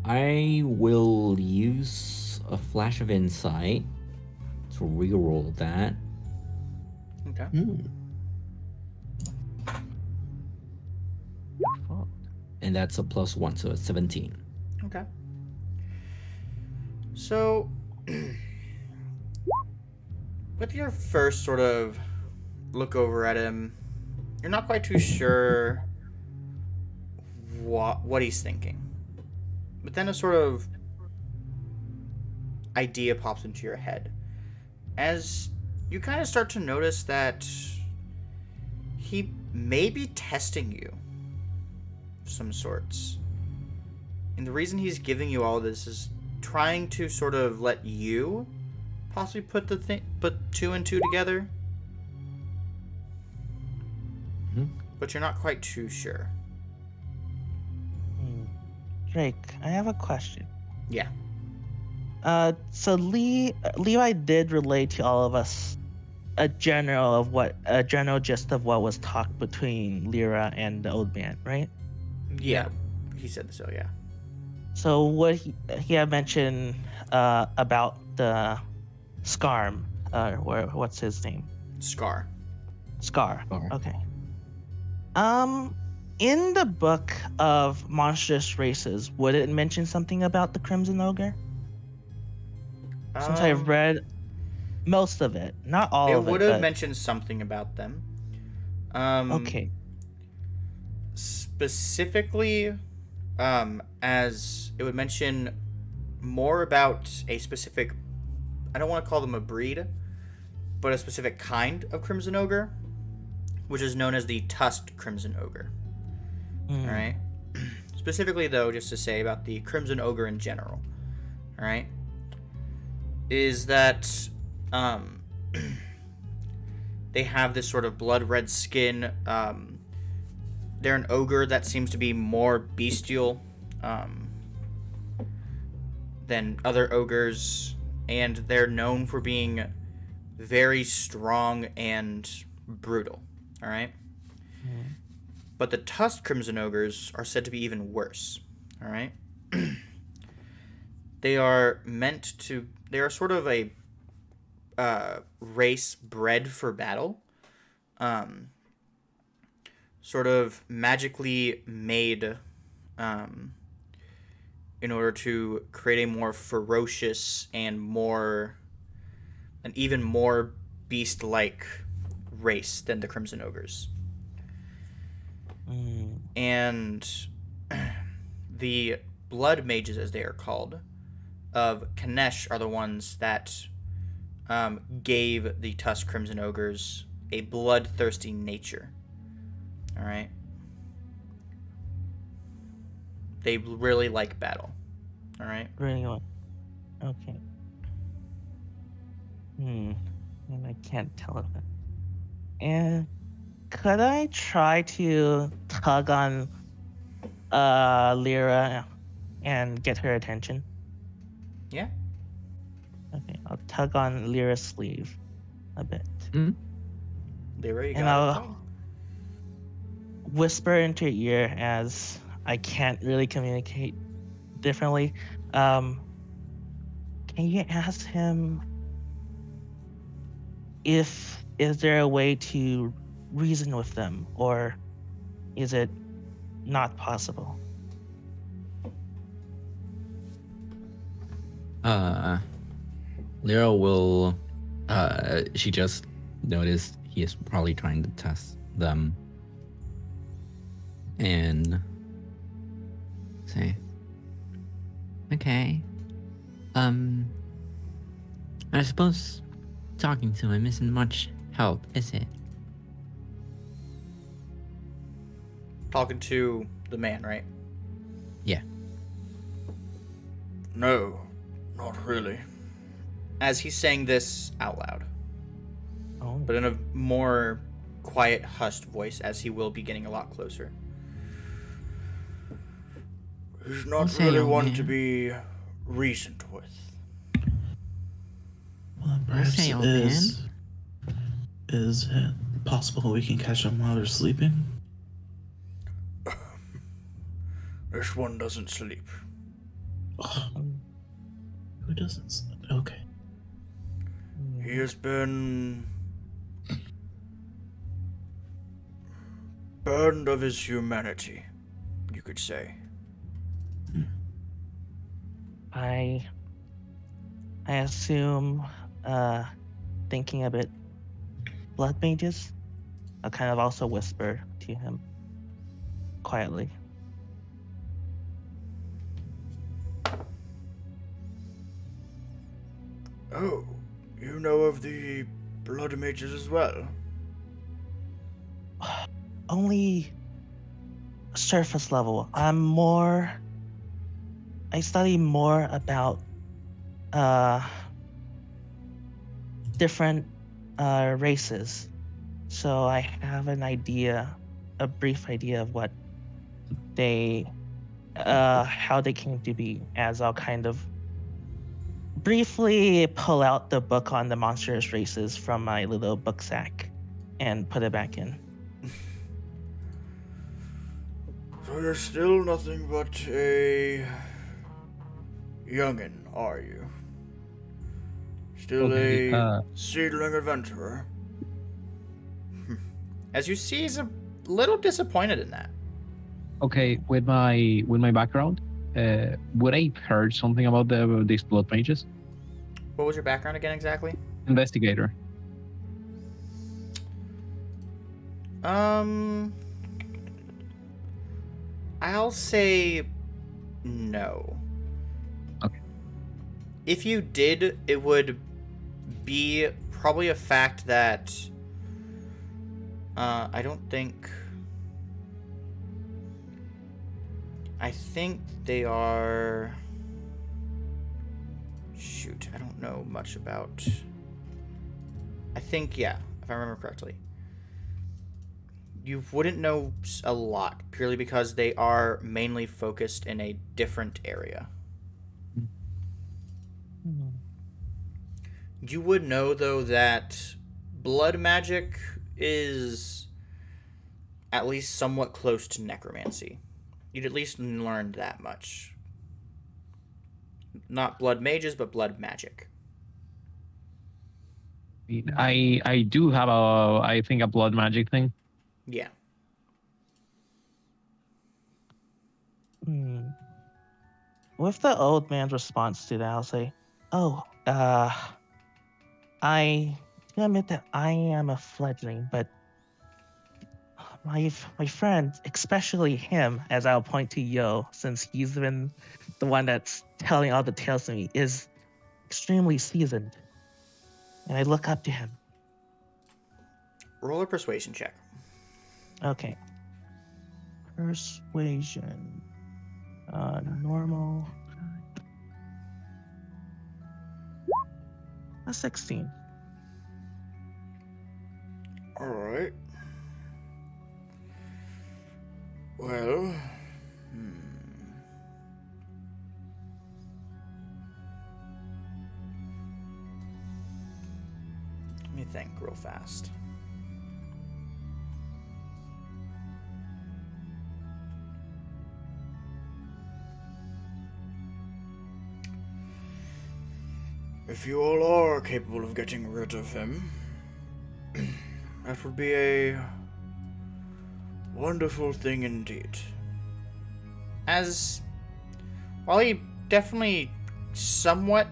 I will use a flash of insight to reroll that. Okay. And that's a +1, so it's 17. Okay. So, with your first sort of look over at him, you're not quite too sure what he's thinking. But then a sort of idea pops into your head as you kind of start to notice that he may be testing you of some sorts. And the reason he's giving you all this is trying to sort of let you possibly put two and two together. But you're not quite too sure. Drake, I have a question. Yeah. So Levi did relay to all of us a general gist of what was talked between Lyra and the old man, right? Yeah. He said so, yeah. So what he had mentioned about the Scarm, what's his name? Scar. Scar. Scar. Okay. In the book of monstrous races, would it mention something about the Crimson Ogre? Since I've read most of it, not all It of it. would have but... mentioned something about them. Okay. Specifically, as it would mention more about a specific, I don't want to call them a breed, but a specific kind of Crimson Ogre, which is known as the Tusked Crimson Ogre. Alright? Specifically, though, just to say about the Crimson Ogre in general, alright, is that they have this sort of blood red skin. They're an ogre that seems to be more bestial than other ogres, and they're known for being very strong and brutal. Alright? But the Tusked Crimson Ogres are said to be even worse. Alright? They are sort of a race bred for battle. Sort of magically made in order to create a more ferocious and even more beast-like race than the Crimson Ogres. And the blood mages, as they are called, of Kanesh are the ones that gave the Tusked Crimson Ogres a bloodthirsty nature. Alright? They really like battle. Alright? Really well. Okay. And I can't tell if that. And could I try to tug on Lyra and get her attention? Yeah? Okay, I'll tug on Lyra's sleeve a bit. Lyra, you And got I'll whisper into her ear, as I can't really communicate differently. can you ask him if is there a way to reason with them, or is it not possible? Lyra will. She just noticed he is probably trying to test them, and say, "Okay. I suppose talking to him isn't much help, is it?" Talking to the man, right? Yeah. No, not really. As he's saying this out loud, Oh, but in a more quiet, hushed voice, as he will be getting a lot closer. He's We'll not say, really young one man. to be reasoned with. Well, perhaps say, old man. is it possible we can catch them while they're sleeping? This one doesn't sleep. Oh, who doesn't? Okay. He has been burned of his humanity, you could say. I assume, thinking a bit, blood mages. I'll kind of also whisper to him quietly. Oh, you know of the blood mages as well? Only surface level. I study more about different races, so I have a brief idea of what how they came to be. As I'll kind of briefly pull out the book on the monstrous races from my little book sack and put it back in. So you're still nothing but a youngin', are you? Still Okay, a seedling adventurer? As you see, he's a little disappointed in that. Okay, with my background, would I heard something about these blood mages? What was your background again exactly? Investigator. I'll say no. Okay. If you did, it would be probably a fact that I don't think. I think they are. Shoot, I don't know much about. I think, yeah, if I remember correctly. You wouldn't know a lot purely because they are mainly focused in a different area. You would know, though, that blood magic is at least somewhat close to necromancy. You'd at least learn that much. Not blood mages, but blood magic. I do have I think a blood magic thing. Yeah. With the old man's response to that, I'll say, "Oh, I do admit that I am a fledgling, but my friend, especially him, as I'll point to Yo, since he's been the one that's telling all the tales to me, is extremely seasoned, and I look up to him." Roll a persuasion check. Okay. Persuasion. Normal. A 16. Alright. Well. Let me think real fast. If you all are capable of getting rid of him, that would be a wonderful thing indeed. As while he definitely somewhat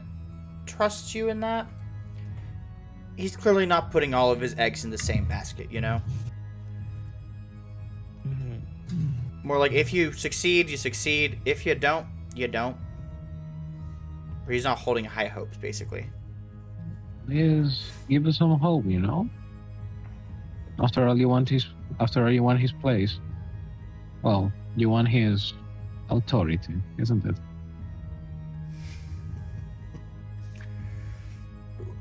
trusts you in that, he's clearly not putting all of his eggs in the same basket, you know? More like, if you succeed, you succeed. If you don't, you don't. Or he's not holding high hopes, basically. Is give us some hope, you know. After all, you want his place. Well, you want his authority, isn't it?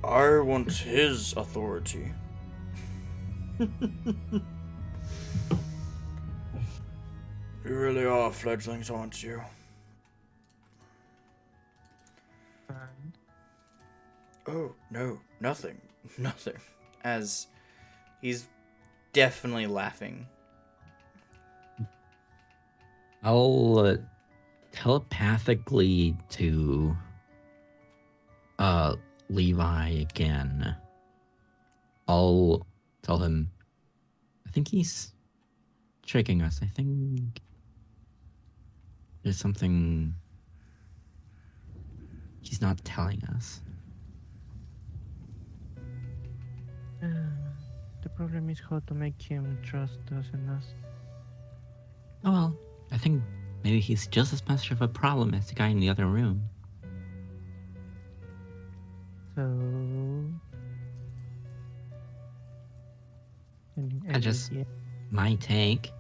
I want his authority. You really are fledglings, aren't you? Oh, no, nothing. Nothing. As he's definitely laughing. I'll telepathically to Levi again. I'll tell him, I think he's tricking us. I think there's something he's not telling us. The problem is how to make him trust us and us. Oh well, I think maybe he's just as much of a problem as the guy in the other room. So... Yeah. My take.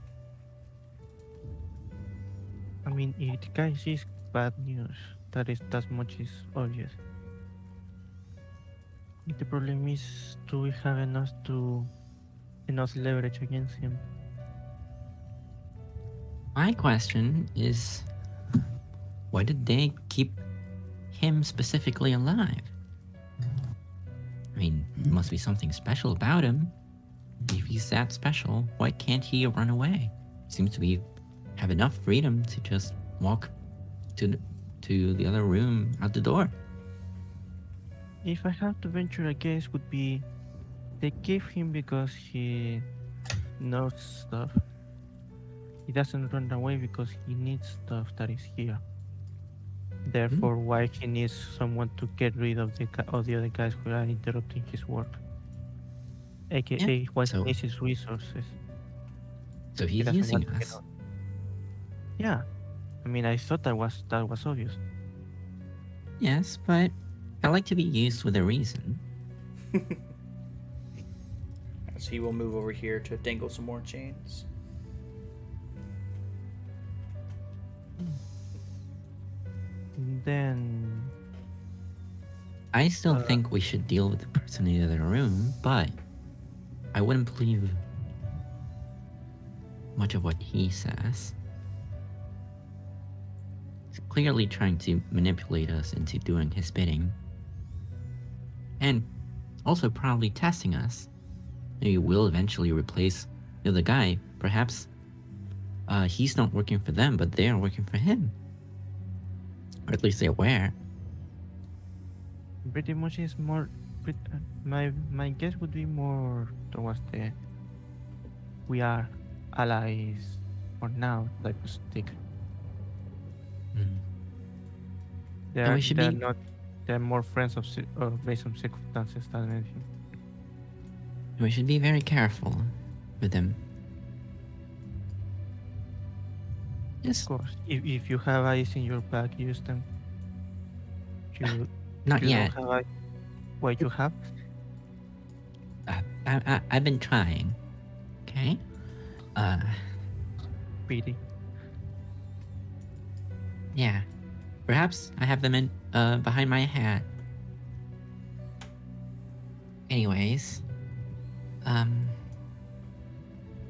I mean, if the guy sees bad news, that much is obvious. The problem is, do we have enough leverage against him? My question is, why did they keep him specifically alive? I mean, there must be something special about him. If he's that special, why can't he run away? Seems to have enough freedom to just walk to the other room out the door. If I have to venture a guess, would be they gave him because he knows stuff. He doesn't run away because he needs stuff that is here. Therefore, why he needs someone to get rid of the other guys who are interrupting his work. AKA, why he needs his resources. So he's using us. Yeah, I mean, I thought that was obvious. Yes, but I like to be used with a reason. So he will move over here to dangle some more chains. Then... I still think we should deal with the person in the other room, but I wouldn't believe much of what he says. He's clearly trying to manipulate us into doing his bidding. And also probably testing us. Maybe we'll eventually replace the other guy. Perhaps he's not working for them, but they are working for him. Or at least they're aware. Pretty much is more... My guess would be more towards the... We are allies for now type of stick. They're more friends based on circumstances than anything. We should be very careful with them. Yes. Of course, if you have eyes in your back, use them. Not you yet. Don't have eyes. What you have? I've been trying. Okay. Pity. Yeah. Perhaps I have them in behind my hat. Anyways.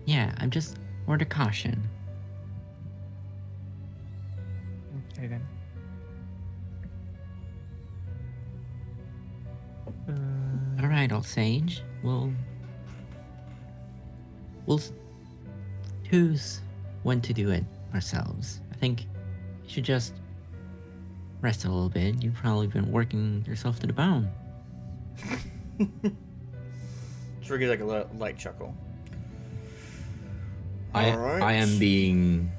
Yeah, I'm just word of caution. Okay then. Alright, old sage. We'll choose when to do it ourselves. I think you should just rest a little bit. You've probably been working yourself to the bone. Trigger's like a light chuckle. I Alright. I am being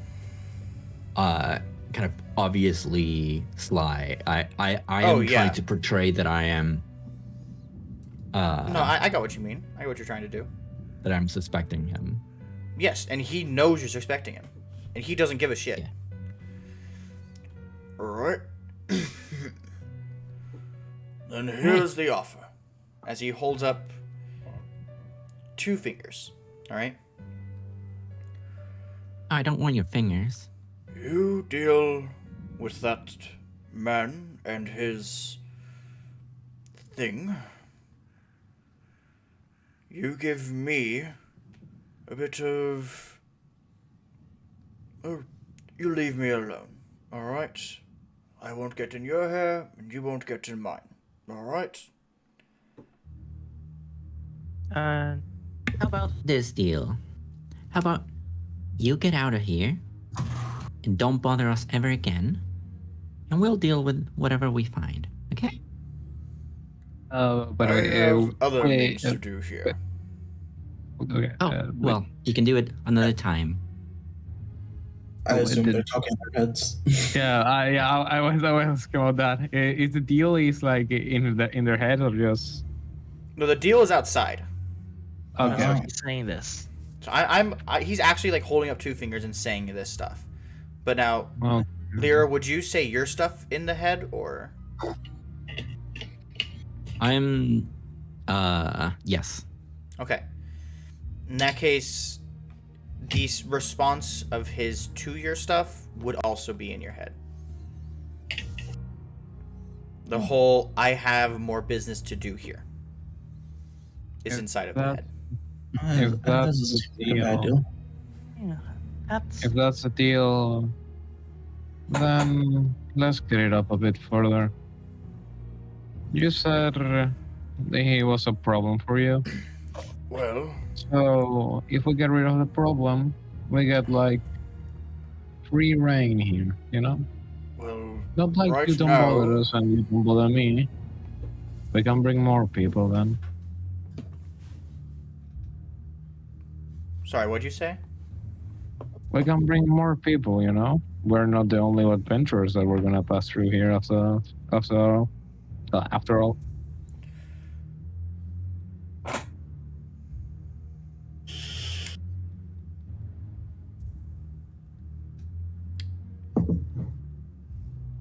kind of obviously sly. I am trying to portray that I am No, I got what you mean. I got what you're trying to do. that I'm suspecting him. Yes, and he knows you're suspecting him. And he doesn't give a shit. Yeah. Alright. Then here's the offer. As he holds up 2 fingers. Alright? I don't want your fingers. You deal with that man and his thing. You give me a bit of... Oh, you leave me alone, alright? I won't get in your hair, and you won't get in mine, alright? Uh, How about this deal? How about you get out of here and don't bother us ever again, and we'll deal with whatever we find, okay? But I have other wait, things to do here. okay. Oh, well, you can do it another time. I Oh, assume it they're did- talking their heads. I was asking about that. Is the deal is like in their head or just No, the deal is outside. okay? Oh. he's saying this. So he's actually like holding up 2 fingers and saying this stuff. But now, Well, Lyra, would you say your stuff in the head, or... I'm, yes. Okay. In that case, the response of his to your stuff would also be in your head. The whole "I have more business to do here" is If inside of the that- head. If that's This is the a bad deal. deal. Yeah, that's if that's the deal, then let's get it up a bit further. You said that he was a problem for you. Well, So if we get rid of the problem, we get like free reign here, you know? well, Not like Right you don't now- bother us and you don't bother me. We can bring more people then. sorry, what'd you say? We can bring more people, you know? We're not the only adventurers that we're gonna pass through here after all.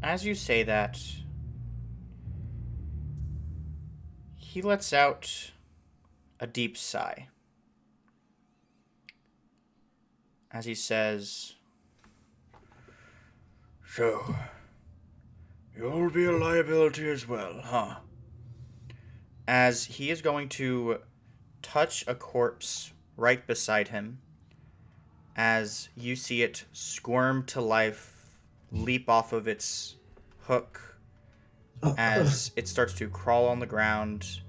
As you say that, he lets out a deep sigh. As he says, "So, you'll be a liability as well, huh?" As he is going to touch a corpse right beside him, as you see it squirm to life, leap off of its hook, as it starts to crawl on the ground,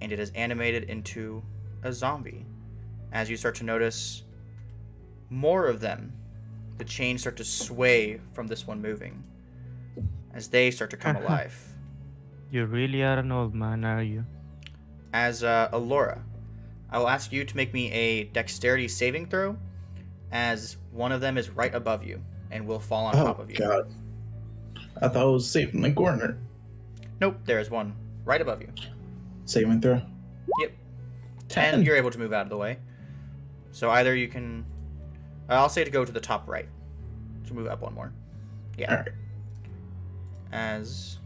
and it is animated into a zombie. As you start to notice more of them, the chains start to sway from this one moving, as they start to come alive. You really are an old man, are you? As Alora, I will ask you to make me a dexterity saving throw, as one of them is right above you and will fall on top Oh of you. god. I thought it was safe in the corner. Nope, there is one right above you. Saving throw. Yep. 10, you're able to move out of the way. So either you can... I'll say to go to the top right. To move up one more. Yeah. Alright. As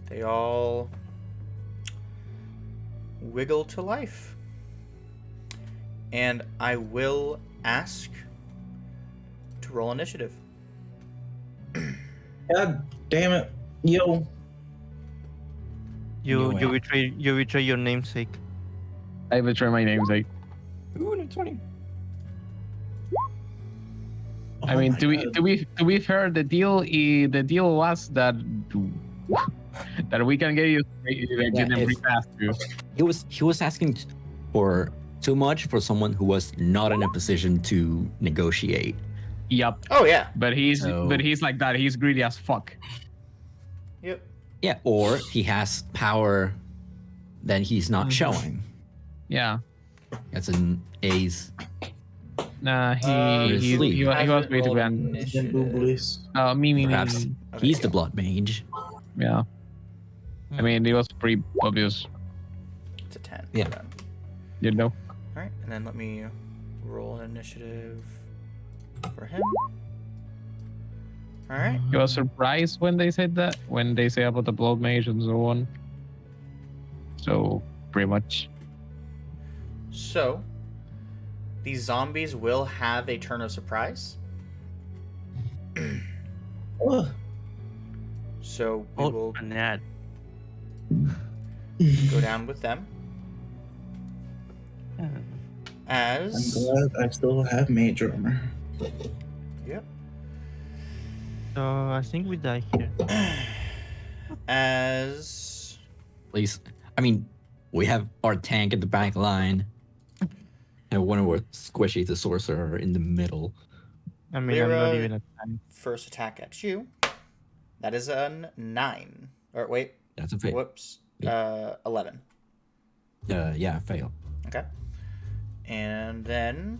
they all wiggle to life. And I will ask to roll initiative. God damn it. Yo. You No you way. betray your namesake. I betray my namesake. Ooh, no 20. Oh I mean, my God. to be fair, the deal was that we can get you Yeah, and bring past you. He was asking for too much for someone who was not in a position to negotiate. Yep. Oh yeah. But he's So- like that. He's greedy as fuck. Yep. Yeah, or he has power that he's not showing. Yeah. That's an A's. Nah, Where's he Lee? was Hasn't way too rolled bad. initiative. Me. Perhaps Okay, he's the yeah. blood mage. Yeah. I mean, it was pretty obvious, It's a 10. Yeah. Done. you know. All right, and then let me roll an initiative for him. All right. You was surprised when they said that, when they say about the blood mage and so on. So pretty much. So, these zombies will have a turn of surprise. Oh, So we will and that. go down with them. I'm As glad I still have mage armor. yep. So I think we die here. As Please. I mean, we have our tank at the back line. And one of our squishy, the sorcerer, in the middle. I mean, I'm not Lyra- even a tank. first attack at you. That is a 9. Or wait, That's a fail. whoops. 11. Yeah, fail. Okay. And then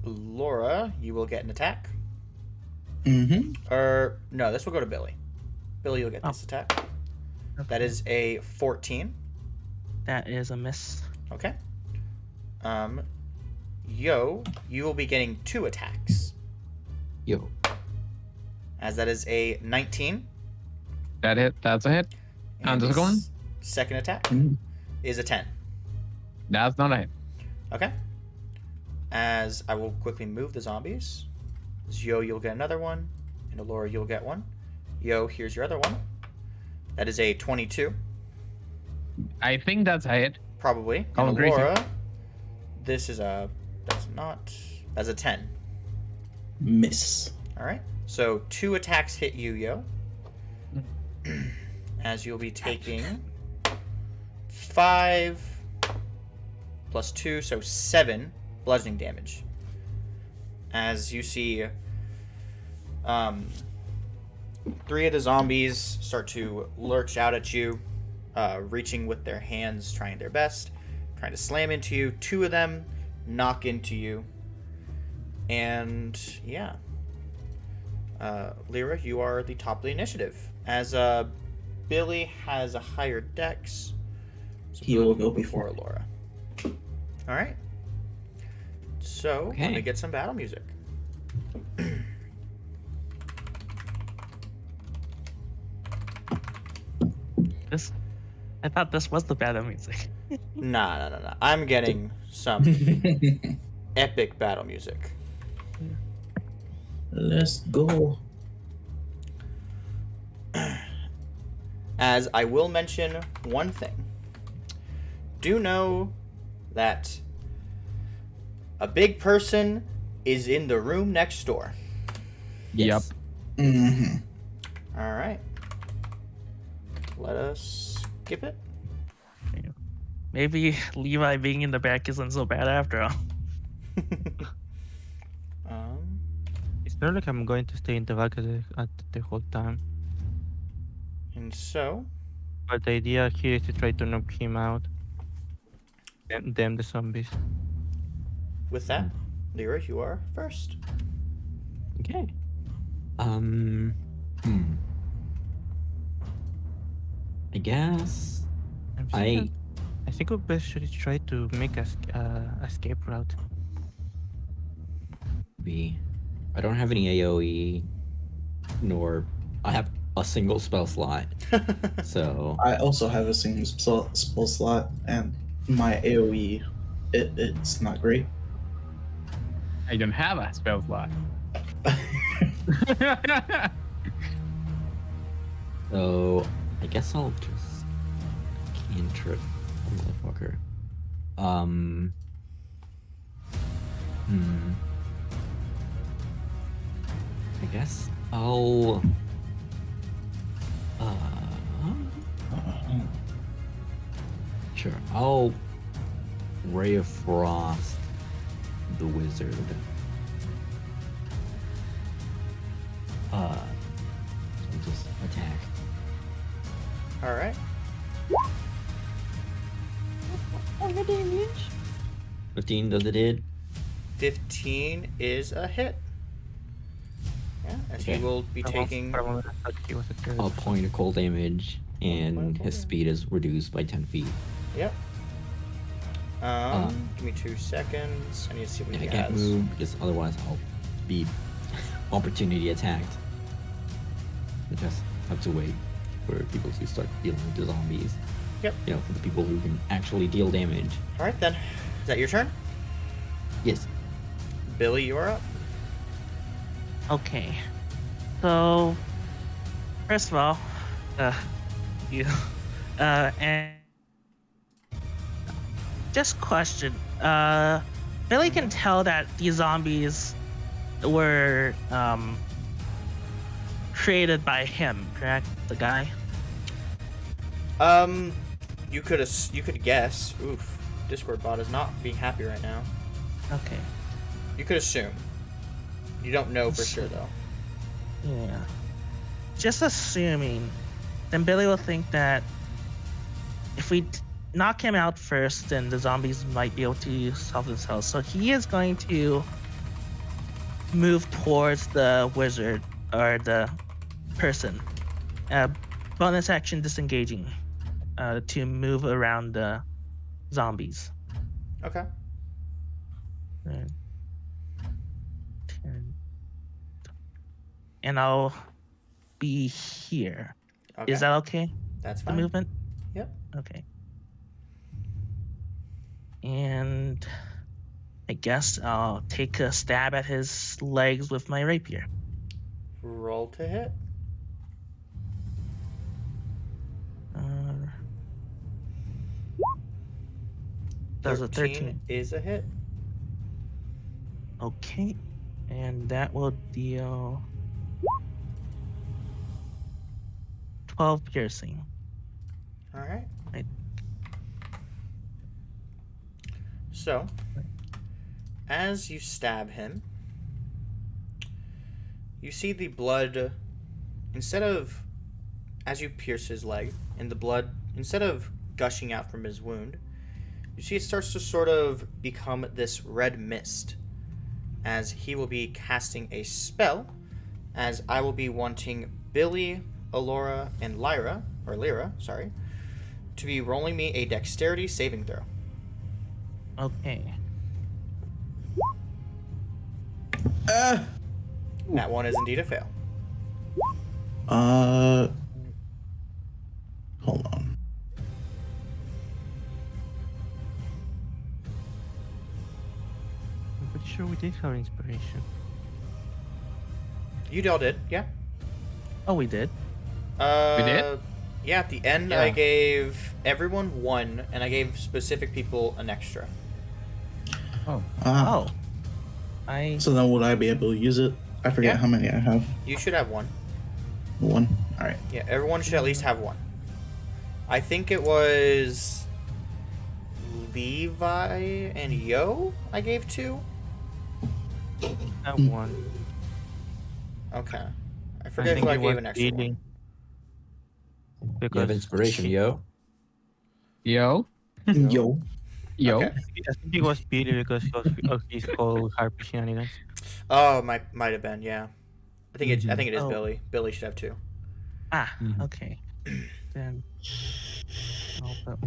Laura, you will get an attack. Mm-hmm. Or no, this will go to Billy. Billy, you'll get this attack. That is a 14. That is a miss. Okay. Yo, you will be getting 2 attacks. Yo. As that is a 19. That's a hit. And the second one? Second attack Mhm. is a 10. That's not a hit. Okay. As I will quickly move the zombies. As Yo, you'll get another one. And Laura, you'll get one. Yo, here's your other one. That is a 22. I think that's a hit. Probably. Oh, And great. Laura, this is a... That's a 10. Miss. Alright. So 2 attacks hit you, Yo. As you'll be taking 5 plus 2, so 7 bludgeoning damage. As you see 3 of the zombies start to lurch out at you, reaching with their hands, trying their best, trying to slam into you. 2 of them knock into you. And yeah. Lyra, you are the top of the initiative. As Billy has a higher dex, so He Billy will go before Laura. All right. So let me Okay. get some battle music. I thought this was the battle music. Nah. I'm getting some epic battle music. Let's go. As I will mention one thing. Do know that a big person is in the room next door. Yep. Mm-hmm. All right. Let us skip it. Maybe Levi being in the back isn't so bad after all. It's not like I'm going to stay in the back at the whole time. And so, But the idea here is to try to knock him out. And them, the zombies. with that, Lyra, you are first. Okay. I guess I I think we best should try to make a escape route. I don't have any AoE, nor I have a single spell slot. So I also have a single spell slot, and my AoE, it's not great. I don't have a spell slot. So I guess I'll just cantrip motherfucker. I guess I'll sure, I'll Ray of Frost the wizard. So just attack. All right. 15 does it hit? 15 is a hit. Yeah, as Okay. he will be For a taking. moment, I thought he was a third. A point of cold damage, and cold his damage. speed is reduced by 10 feet. Yep. Give me 2 seconds. I need to see what And I he can't has. move because otherwise I'll be opportunity attacked. I just have to wait for people to start dealing with the zombies. Yep. You know, for the people who can actually deal damage. All right then. Is that your turn? Yes. Billy, you are up. Okay. So, first of all, you, and just question. Billy can tell that these zombies were created by him, correct? The guy. You could guess. Oof. Discord bot is not being happy right now. Okay. You could assume. You don't know for sure though. Yeah. Just assuming, then Billy will think that if we knock him out first, then the zombies might be able to solve themselves. So he is going to move towards the wizard or the person. Bonus action disengaging to move around the zombies. Okay. Right. 10. And I'll be here. Okay. Is that okay? That's The fine. movement? Yep. Okay. And I guess I'll take a stab at his legs with my rapier. Roll to hit. That was a 13. is a hit. Okay. And that will deal 12 piercing. All right. Right. So, as you stab him, you see the blood, instead of, as you pierce his leg, and the blood, instead of gushing out from his wound, you see it starts to sort of become this red mist, as he will be casting a spell, as I will be wanting Billy, Alora, and Lyra, to be rolling me a dexterity saving throw. Okay. That one is indeed a fail. Hold on. I'm pretty sure we did have inspiration. You all did, yeah. Oh, we did? We did? Yeah, at the end Yeah. I gave everyone one, and I gave specific people an extra. Oh. So then would I be able to use it? I forget Yeah. how many I have. You should have one. One. All right. Yeah, everyone should at least have one. I think it was Levi and Yo I gave two. That one. Okay. I I forget think who I it gave was an extra Billy. one. You have inspiration, yo. Yo. Yo. Yo. Okay. I think it was Billy because of his whole harpy shenanigans. Oh, might have been, yeah. I think it is Oh. Billy. Billy should have two. Ah, Mhm. okay. Then I'll put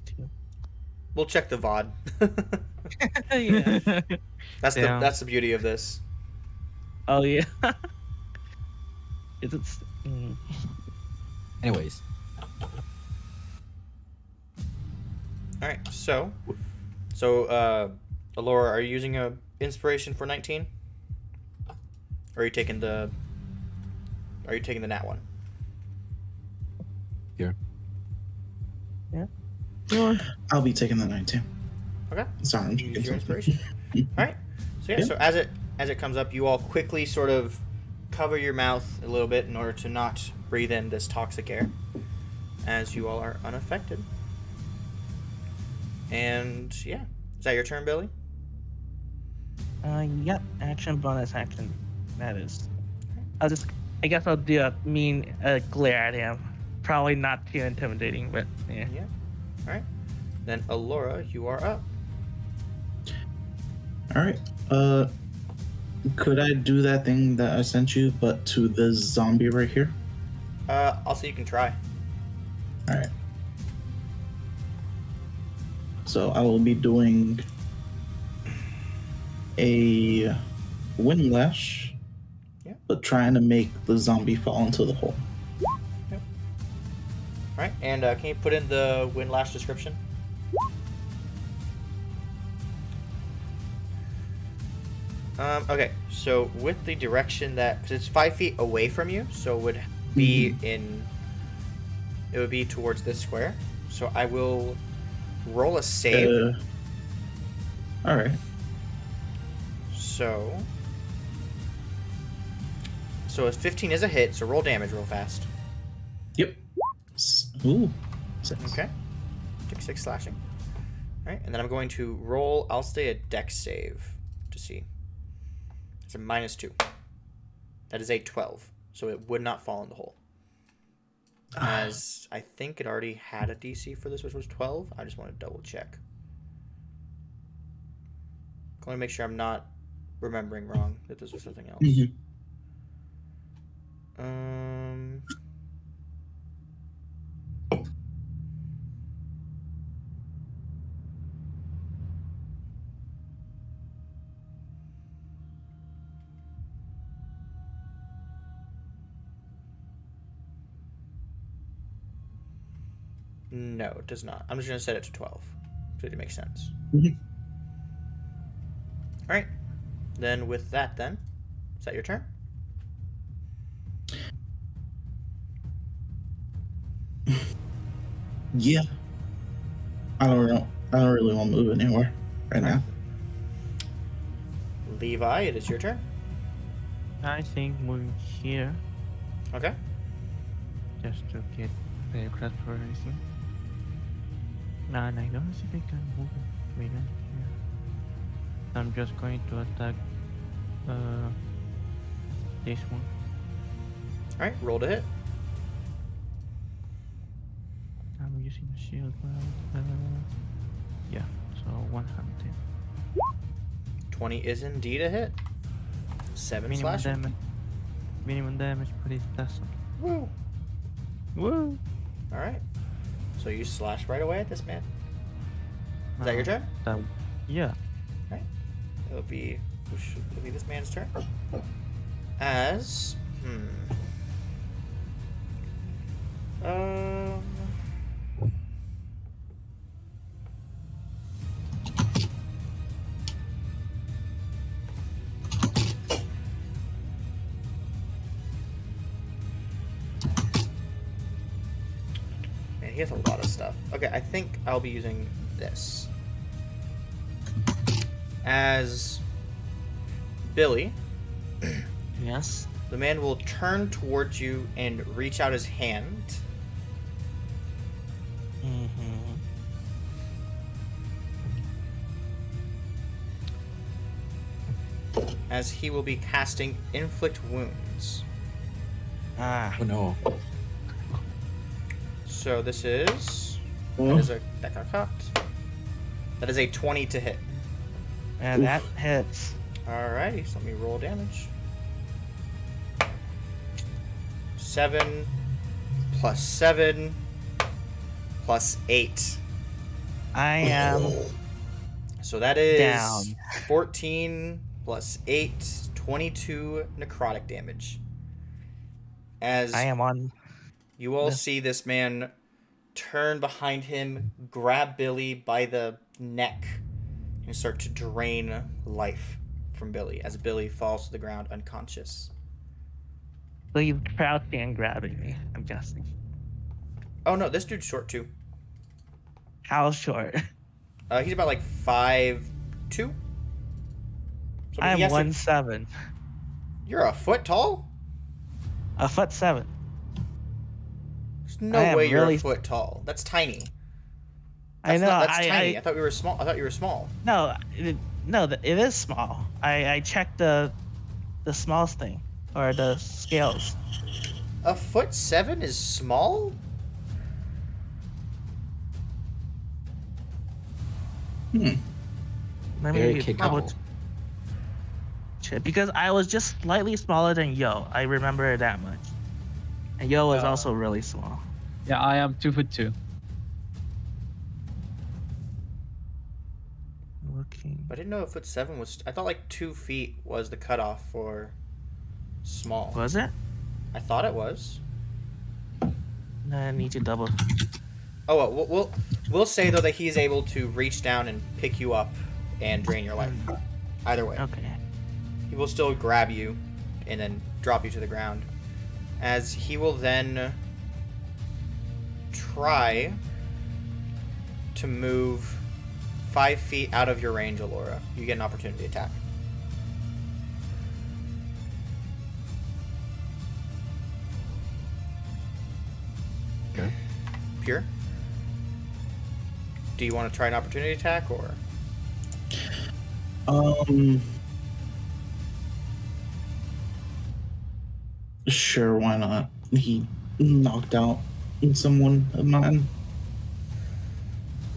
2. We'll check the VOD. Yeah. Yeah. That's the beauty of this. Oh, yeah. Is it... Anyways, Alright, so Alora, are you using a inspiration for 19? Or are you taking the nat one? here. I'll be taking the 19. Okay. Sorry, I'm Use just your inspiration. Alright. So yeah, Yeah. so as it comes up, you all quickly sort of cover your mouth a little bit in order to not breathe in this toxic air, as you all are unaffected. And yeah, is that your turn, Billy? Yep. Action, bonus action. That is. I guess I'll do a mean glare at him. Probably not too intimidating, but yeah. Yeah. All right. Then Alora, you are up. All right. Could I do that thing that I sent you, but to the zombie right here? Also, you can try. All right. So I will be doing a wind lash, but trying to make the zombie fall into the hole. All right. And can you put in the windlash description? Okay, so with the direction that, because it's 5 feet away from you, so it would be it would be towards this square. So I will roll a save. All right. So if 15 is a hit, so roll damage real fast. Yep. Ooh. 6. Okay. Take 6 slashing. All right, and then I'm going to roll. I'll stay a dex save to see. It's a -2. That is a 12, so it would not fall in the hole. As I think it already had a DC for this, which was 12. I just want to double check. I want to make sure I'm not remembering wrong that this was something else. No, it does not. I'm just going to set it to 12. So it makes sense. Alright. Then with that then, is that your turn? Yeah. I don't really want to move anywhere right now. Levi, it is your turn. I think moving here Okay. just to get the grasp for everything. And I don't think I can move it right here. I'm just going to attack this one. Alright, roll to hit. I'm using a shield. Yeah, so 110. 20 is indeed a hit. 7 Minimum slashing. damage. Minimum damage, but it doesn't. Woo. Woo! Alright. So you slash right away at this man. Is that your turn? Yeah. It'll be this man's turn. As man, he has a lot of stuff. Okay, I think I'll be using this. As Billy, Yes. the man will turn towards you and reach out his hand. As he will be casting Inflict Wounds. Ah. Oh no. So this is that got cocked. That is a 20 to hit. And that hits. Alrighty, so let me roll damage. 7 plus 7 plus 8. I am So that is down. 14 plus 8, 22 necrotic damage. As I am on. you all this. see this man turn behind him, grab Billy by the neck, and start to drain life from Billy as Billy falls to the ground unconscious. So he's crouching and grabbing me, I'm guessing. Oh no, this dude's short too. How short? He's about like 5'2". So, I am he has to- 1'7". You're a foot tall? 1'7". There's I no am way you're really- a foot tall. That's tiny. I That's know. not- that's tiny. I thought we were small. I thought you were small. No, it is small. I checked the smallest thing. or the scales? A 1'7" is small? Let Very me double kickable. check, because I was just slightly smaller than Yo. I remember it that much. And Yo was also really small. Yeah, I am 2'2". Looking. I didn't know a 1'7" was. I thought like 2 feet was the cutoff for small. Was it? I thought it was. I need to double. Oh well, we'll say though that he's able to reach down and pick you up and drain your life. Either way, Okay. he will still grab you and then drop you to the ground. As he will then try to move 5 feet out of your range, Alora. You get an opportunity attack. Okay. Pure? Do you want to try an opportunity attack or? Sure, why not? He knocked out someone of mine.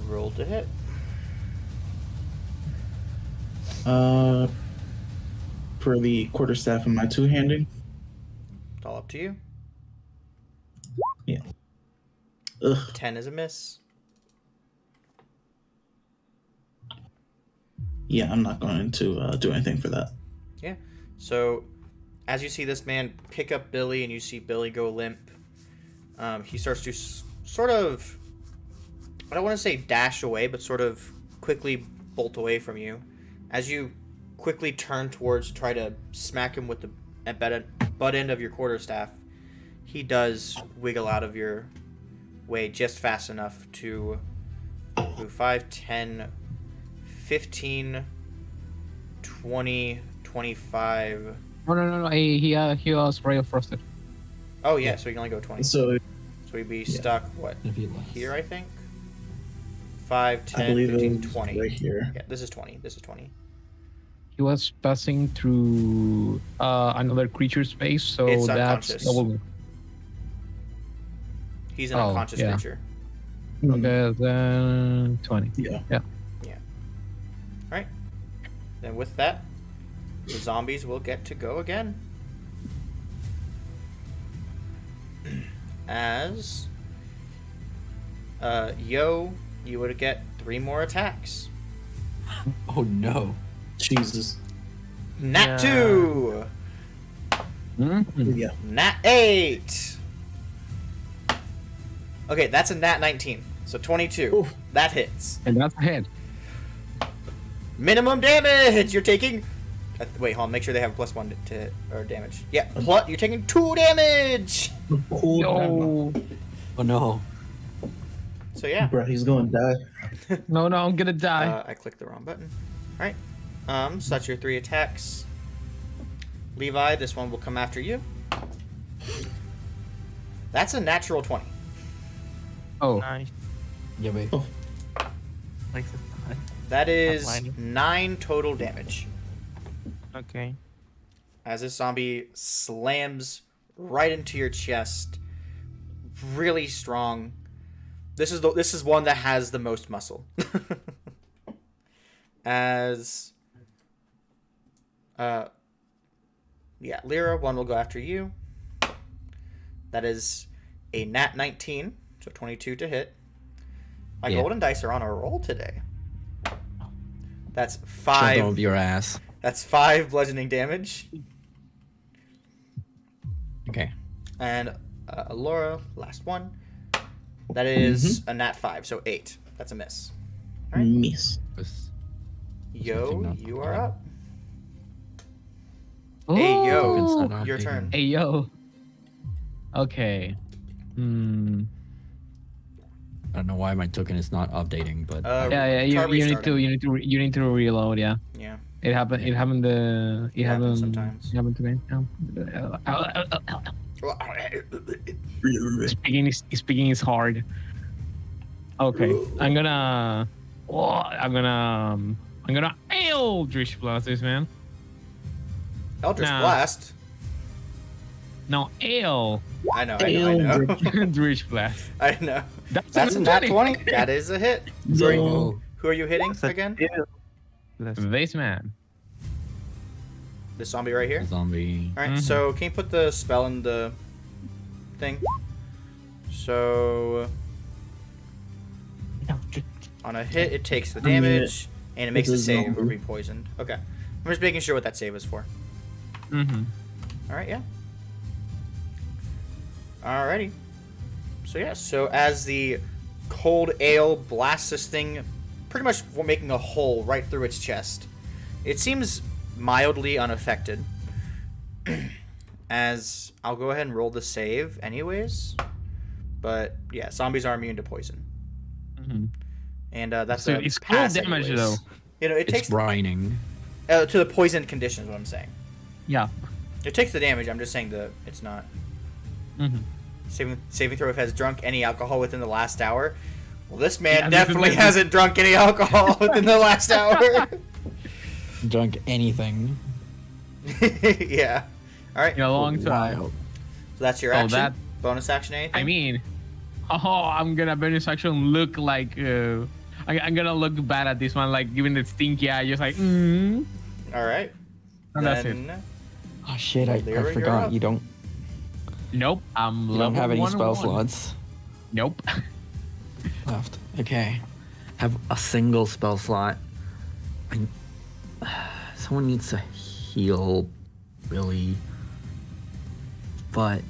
Roll to hit. For the quarterstaff and my two-handing. It's all up to you. Yeah. Ugh. 10 is a miss. Yeah, I'm not going to do anything for that. Yeah. So, as you see this man pick up Billy and you see Billy go limp, he starts to sort of, I don't want to say dash away, but sort of quickly bolt away from you. As you quickly turn towards to try to smack him with the butt end of your quarterstaff, he does wiggle out of your way just fast enough to move 5, 10, 15, 20, 25. No. He was Royal Frosted. Oh, yeah, so you can only go 20. So So we'd be stuck, what, If he lasts. here, I think? 5, I 10, believe 15, it was 20. right here. Yeah, this is 20. This is 20. He was passing through another creature space, so It's that's unconscious. double. He's an Oh, unconscious yeah. creature. Okay, then 20. Yeah. Right? Then with that, the zombies will get to go again. As Yo, you would get 3 more attacks. Oh no. Jesus. Nat Yeah. 2! Mhm. Yeah. Nat 8! Okay, that's a nat 19. So 22. Oof. That hits. And that's a hit. Minimum damage! You're taking... wait, hold on. Make sure they have a +1 to hit, or damage. Yeah, you're taking 2 damage! Cool. No. Oh no. So yeah. Bro, he's going to die. No, I'm gonna die. I clicked the wrong button. Alright. So that's your 3 attacks. Levi, this one will come after you. That's a natural 20. Oh, Nice. Yeah, wait. Like, That is Lining. 9 total damage. okay. As this zombie slams right into your chest. Really strong. This is one that has the most muscle. As yeah, Lyra, one will go after you. That is a nat 19, so 22 to hit. My Yeah. golden dice are on a roll today. That's Shove 5. of your ass. That's 5 bludgeoning damage. Okay. And Laura, last one. That is a nat 5, so 8. That's a miss. Alright. Miss. Was- Yo, something not you are okay. up. Hey, yo, Tokens not your updating. turn. Hey yo. Okay. I don't know why my token is not updating, but Yeah. Try You need to restarting. you need to reload. Yeah. Yeah. It happened. It happened. It happens sometimes. It happened to me. Speaking is hard. Okay, I'm gonna Eldritch Blast this man. Eldritch Nah. Blast. No, ale. I know. Druid class. I know. That's a a nat 20. 20. That is a hit. So, Who are you hitting That's a again? deal. Let's- This man. This zombie right here. Zombie. All right. Mhm. So can you put the spell in the thing? So on a hit, it takes the damage and it makes It's a a save or zombie. be poisoned. Okay. I'm just making sure what that save is for. Mm-hmm. All right. Yeah. Alrighty. So yeah. So as the cold ale blasts this thing, pretty much making a hole right through its chest, it seems mildly unaffected. As I'll go ahead and roll the save anyways. But yeah, zombies are immune to poison, Mm-hmm. and that's So a it's pass cold damage, anyways. though. You know, it It's takes brining. to the poisoned condition is what I'm saying. Yeah. It takes the damage. I'm just saying that it's not Mm-hmm. saving throw if has drunk any alcohol within the last hour. Well, this man Yeah, definitely this- hasn't drunk any alcohol within the last hour. Drunk anything. Yeah. All right. In a long time. Wild. So that's your Oh, action. that- Bonus action. Anything? I mean, I'm gonna bonus action look like I'm gonna look bad at this one, like giving the stinky eye, just like. Mm. All right. And that's it. Then Oh shit! I Lyra, you're forgot up. you don't Nope. I'm you don't have any spell 101. slots Nope. left. Okay, have a single spell slot. Someone needs to heal Billy, but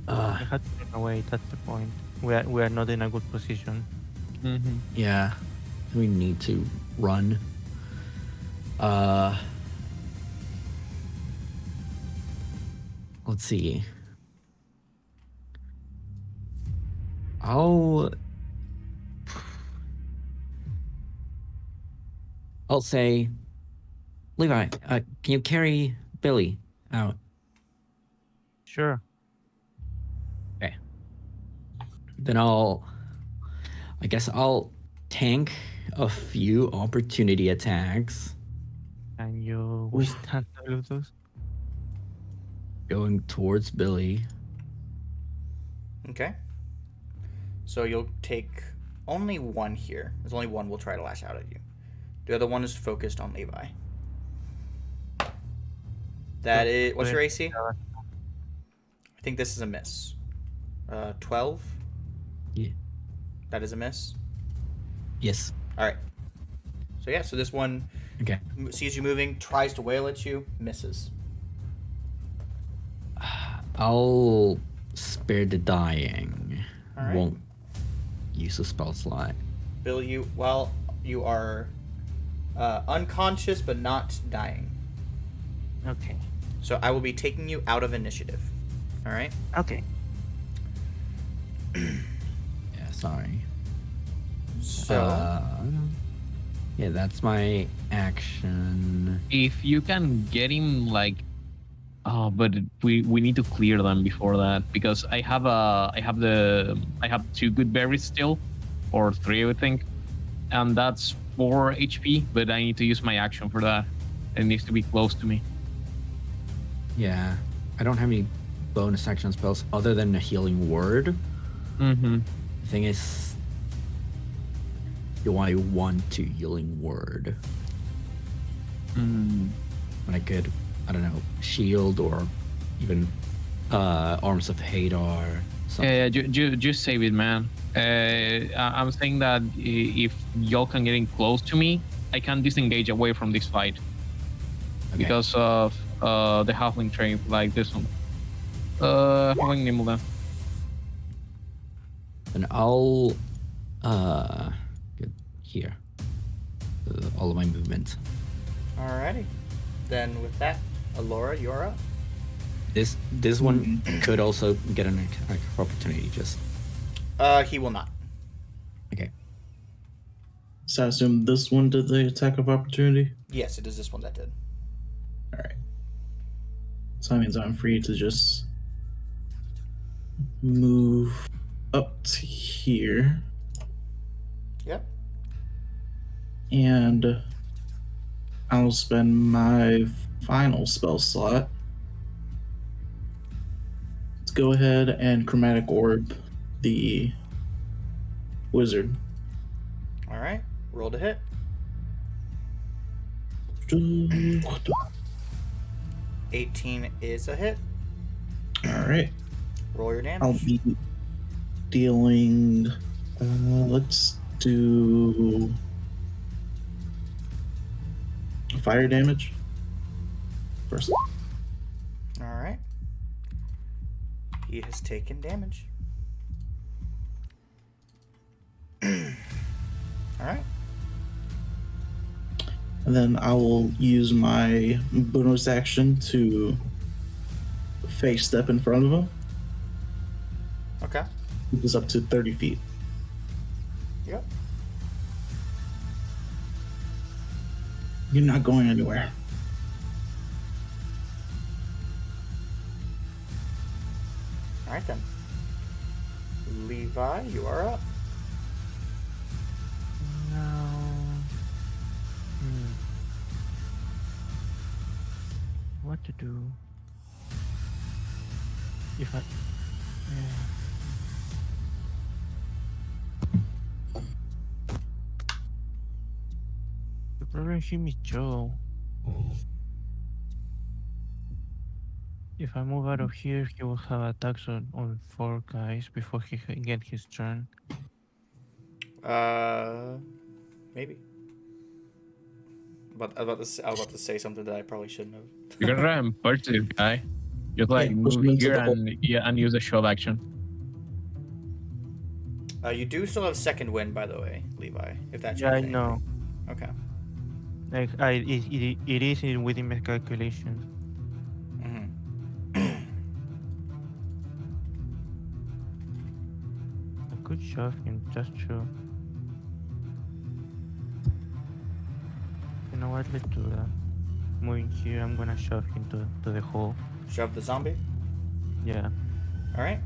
I had to run away. That's the point. We are not in a good position. Mm-hmm. yeah, we need to run. Let's see. I'll say, Levi, can you carry Billy out? Sure. Then I guess I'll tank a few opportunity attacks Can you withstand all of those? going towards Billy. okay. So you'll take only one here. There's only one will try to lash out at you. The other one is focused on Levi. That is. What's your AC? I think this is a miss. 12. Yeah. That is a miss. Yes. All right. So yeah. So this one Okay. sees you moving, tries to wail at you, misses. I'll spare the dying. All right. Won't use a spell slot. Bill, you are unconscious but not dying. Okay. So I will be taking you out of initiative. All right. Okay. Yeah, sorry. So Yeah, that's my action. If you can get him, like, but we need to clear them before that, because I have 2 good berries still, or 3 I think, and that's 4 HP. But I need to use my action for that. It needs to be close to me. Yeah, I don't have any bonus action spells other than a healing word. Mm-hmm. The thing is, do I want to healing word? Mm. When I could, I don't know, shield or even arms of Hadar. Something. Yeah, just save it, man. I'm saying that if y'all can get in close to me, I can disengage away from this fight Okay. because of the halfling trait, like this one. Halfling nimble then. And I'll get here. All of my movement. alrighty. Then with that, Alora, you're up. This one could also get an attack of opportunity. Just He will not. okay. So I assume this one did the attack of opportunity. Yes, it is this one that did. All right. So that means I'm free to just move up to here, Yep. and I'll spend my final spell slot let's go ahead and chromatic orb the wizard. All right. Roll to hit. 18 is a hit. All right. Roll your I'll damage. be dealing. Let's do fire damage first. All right. He has taken damage. All right. And then I will use my bonus action to face step in front of him. Okay. It is up to 30 feet. Yep. You're not going anywhere. All right then. Levi, you are up. Now, what to do? If I, the problem him is Joe. If I move out of here, he will have attacks on 4 guys before he can get his turn. Maybe. But I was about to say something that I probably shouldn't have. You can try and punch this guy. Just like push move him into here the hole. and use the shove action. You do still have second wind, by the way, Levi. If that Yeah, I changes know. anything. Okay. Like it is within my calculations. Mm-hmm. I could shove him, that's true. You know what? Let's do that. Moving here, I'm gonna shove him to the hole. Shove the zombie. Yeah. All right.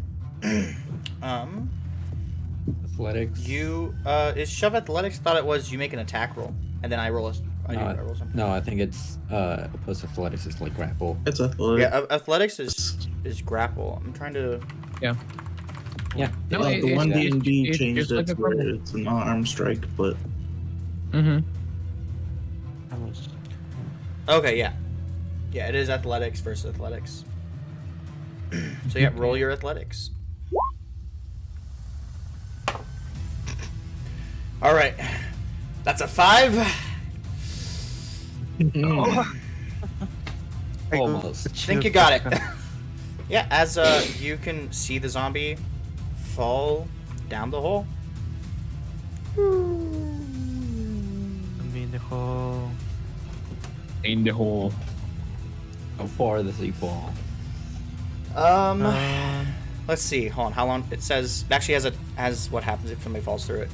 Athletics. You is shove athletics? Thought it was you make an attack roll, and then I roll a. I roll something. No, I think it's opposed athletics is like grapple. It's athletic. Yeah, athletics is grapple. I'm trying to. Yeah. No, The one D&D it's changed just it like to a where purple. it's an arm strike, but Mm-hmm. I was Okay, yeah, yeah. It is athletics versus athletics. So yeah, roll your athletics. All right, that's a 5. Almost. I think you got it. Yeah, as you can see the zombie fall down the hole. I'm in the hole. In the hole. How far does he fall? Let's see. Hold on. How long? It says it actually has what happens if somebody falls through it.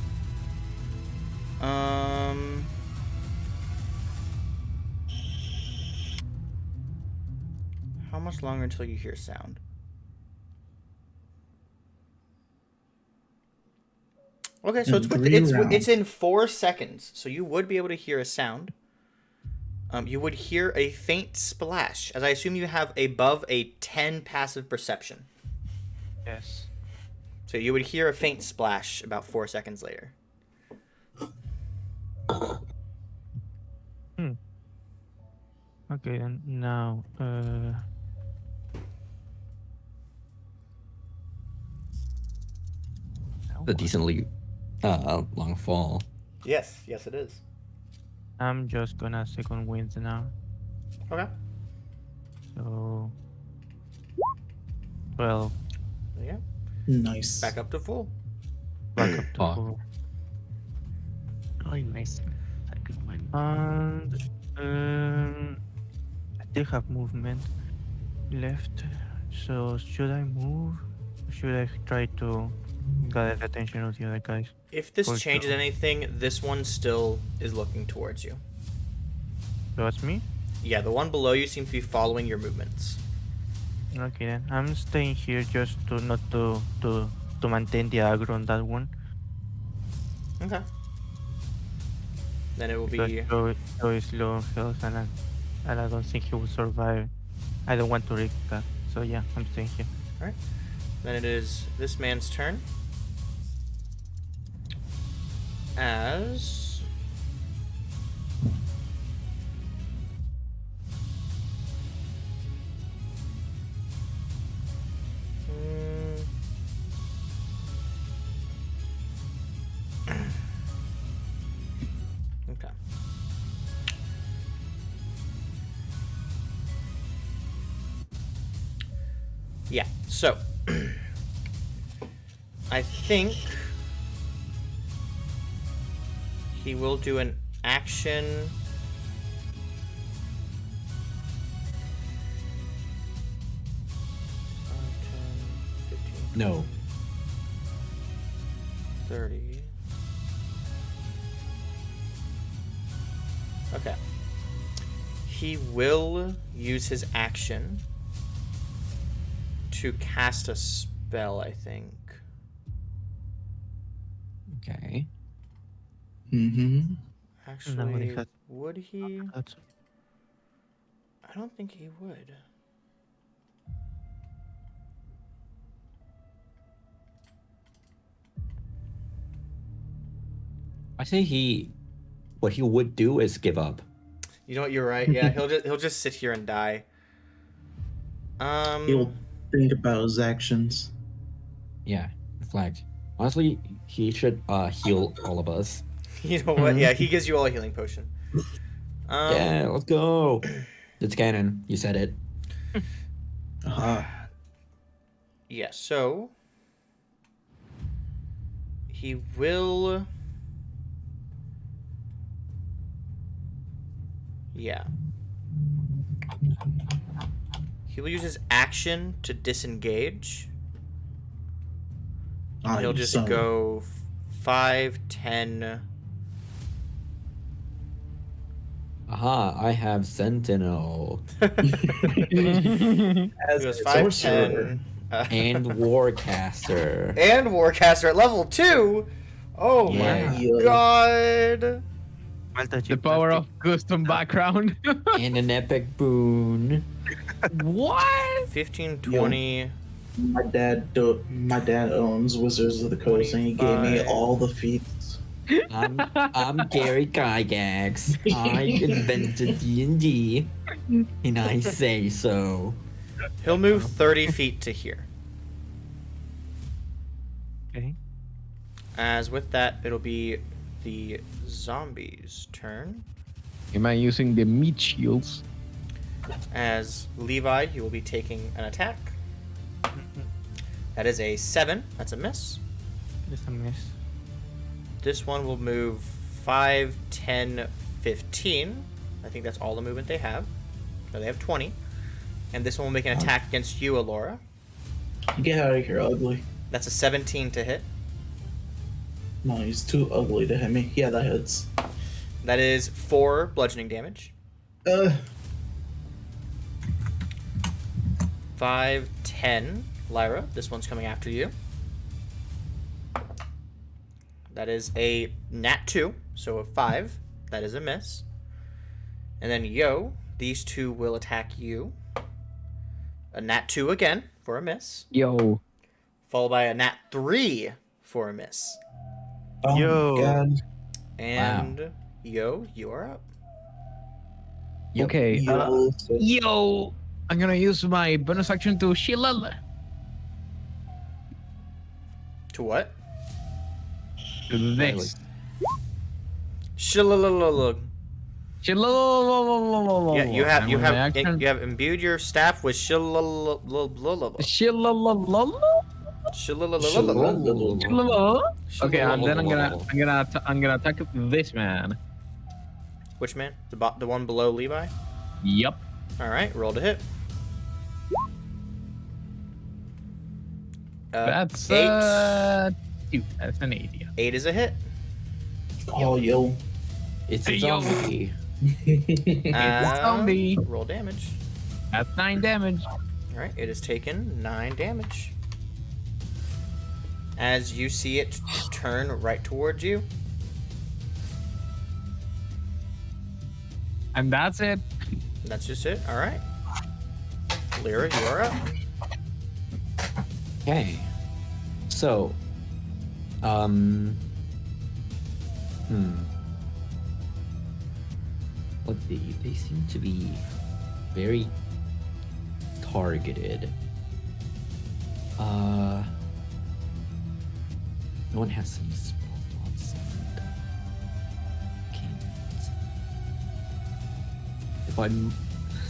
How much longer until you hear sound? Okay, so it's in 4 seconds. So you would be able to hear a sound. You would hear a faint splash, as I assume you have above a 10 passive perception. Yes. So you would hear a faint splash about 4 seconds later. Okay, then now, A decently long fall. Yes, it is. I'm just gonna second wind now. Okay. So 12. Yeah. nice. Back up to full. Back up to Oh. full. really nice. Second one. And I still have movement left. So should I move? Or should I try to gather the attention of the other guys? If this For changes sure. anything, this one still is looking towards you. So that's me? Yeah, the one below you seems to be following your movements. Okay then. I'm staying here just to not to maintain the aggro on that one. Okay. Then it will Because be. Joe is low on health and I don't think he will survive. I don't want to risk that. So yeah, I'm staying here. Then it is this man's turn. As okay. Yeah, so I think he will do an action. No. 30. Okay. He will use his action to cast a spell, I think. Okay. Mm-hmm. Actually, that- would he? That's I don't think he would. I say what he would do is give up. You know what? You're right. Yeah, he'll just sit here and die. He'll think about his actions. Yeah, reflect. Honestly, he should heal all of us. You know what? Yeah, he gives you all a healing potion. Yeah, let's go. It's canon. You said it. Uh-huh. Yeah, so he will. Yeah. He will use his action to disengage. Ah, He'll you just son of a- go 5, 10. Aha, I have Sentinel As He goes a 5, sorcerer. 10. and Warcaster And Warcaster at level 2. Oh Yeah. my Yeah. god. The power of custom background. and an epic boon. What? 15, 20. My dad owns Wizards of the Coast, and he gave me 25. all the feats. I'm Gary Gygax. I invented D&D, and I say so. He'll move 30 feet to here. Okay. As with that, it'll be the zombies' turn. Am I using the meat shields? As Levi, you will be taking an attack. That is a 7. That's a miss. Just a miss. This one will move 5, 10, 15. I think that's all the movement they have. No, they have 20. And this one will make an attack against you, Alora. Get out of here, ugly. That's a 17 to hit. No, he's too ugly to hit me. Yeah, that hits. That is 4 bludgeoning damage. 5, 10. Lyra, this one's coming after you. That is a nat 2, so a 5. That is a miss. And then Yo, these two will attack you. A nat 2 again for a miss. Yo. Followed by a nat 3 for a miss. Oh Yo. my god. And Yo, you are up. Yep. Okay. Yo. Yo. I'm gonna use my bonus action to shield. To what? To this. Shilalala. Shield. Yeah, you have My action. you have imbued your staff with shilalala. Shield. Okay, and then I'm gonna attack this man. Which man? The one below Levi? Yup. Alright, roll to hit. That's 8. 2. That's an 80. 8 is a hit. Oh, yo. It's a Hey, yo. zombie. Zombie. Roll damage. That's 9 damage. Alright, it has taken 9 damage. As you see it turn right towards you. And that's it. That's just it. Alright. Lyra, you are up. Okay. So, What they seem to be very targeted. No one has some spell slots. Can't. If I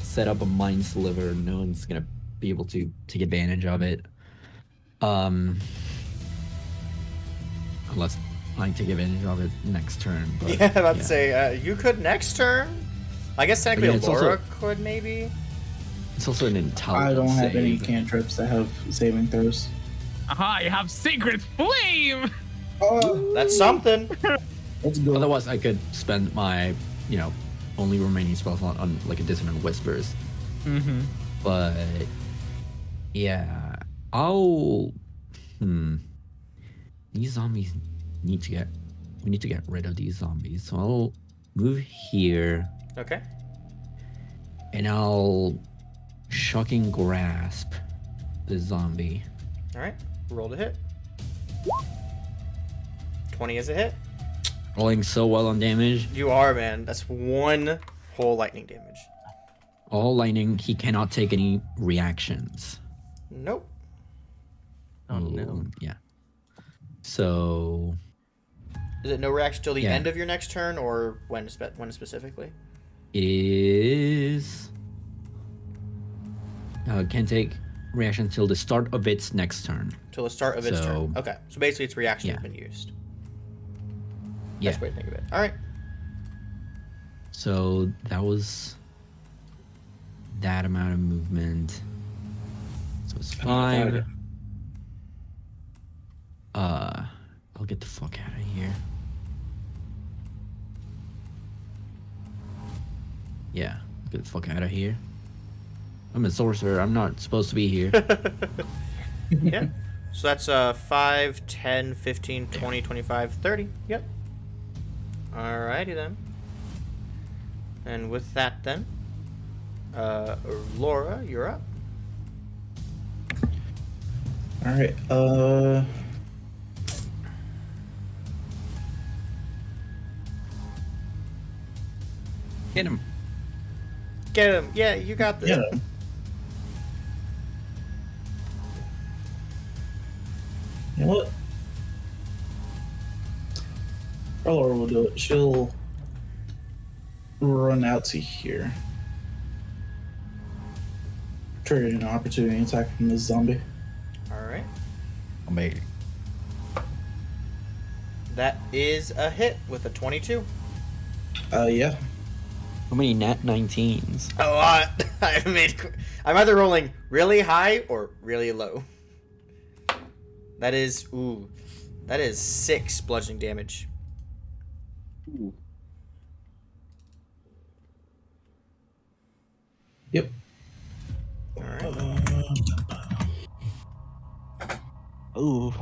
set up a mind sliver, no one's gonna be able to take advantage of it. Unless I take advantage of it next turn. But, Yeah, I'm about to say, you could next turn? I guess technically yeah, it's Laura also- could, maybe? It's also an intelligence I don't have any save. cantrips that have saving throws. Aha, you have Sacred Flame! Oh, That's something. let's go. Otherwise, I could spend my, only remaining spell slot on like a Dissonant Whispers. Mm-hmm. But yeah, I'll. These zombies we need to get rid of these zombies. So I'll move here Okay. and I'll Shocking Grasp the zombie. Alright. Roll to hit. 20 is a hit. Rolling so well on damage. You are, man. That's one whole lightning damage. All lightning. He cannot take any reactions. Nope. Oh no. Ooh, yeah. So Is it no reaction till the Yeah. end of your next turn, or when specifically? it is. Can take reaction till the start of its next turn. Till the start of its turn. So- Okay. So basically its reaction Yeah. has been used. Yeah. Best way to think of it. Alright. So that was that amount of movement. So it's 5. I'll get the fuck out of here. Yeah, get the fuck out of here. I'm a sorcerer. I'm not supposed to be here. Yeah. So that's 5, 10, 15, 20, 25, 30. Yep. Alrighty then. And with that then, Laura, you're up. All right. Get him. Get him. Yeah, you got this. Yeah. You know what? Laura will do it. She'll run out to here. Trigger an opportunity attack from this zombie. Alright. Maybe. That is a hit with a 22. Yeah. How many nat 19s? A lot. I'm either rolling really high or really low. That is 6 bludgeoning damage. Yep. Alright. Ooh.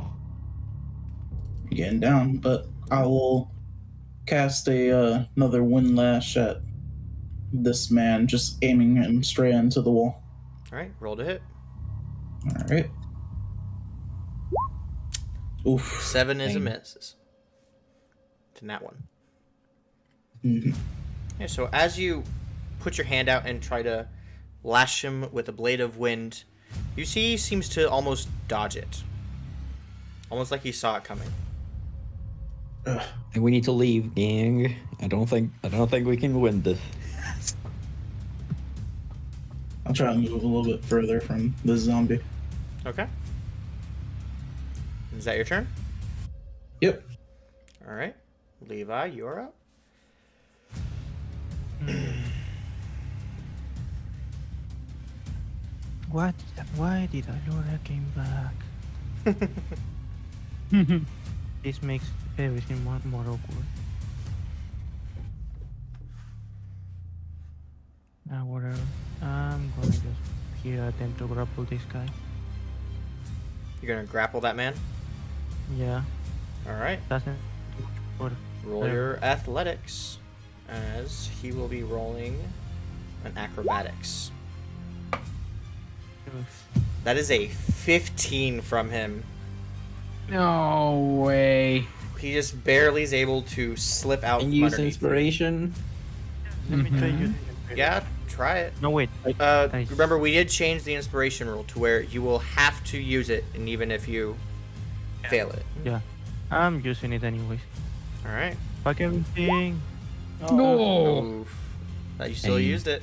Getting down, but I will cast another wind lash at this man, just aiming him straight into the wall. Alright, roll to hit. All right. Oof. 7 is a Dang. miss. To that one. Mhm. Yeah, so as you put your hand out and try to lash him with a blade of wind, you see he seems to almost dodge it. Almost like he saw it coming. Ugh. And we need to leave, gang. I don't think we can win this. I'll try to move a little bit further from the zombie. Okay. Is that your turn? Yep. Alright. Levi, you're up. Why did Alora came back? This makes everything more awkward. Now whatever. I'm gonna just here attempt to grapple this guy. You're gonna grapple that man? Yeah, Alright. doesn't work. Roll your athletics, as he will be rolling an acrobatics. That is a 15 from him. No way. He just barely is able to slip out And from use underneath. inspiration. Let me try Mhm. using Yeah, try it. No, wait. Nice. Remember, we did change the inspiration rule to where you will have to use it, and even if you fail it. Yeah. I'm using it anyways. All right. Fuck everything. No. Oof. You still Hey. used it.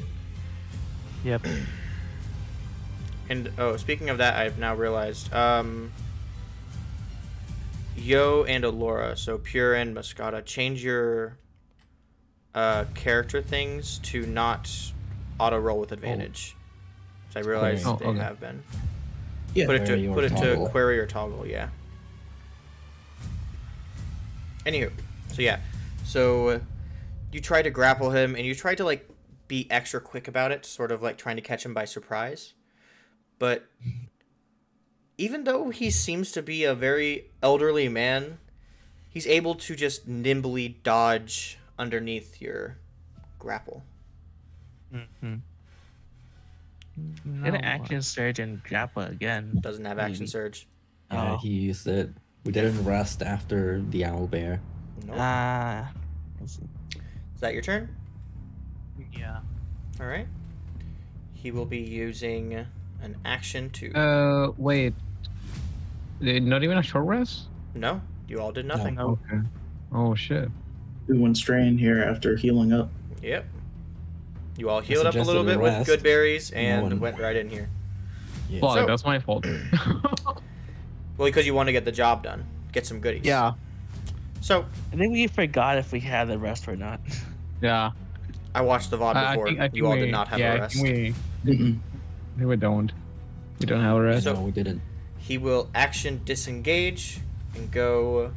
Yep. And speaking of that, I've now realized, Yo and Alora, so Pure and Muscata, change your character things to not auto roll with advantage. So I realized Oh, they okay. have been. Yeah. Put it Query or to toggle. query or toggle, yeah. Anywho, so yeah, so you try to grapple him, and you try to like be extra quick about it, sort of like trying to catch him by surprise. But even though he seems to be a very elderly man, he's able to just nimbly dodge underneath your grapple. Mm-hmm. Get an action surge and grapple again. Doesn't have action Maybe. surge. Yeah, Oh. he used it. We didn't rest after the owl bear. Nope. Ah. I see. Is that your turn? Yeah. All right. He will be using an action to. Wait. Not even a short rest? No, you all did nothing. No. Okay. Oh shit. We went strain here after healing up. Yep. You all healed up a suggested little a bit with rest. good berries and one. went right in here. Yeah. Well, So- that's my fault. Well, because you want to get the job done, get some goodies. yeah. So I think we forgot if we had the rest or not. Yeah. I watched the VOD before. I think You all we, did not have yeah, a I rest. think Mm-mm. we don't. We don't have a rest. So- No, we didn't. He will action disengage and go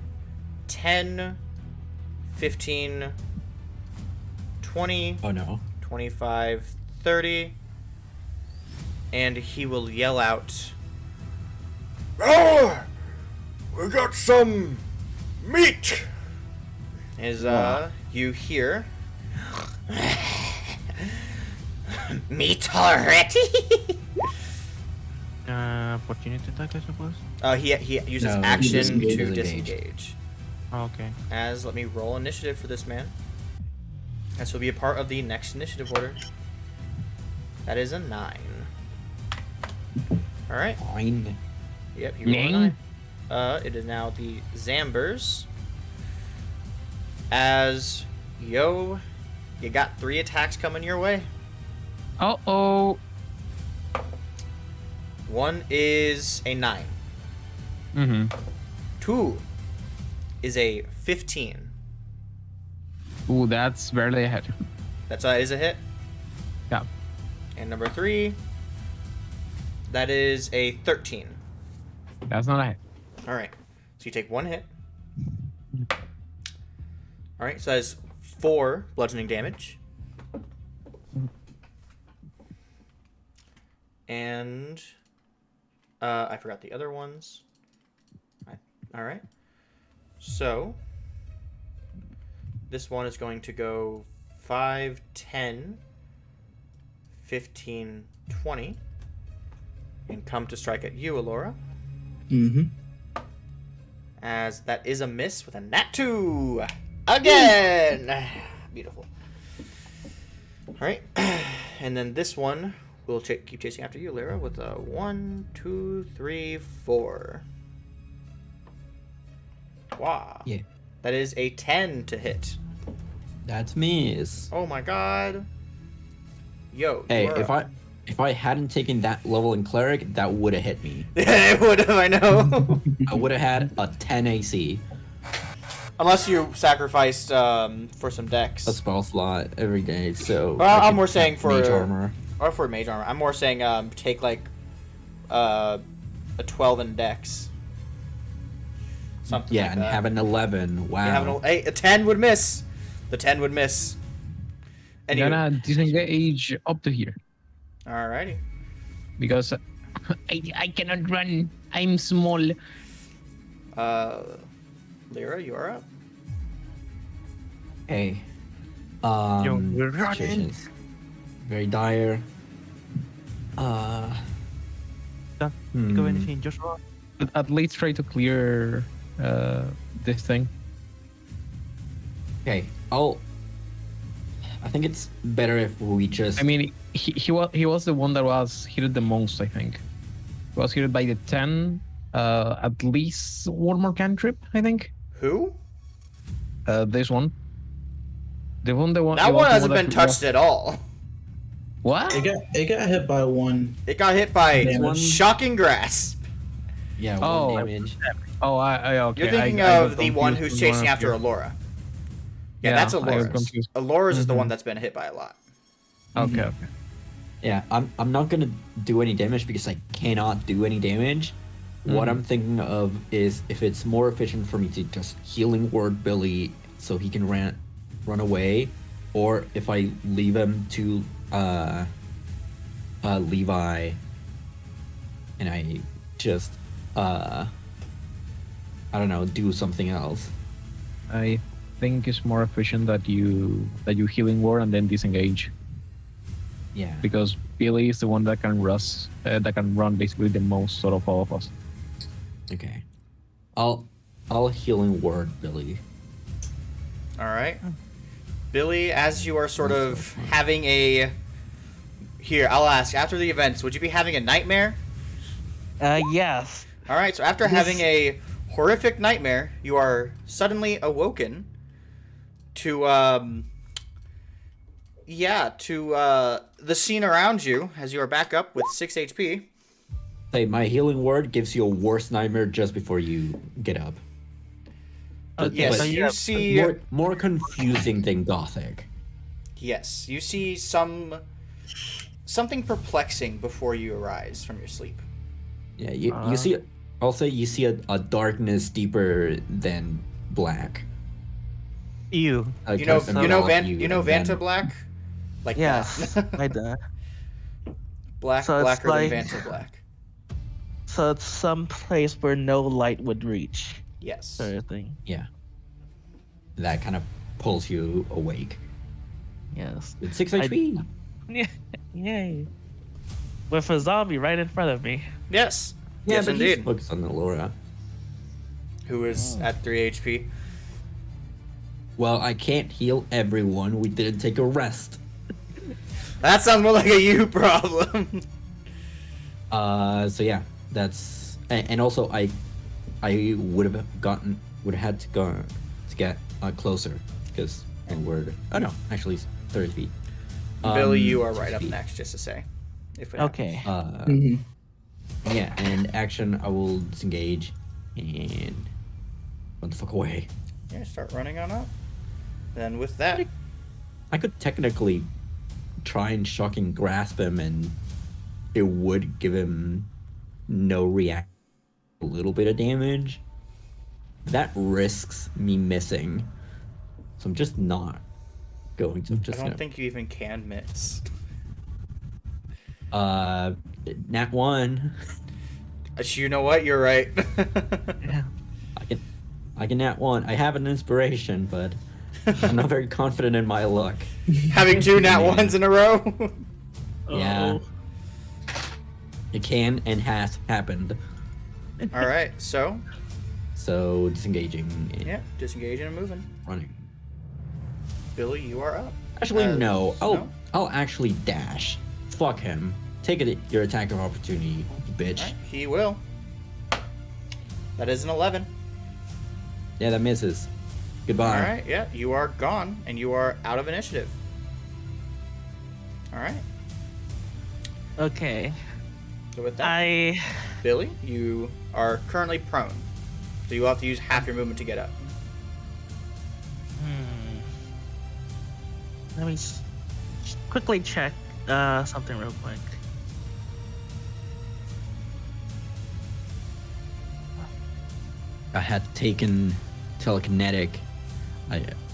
10, 15, 20, Oh no. 25, 30, and he will yell out, "Roar! We got some meat!" As you hear, meat already? Opportunity attack, I suppose. He uses No, action disengage. to Disengage. disengage. Oh, okay. As let me roll initiative for this man. This will be a part of the next initiative order. That is a 9. All right. Fine. Yep, he rolled a Ning. 9. It is now the Zambers. As yo, you got 3 attacks coming your way. Uh-oh. One is a 9. Mm-hmm. 2 is a 15. Ooh, that's barely ahead. That's is a hit. Yeah. And number 3, that is a 13. That's not ahead. All right. So you take 1 hit. All right. So that is 4 bludgeoning damage. And I forgot the other ones. All right. So this one is going to go 5, 10, 15, 20, and come to strike at you, Alora. Mm-hmm. As that is a miss with a nat 2 again. Beautiful. All right, and then this one will keep chasing after you, Lyra, with a 1, 2, 3, 4. Wow. Yeah. That is a 10 to hit. That's miss. Oh my god. Yo. Hey, you are if I hadn't taken that level in cleric, that would have hit me. it would have, I know. I would have had a 10 AC, Unless you sacrificed for some dex. a spell slot every day. So Well, I I'm could more saying have for mage armor. Or for mage armor. I'm more saying take like a 12 in dex. Something Yeah, like and that. have an 11. Wow. You have hey, a 10 would miss. The 10 would miss. I'm Anyway. gonna disengage up to here Alrighty. because I cannot run. I'm small. Lyra, you are up. Hey. we're running. Situation's very dire. Don't think of Hmm. anything, Joshua. At least try to clear this thing. Okay, I think it's better if we just. I mean, he was the one that was hit the most. I think he was hit by the 10. At least one more cantrip. I think. Who? This one. The one. That it one was the hasn't that been touched at all. What? It got hit by one. It got hit by Damage. shocking grasp. Yeah, Oh. one damage. Oh, I okay. You're thinking I of got the one confused who's with one chasing of after you. Allura. Yeah, Yeah, that's I was Allure's. confused. Allure's is the Mhm. one that's been hit by a lot. Okay, okay. Yeah, I'm not gonna do any damage because I cannot do any damage. What Mhm. I'm thinking of is if it's more efficient for me to just healing word Billy so he can run away, or if I leave him to Levi and I just I don't know, do something else. I think it's more efficient that you healing ward and then disengage, Yeah. because Billy is the one that can run basically the most out of all of us. Okay. I'll healing word Billy. All right. Billy, as you are sort of having a... Here, I'll ask. After the events, would you be having a nightmare? Yes. All right, so after having a horrific nightmare, you are suddenly awoken to, the scene around you as you are back up with 6 HP. Say my healing word gives you a worse nightmare just before you get up. Yes, but you see... more confusing than gothic. Yes, you see something perplexing before you arise from your sleep. Yeah, you see. I'll say you see a darkness deeper than black. Ew. You know Vanta Vanta Black? Like Yes. that. I do. Black, So it's blacker like- than Vanta Black. So it's some place where no light would reach, Yes. sort of thing. Yeah. That kind of pulls you awake. Yes. With 6 I- HP. Yay. With a zombie right in front of me. Yes. Yeah, Yes, but indeed. he's focused on Laura. Who is at 3 HP. Well, I can't heal everyone. We didn't take a rest. That sounds more like a you problem. So yeah, that's and also I would have had to go to get closer because we're no actually it's 30 feet. Billy, you are 60 right up feet. next, just to say. If it Okay. Yeah, and action I will disengage and run the fuck away. happens. Yeah, start running on up. Then with that, I could technically try and shocking grasp him and it would give him no react, a little bit of damage. That risks me missing. So I'm just not going to. I'm I just don't gonna, think you even can miss. nat 1. You know what? You're right. I can nat 1. I have an inspiration, but I'm not very confident in my luck. Having 2 nat 1s in a row. Yeah. It can and has happened. All right, so So disengaging and yeah, disengaging and moving. running. Billy, you are up. Actually, no. no? I'll actually dash. Fuck him. Take it. Your attack of opportunity, you bitch. All right, he will. That is an 11. Yeah, that misses. Goodbye. All right, yeah, you are gone and you are out of initiative. All right. Okay. So with that, Billy, you are currently prone, so you will have to use half your movement to get up. Let me quickly check something real quick. I had taken telekinetic,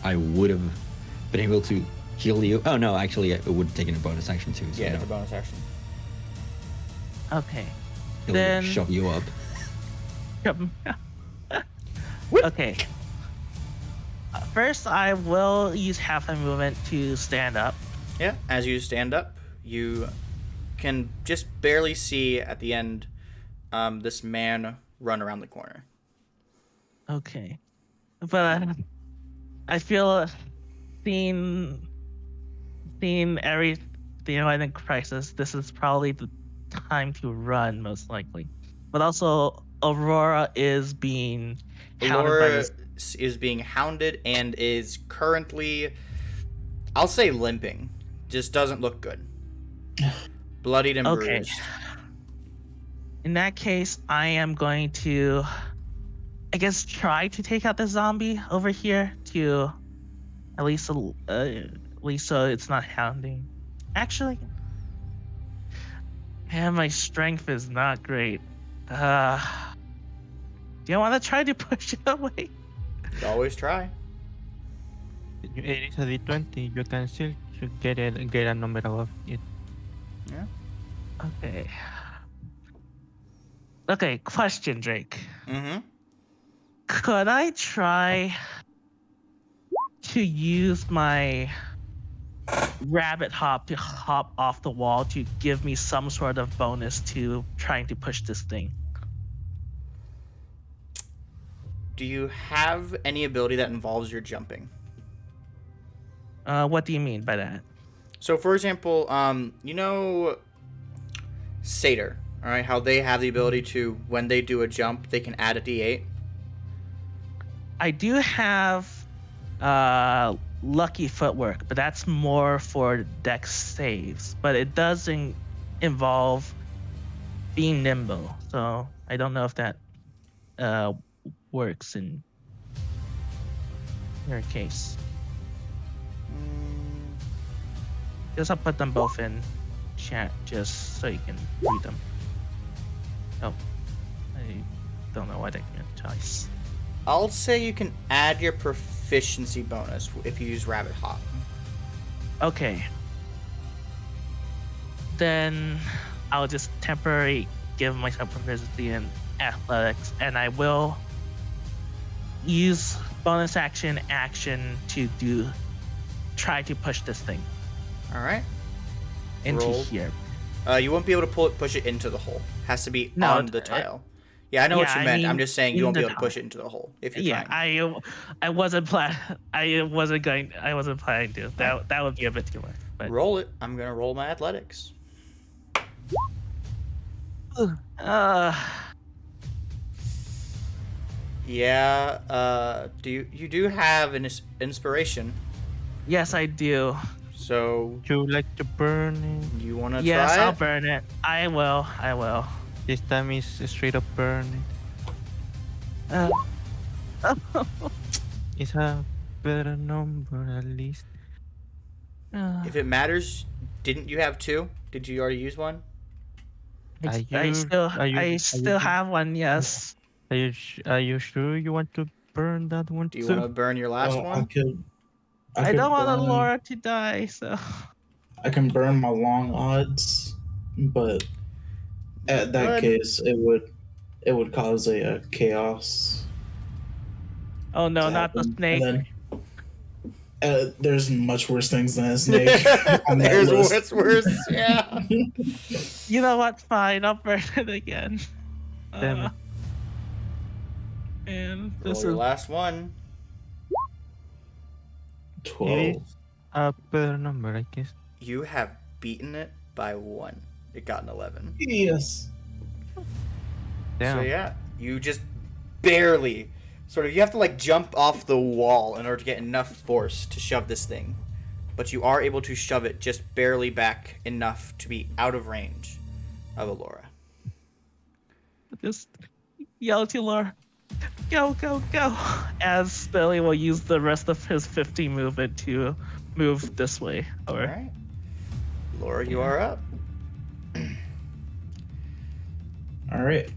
I would have been able to heal you. Oh no, actually, it would have taken a bonus action too. So Yeah, no. it's a bonus action. Okay. He'll Then- shove you up. Okay. First, I will use half my movement to stand up. Yeah, as you stand up, you can just barely see at the end this man run around the corner. Okay, but I feel seeing everything in Crisis, this is probably the time to run, most likely. But also, Aurora is being hounded by Laura this. is being hounded and is currently, I'll say, limping. Just doesn't look good. Bloodied and Okay. bruised. In that case, I am going to, I guess, try to take out the zombie over here to at least so it's not hounding. Actually, man, my strength is not great. Do you want to try to push it away? You could always try. It is a D20. You can still get a number of it. Okay. Okay, question, Drake. Mm-hmm. Could I try to use my rabbit hop to hop off the wall to give me some sort of bonus to trying to push this thing? Do you have any ability that involves your jumping? What do you mean by that? So, for example, you know, Satyr, all right, how they have the ability to, when they do a jump, they can add a d8. I do have lucky footwork, but that's more for dex saves. But it doesn't involve being nimble, so I don't know if that works in your case. Guess I'll put them both in chat just so you can read them. Oh, I don't know why they can't twice. I'll say you can add your proficiency bonus if you use Rabbit Hop. Okay. Then I'll just temporarily give myself proficiency in athletics, and I will use bonus action to try to push this thing All right. into Roll. here. You won't be able to push it into the hole. Has to be No, on the tile. Yeah, I know what yeah, you I meant. mean, I'm just saying you in won't be the able to push tile. it into the hole if you're Yeah, trying. I wasn't planning to. That would be a bit too much. But Roll it. I'm gonna roll my athletics. Yeah. You do have an inspiration? yes, I do. So Would you like to burn it? you want to Yes, try I'll it? burn it. I will. This time is straight up burn it. Uh, It's a better number at least. If it matters, didn't you have 2? Did you already use one? I still have one. Yes. Are you sure you want to burn that one Do you too? want to burn your last I one? could. I could don't want burn- Laura to die. So. I can burn my long odds, but at that Good. case, it would cause a chaos. Oh no, to not the happen. snake. And then, there's much worse things than a snake on that There's list. what's worse. Yeah. You know what? Fine, I'll burn it again. Damn it. And Roll this your is last one. 12. A better number, I guess. You have beaten it by 1. It got an 11. Yes. Damn. So yeah, you just barely you have to like jump off the wall in order to get enough force to shove this thing. But you are able to shove it just barely back enough to be out of range of Alora. just yell to Laura, go, go, go! As Billy will use the rest of his 50 movement to move this way. Or Alright. Laura, you are up. All right.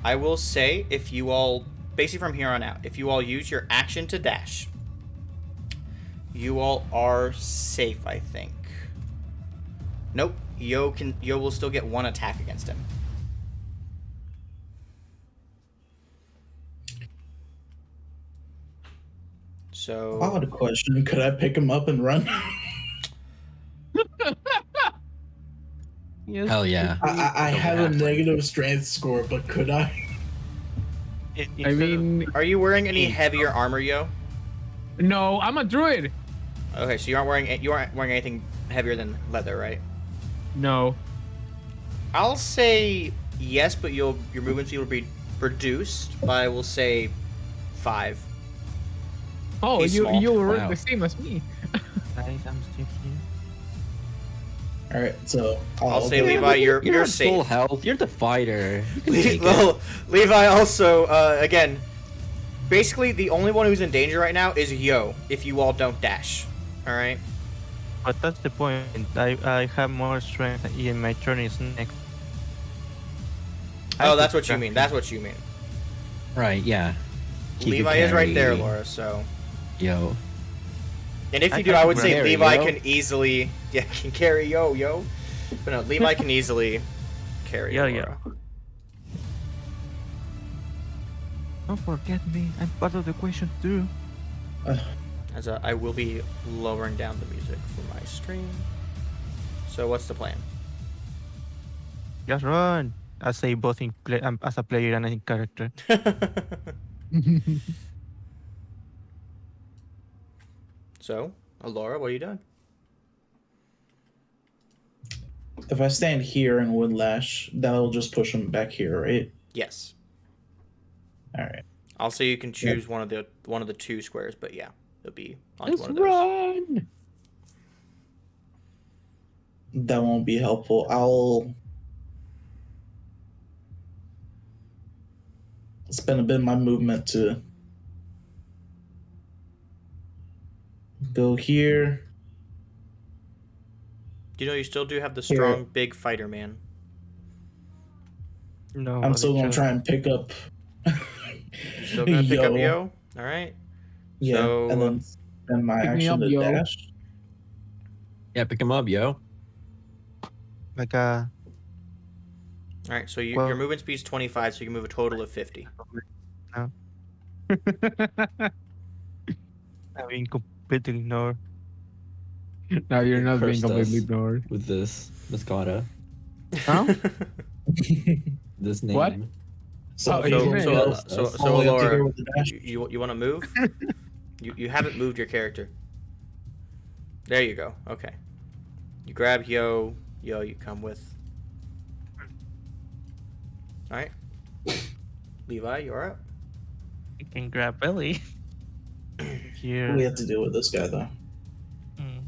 I will say, if you all, basically from here on out, if you all use your action to dash, you all are safe, I think. Nope. Yo will still get 1 attack against him. So Odd question. Could I pick him up and run? Yes, Hell yeah. I Don't have a have to. negative strength score, but could I? I mean, Are you wearing any heavier armor, yo? no, I'm a druid. Okay, so you aren't wearing anything heavier than leather, right? No. I'll say yes, but your movement speed will be reduced by, we'll say, 5. Oh, He's you small. you were Wow. the same as me. guys, I'm still here. All right, so I'll say okay. Levi, you're at full safe. health. You're the fighter. You can take it. Well, Levi also, again, basically the only one who's in danger right now is Yo, if you all don't dash. Alright? But that's the point. I have more strength and my turn is next. Oh, that's what you mean. That's what you mean. Right, yeah. He could Levi is right there, carry- Laura, so. Yo. And if I you do, can I would say carry Levi Yo. can easily. Yeah, can carry Yo. But no, Levi can easily carry Yo. Laura. Don't forget me. I'm part of the question too. As I will be lowering down the music for my stream. So what's the plan? Just run. I say both in play as a player and in character. So, Laura, what are you doing? If I stand here and Woodlash, that'll just push him back here, right? Yes. All right. Also, you can choose one of the 2 squares, but yeah, it'll be on Let's one of those. run. That won't be helpful. I'll spend a bit of my movement to go here. You know, you still do have the strong, big fighter man. No, I'm but still gonna just- try and pick up. You're still gonna pick up Yo. All right. Yeah, So- and then spend my Pick me action up, to yo. dash. Yeah, pick him up, yo. like a All right. So your Well- movement speed is 25, so you can move a total of 50. I'm being completely ignored. Now you're You not being cursed completely us. ignored. With this Mascota. Huh? This name. What? So, Oh, he's yeah. gonna So, go so all the way up to here Laura, with the dash. you want to move? you haven't moved your character. There you go. Okay. You grab Yo. Yo, you come with. All right. Levi, you're up. You can grab Billy. Here. We have to deal with this guy though. Mm.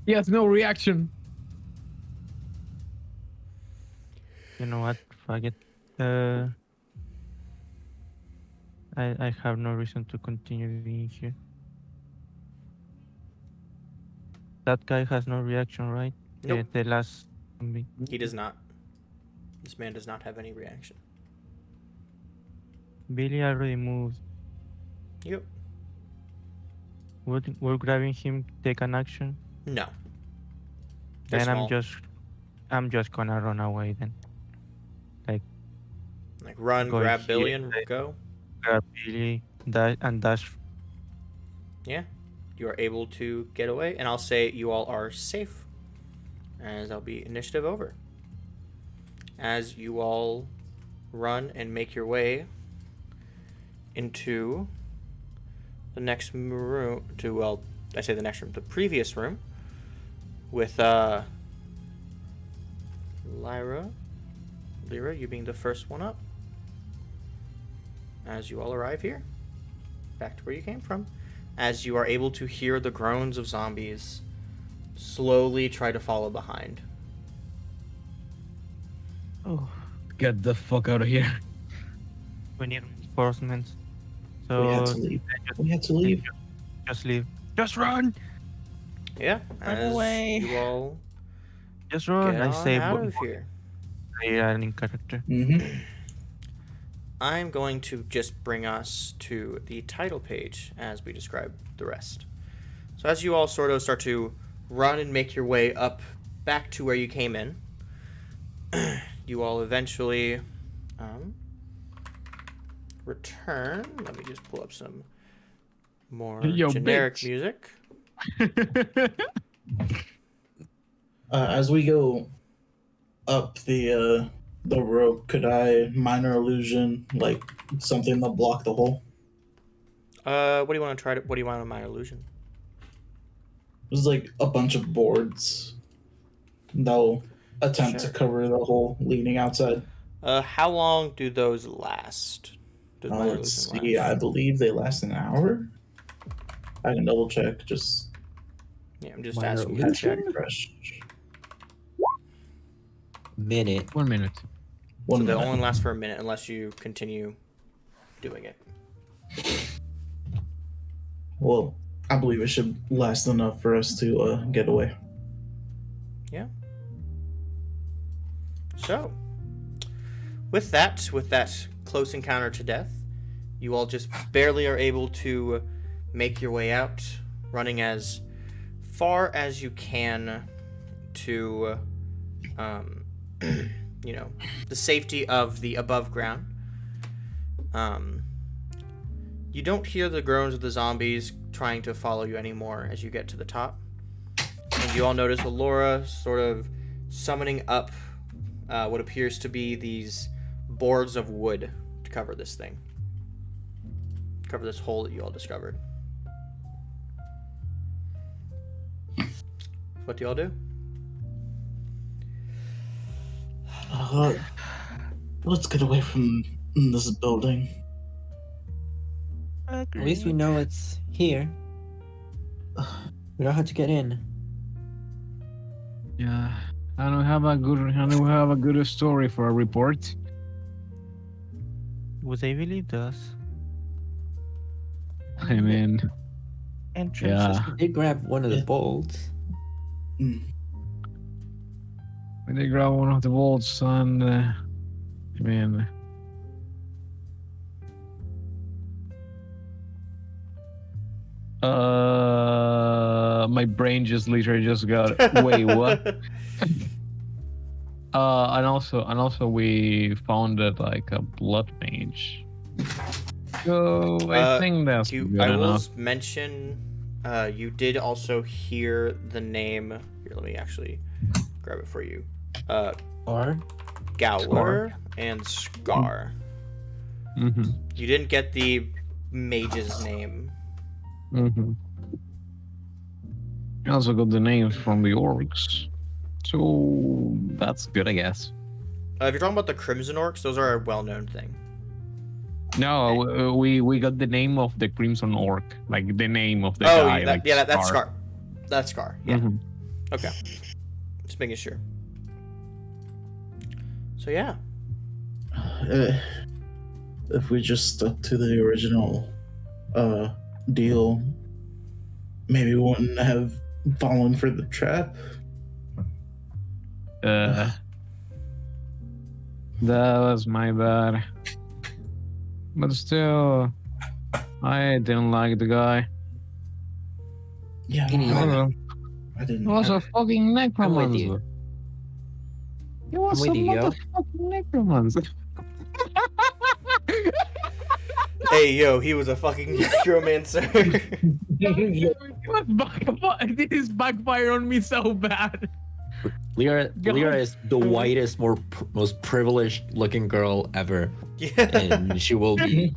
He has no reaction. You know what? Fuck it. I have no reason to continue being here. That guy has no reaction, right? Nope. The last zombie. He does not. This man does not have any reaction. Billy already moved. Yep. Would grabbing him take an action? No. They're Then small. I'm just gonna run away then. Like run, Go grab here. Billy, and go. Grab Billy, dash. Yeah. You are able to get away, and I'll say you all are safe. As I'll be initiative over. As you all run and make your way into the next room, I say the next room, the previous room, with Lyra, you being the first one up. As you all arrive here, back to where you came from, as you are able to hear the groans of zombies slowly try to follow behind. Oh, Get the fuck out of here. we need reinforcements. We had So to leave. We had to leave. just leave. Just run. Yeah, Run as away. you all Just run. get I on say out of here. in character. Mm-hmm. I'm going to just bring us to the title page as we describe the rest. So as you all sort of start to run and make your way up back to where you came in, you all eventually return. Let me just pull up some more Yo, generic bitch. music. As we go up the rope, could I minor illusion like something to block the hole? What do you want to try to? What do you want on my illusion? There's like a bunch of boards that'll attempt to Sure. cover the hole leading outside. How long do those last? Does my Let's illusion see. I last? believe they last an hour. I can double check. Just Yeah, I'm just Minor asking you to check. illusion? refresh. Minute. 1 minute. So One they minute. only last for a minute unless you continue doing it. Well, I believe it should last enough for us to get away. So, with that close encounter to death, you all just barely are able to make your way out, running as far as you can to, you know, the safety of the above ground. You don't hear the groans of the zombies trying to follow you anymore as you get to the top. And you all notice Allura sort of summoning up what appears to be these boards of wood to cover this thing. Cover this hole that you all discovered. What do y'all do? Let's get away from this building. At least we know it's here. We know how to get in. Yeah. I don't have a good story for a report. Was I believe does. I mean, Entrances. yeah. We did grab one of the Yeah. bolts. Mm. When they grab one of the bolts and I mean, my brain just literally just got wait, what? And also we founded like a blood mage. So I think that's good I will enough. mention, you did also hear the name. Here, let me actually grab it for you. Or Gowler and Scar. Mm-hmm. You didn't get the mage's name. Mm-hmm. I also got the names from the orcs. So that's good, I guess. If you're talking about the Crimson Orcs, those are a well-known thing. No, we got the name of the Crimson Orc, like the name of the guy. yeah, like that's Scar. That's Scar. Yeah. Mhm. Okay. Just making sure. So yeah. If we just stuck to the original deal, maybe we wouldn't have fallen for the trap. That was my bad. But still, I didn't like the guy. Yeah, Any He other- was I a, didn't. he was a fucking you. necromancer. He was with a you, yo. motherfucking necromancer. Hey yo, he was a fucking necromancer. This is backfire on me so bad. Lyra is the whitest, most privileged looking girl ever, Yeah. and she will be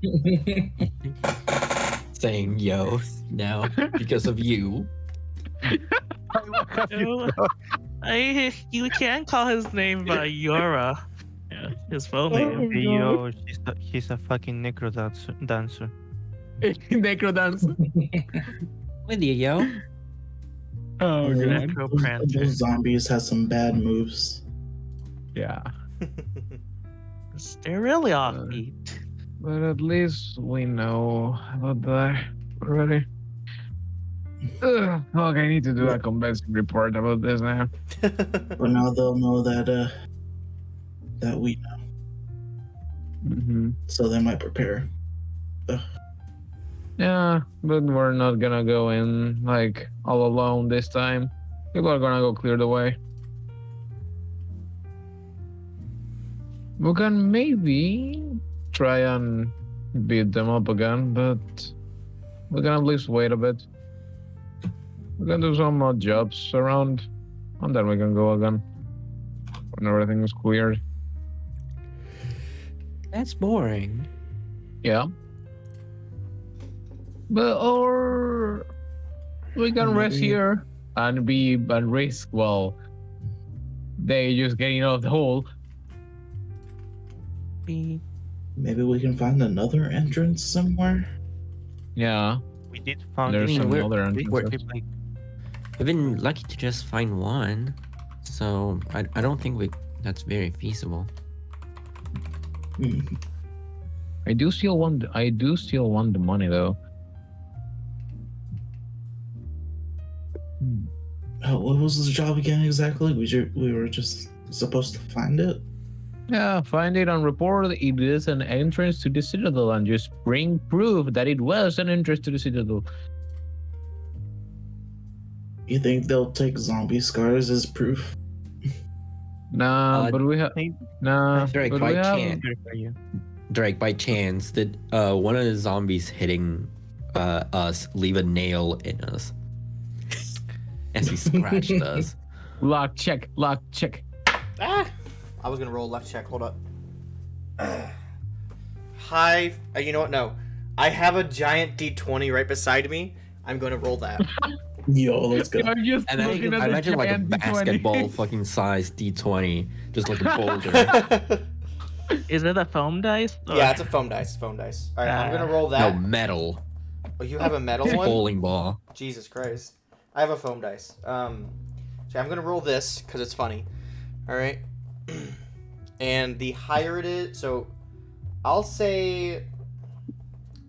saying yo now because of you. You can call his name Yora. Yeah, his full name. Hey, yo, he's a fucking necro dancer. Necro dance. With you, yo. Oh god. Necro Prancer. Those zombies have some bad moves. Yeah, They're really offbeat. but at least we know about that already. Ugh, fuck, I need to do a convincing report about this now. But now they'll know that that we know, Mm-hmm. so they might prepare. Yeah, but we're not gonna go in like all alone this time. People are gonna go clear the way. We can maybe try and beat them up again, but we can at least wait a bit. We can do some more jobs around, and then we can go again. when everything was cleared. That's boring. Yeah. But or we can rest Maybe- here and risk they just getting out of the hole. We Maybe we can find another entrance somewhere. Yeah. We did find There's mean, some we're- other we entrances. keep, like, We've been lucky to just find one, so I don't think that's very feasible. Hmm. I do still want the money though. What was the job again exactly? We were just supposed to find it? Yeah, find it and report it is an entrance to the Citadel and just bring proof that it was an entrance to the Citadel. You think they'll take zombie scars as proof? Nah, but we have think- nah. Drake, But by we have chance, here for you. Drake, by chance, did one of the zombies hitting us leave a nail in us as he scratched us? lock check. Ah! I was gonna roll left check. Hold up. Hi. You know what? No. I have a giant D20 right beside me. I'm gonna roll that. Yo, let's go. I'm just And looking I at the imagine like a giant D20. basketball fucking size D20, just like a boulder. is it a foam dice? Or- Yeah, it's a foam dice. All right, I'm gonna roll No, that. metal. Oh, you have a metal It's a one? bowling ball. Jesus Christ. I have a foam dice. So I'm gonna roll this because it's funny. All right. And the higher it is, so I'll say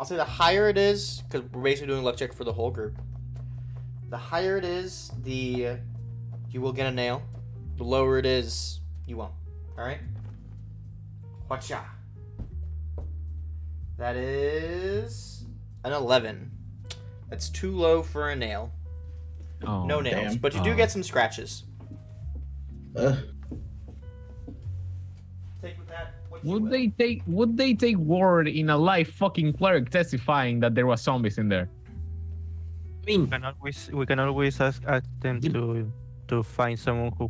the higher it is, because we're basically doing luck check for the whole group. The higher it is, you will get a nail. The lower it is, you won't. All right. Watcha. That is an 11. That's too low for a nail. Oh, No nails, damn. but you do Oh. get some scratches. Uh, Take with that what you Would will. they take word in a live fucking cleric testifying that there was zombies in there? I mean, We can always ask them to find someone who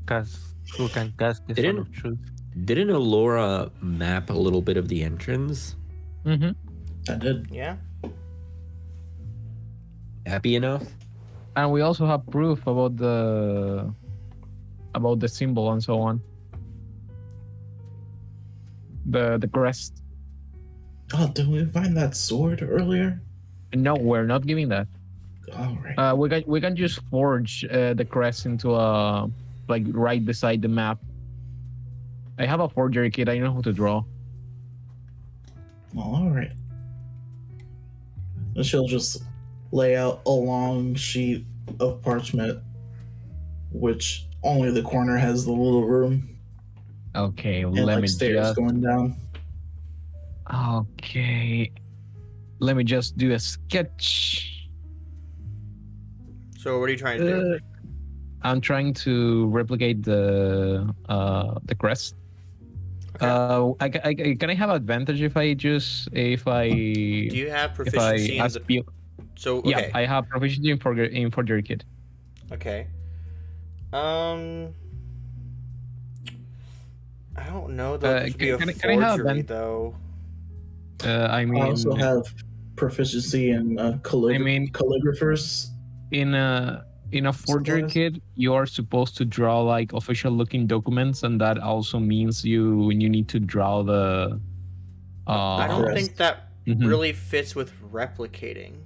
can cast the Son Didn't- of Truth. didn't Alora map a little bit of the entrance? Mm-hmm. I did. Yeah. Happy enough? And we also have proof about the symbol and so on. The crest. Oh, did we find that sword earlier? No, we're not giving that. All right. We can just forge the crest into a like right beside the map. I have a forgery kit. I know how to draw. Well, all right. And she'll just lay out a long sheet of parchment, which only the corner has the little room Okay, and let like me stairs just. going down. Okay, let me just do a sketch. So what are you trying to do? I'm trying to replicate the crest. Okay. Can I have advantage if I Do you have proficiency in the? So okay. Yeah, I have proficiency in forgery kit. Okay. I don't know though. This would be a can I have forgery advan- though. I mean, I also have proficiency in calligraphers. in a forgery Supplies? kit, you are supposed to draw like official looking documents, and that also means you need to draw the. I don't crest. think that Mhm. really fits with replicating.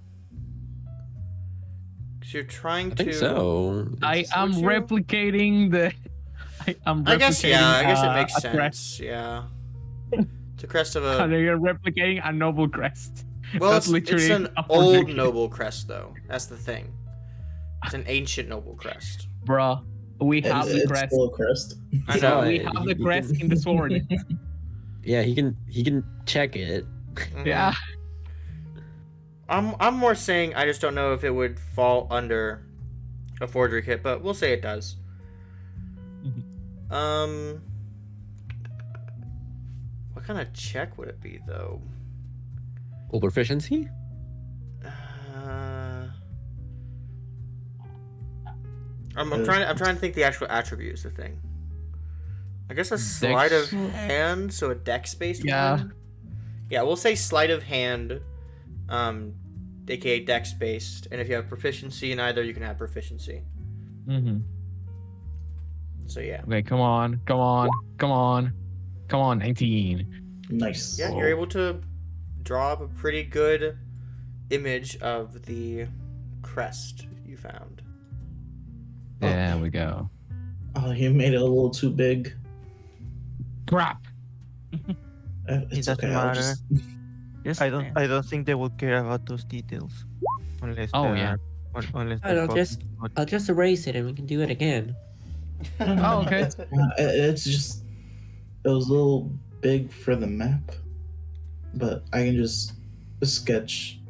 Because you're trying I to. think so. I am Would you? replicating the. I guess yeah. I guess it replicating, makes a crest. sense. Yeah. It's a crest of And a. you're replicating a noble crest. Well, That's it's literally an a forgery old kit. noble crest though. That's the thing. It's an ancient noble crest. Bruh, we have the It's crest. still a crest. I So, know. We have the he crest can- in the sword. Yeah, he can check it. Mhm. Yeah. I'm more saying I just don't know if it would fall under a forgery kit, but we'll say it does. What kind of check would it be though? Full proficiency? I'm trying to think the actual attribute is the thing. I guess a sleight of Dex. hand, so a dex based Yeah. one. Yeah, we'll say sleight of hand, aka dex based, and if you have proficiency in either, you can have proficiency. Mm-hmm. So yeah. Okay, come on, 19. Nice. Yeah, you're able to draw up a pretty good image of the crest you found. There we go. Oh, you made it a little too big. Crap. It's doesn't okay. I'll matter. just. Just I don't think they will care about those details unless Oh, they yeah. are, unless I'll they're just- fucking- I'll just erase it and we can do it again. Oh, okay. It's just. It was a little big for the map, but I can just sketch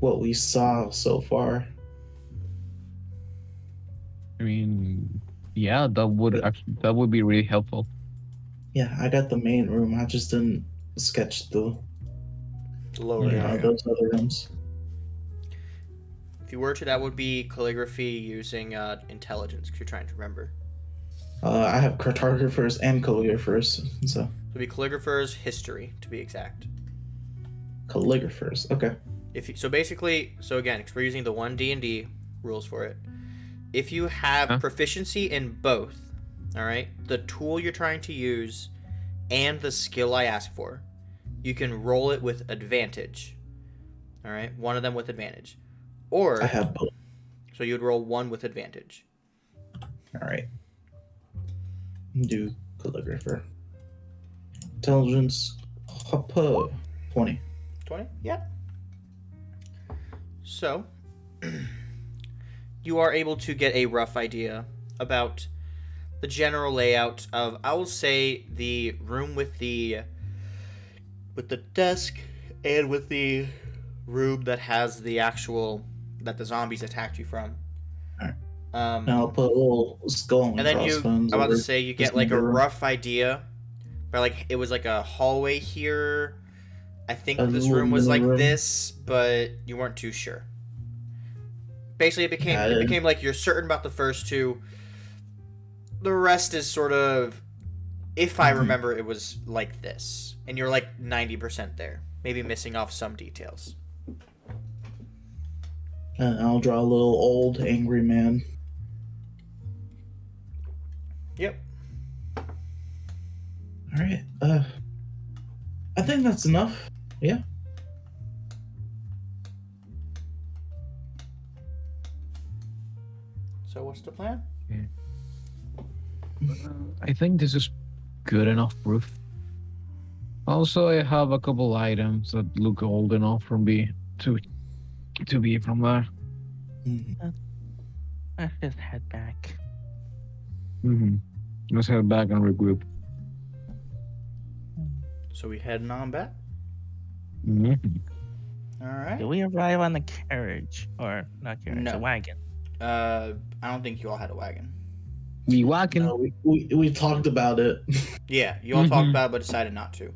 what we saw so far. I mean, yeah, that would be really helpful. Yeah, I got the main room. I just didn't sketch the Lower area. those other rooms. If you were to, that would be calligraphy using intelligence, because you're trying to remember. I have cartographers and calligraphers, so So it'd be calligrapher's history, to be exact. calligraphers. Okay. So basically, so again, because we're using the 1D&D rules for it, if you have Huh? proficiency in both, all right, the tool you're trying to use and the skill I ask for, you can roll it with advantage. All right, one of them with advantage. Or, I have both. so you'd roll one with advantage. All right. Do calligrapher. Intelligence. Hoppa. 20. 20? Yeah. So, you are able to get a rough idea about the general layout of, I will say, the room with the desk and with the room that has the actual that the zombies attacked you from. Alright. Um, Now I'll put a little skull and and then crossbones. I'm about to over say, you this get like a room. rough idea, but like it was like a hallway here. I think A this little room was mini like room. this, but you weren't too sure. Basically, it Yeah, became like you're certain about the first two. The rest is sort of, if I Mhm. remember, it was like this, and you're like 90% there, maybe missing off some details. And I'll draw a little old angry man. Yep. All right. I think that's enough. Yeah. So what's the plan? I think this is good enough proof. Also, I have a couple items that look old enough from to be from there. Mhm. Let's just head back. Mm-hmm. Let's head back and regroup. So we heading on back. Mm-hmm. All right. Did we arrive on the carriage or not carriage? No. The wagon. I don't think you all had a wagon. We walking. No, we talked about it. Yeah, you all talked Mhm. about it, but decided not to.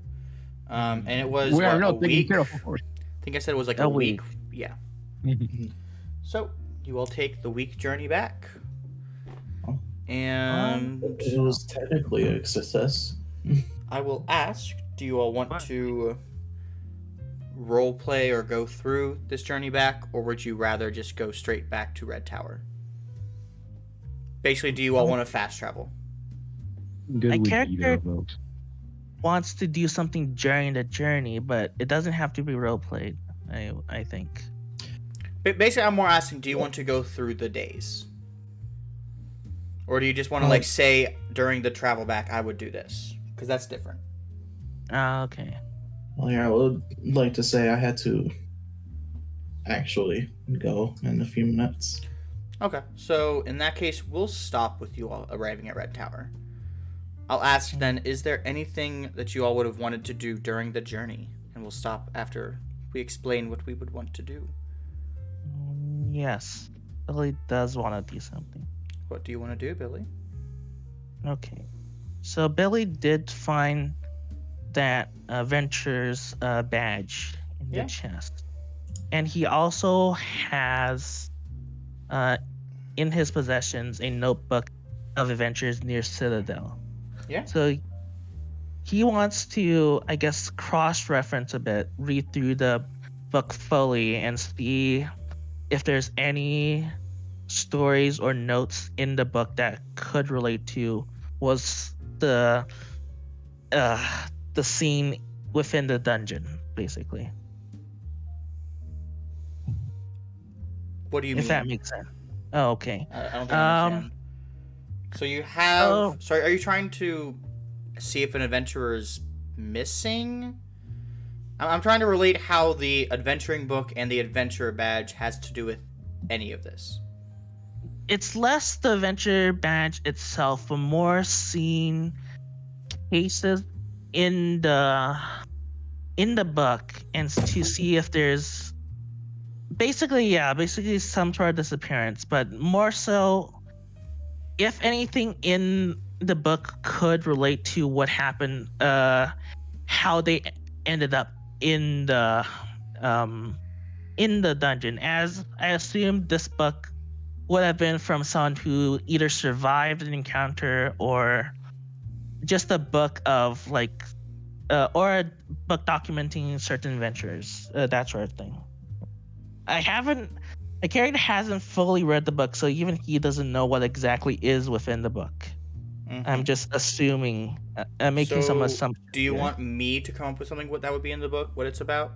And it was We are what, a not taking week. care I of course. think I said it was like A a week. Yeah. Mhm. So you all take the week journey back, Oh. and It was technically a success. I will ask: do you all want to role play or go through this journey back, or would you rather just go straight back to Red Tower? Basically, do you all want to fast travel? Good My with character- either of those. Wants to do something during the journey, but it doesn't have to be role played. I think. Basically, I'm more asking: do you want to go through the days, or do you just want to like say during the travel back, I would do this? Because that's different. Okay. Well, yeah, I would like to say I had to actually go in a few minutes. Okay, so in that case, we'll stop with you all arriving at Red Tower. I'll ask then, is there anything that you all would have wanted to do during the journey? And we'll stop after we explain what we would want to do. Yes. Billy does want to do something. What do you want to do, Billy? Okay. So Billy did find that Venture's badge in Yeah. the chest. And he also has in his possessions a notebook of adventures near Citadel. Yeah. So he wants to, I guess, cross-reference a bit, read through the book fully, and see if there's any stories or notes in the book that could relate to was the scene within the dungeon, basically. What do you If mean? that makes sense. Oh, okay. I don't think I understand. So you have. Oh. Sorry, are you trying to see if an adventurer is missing? I'm trying to relate how the adventuring book and the adventurer badge has to do with any of this. It's less the adventure badge itself, but more seeing cases in the book and to see if there's basically some sort of disappearance, but more so if anything in the book could relate to what happened, how they ended up in the dungeon. As I assume this book would have been from someone who either survived an encounter or just a book of like or a book documenting certain adventures, that sort of thing. My character hasn't fully read the book, so even he doesn't know what exactly is within the book. I'm just assuming, making some assumptions. Do you here. want me to come up with something what that would be in the book? What it's about?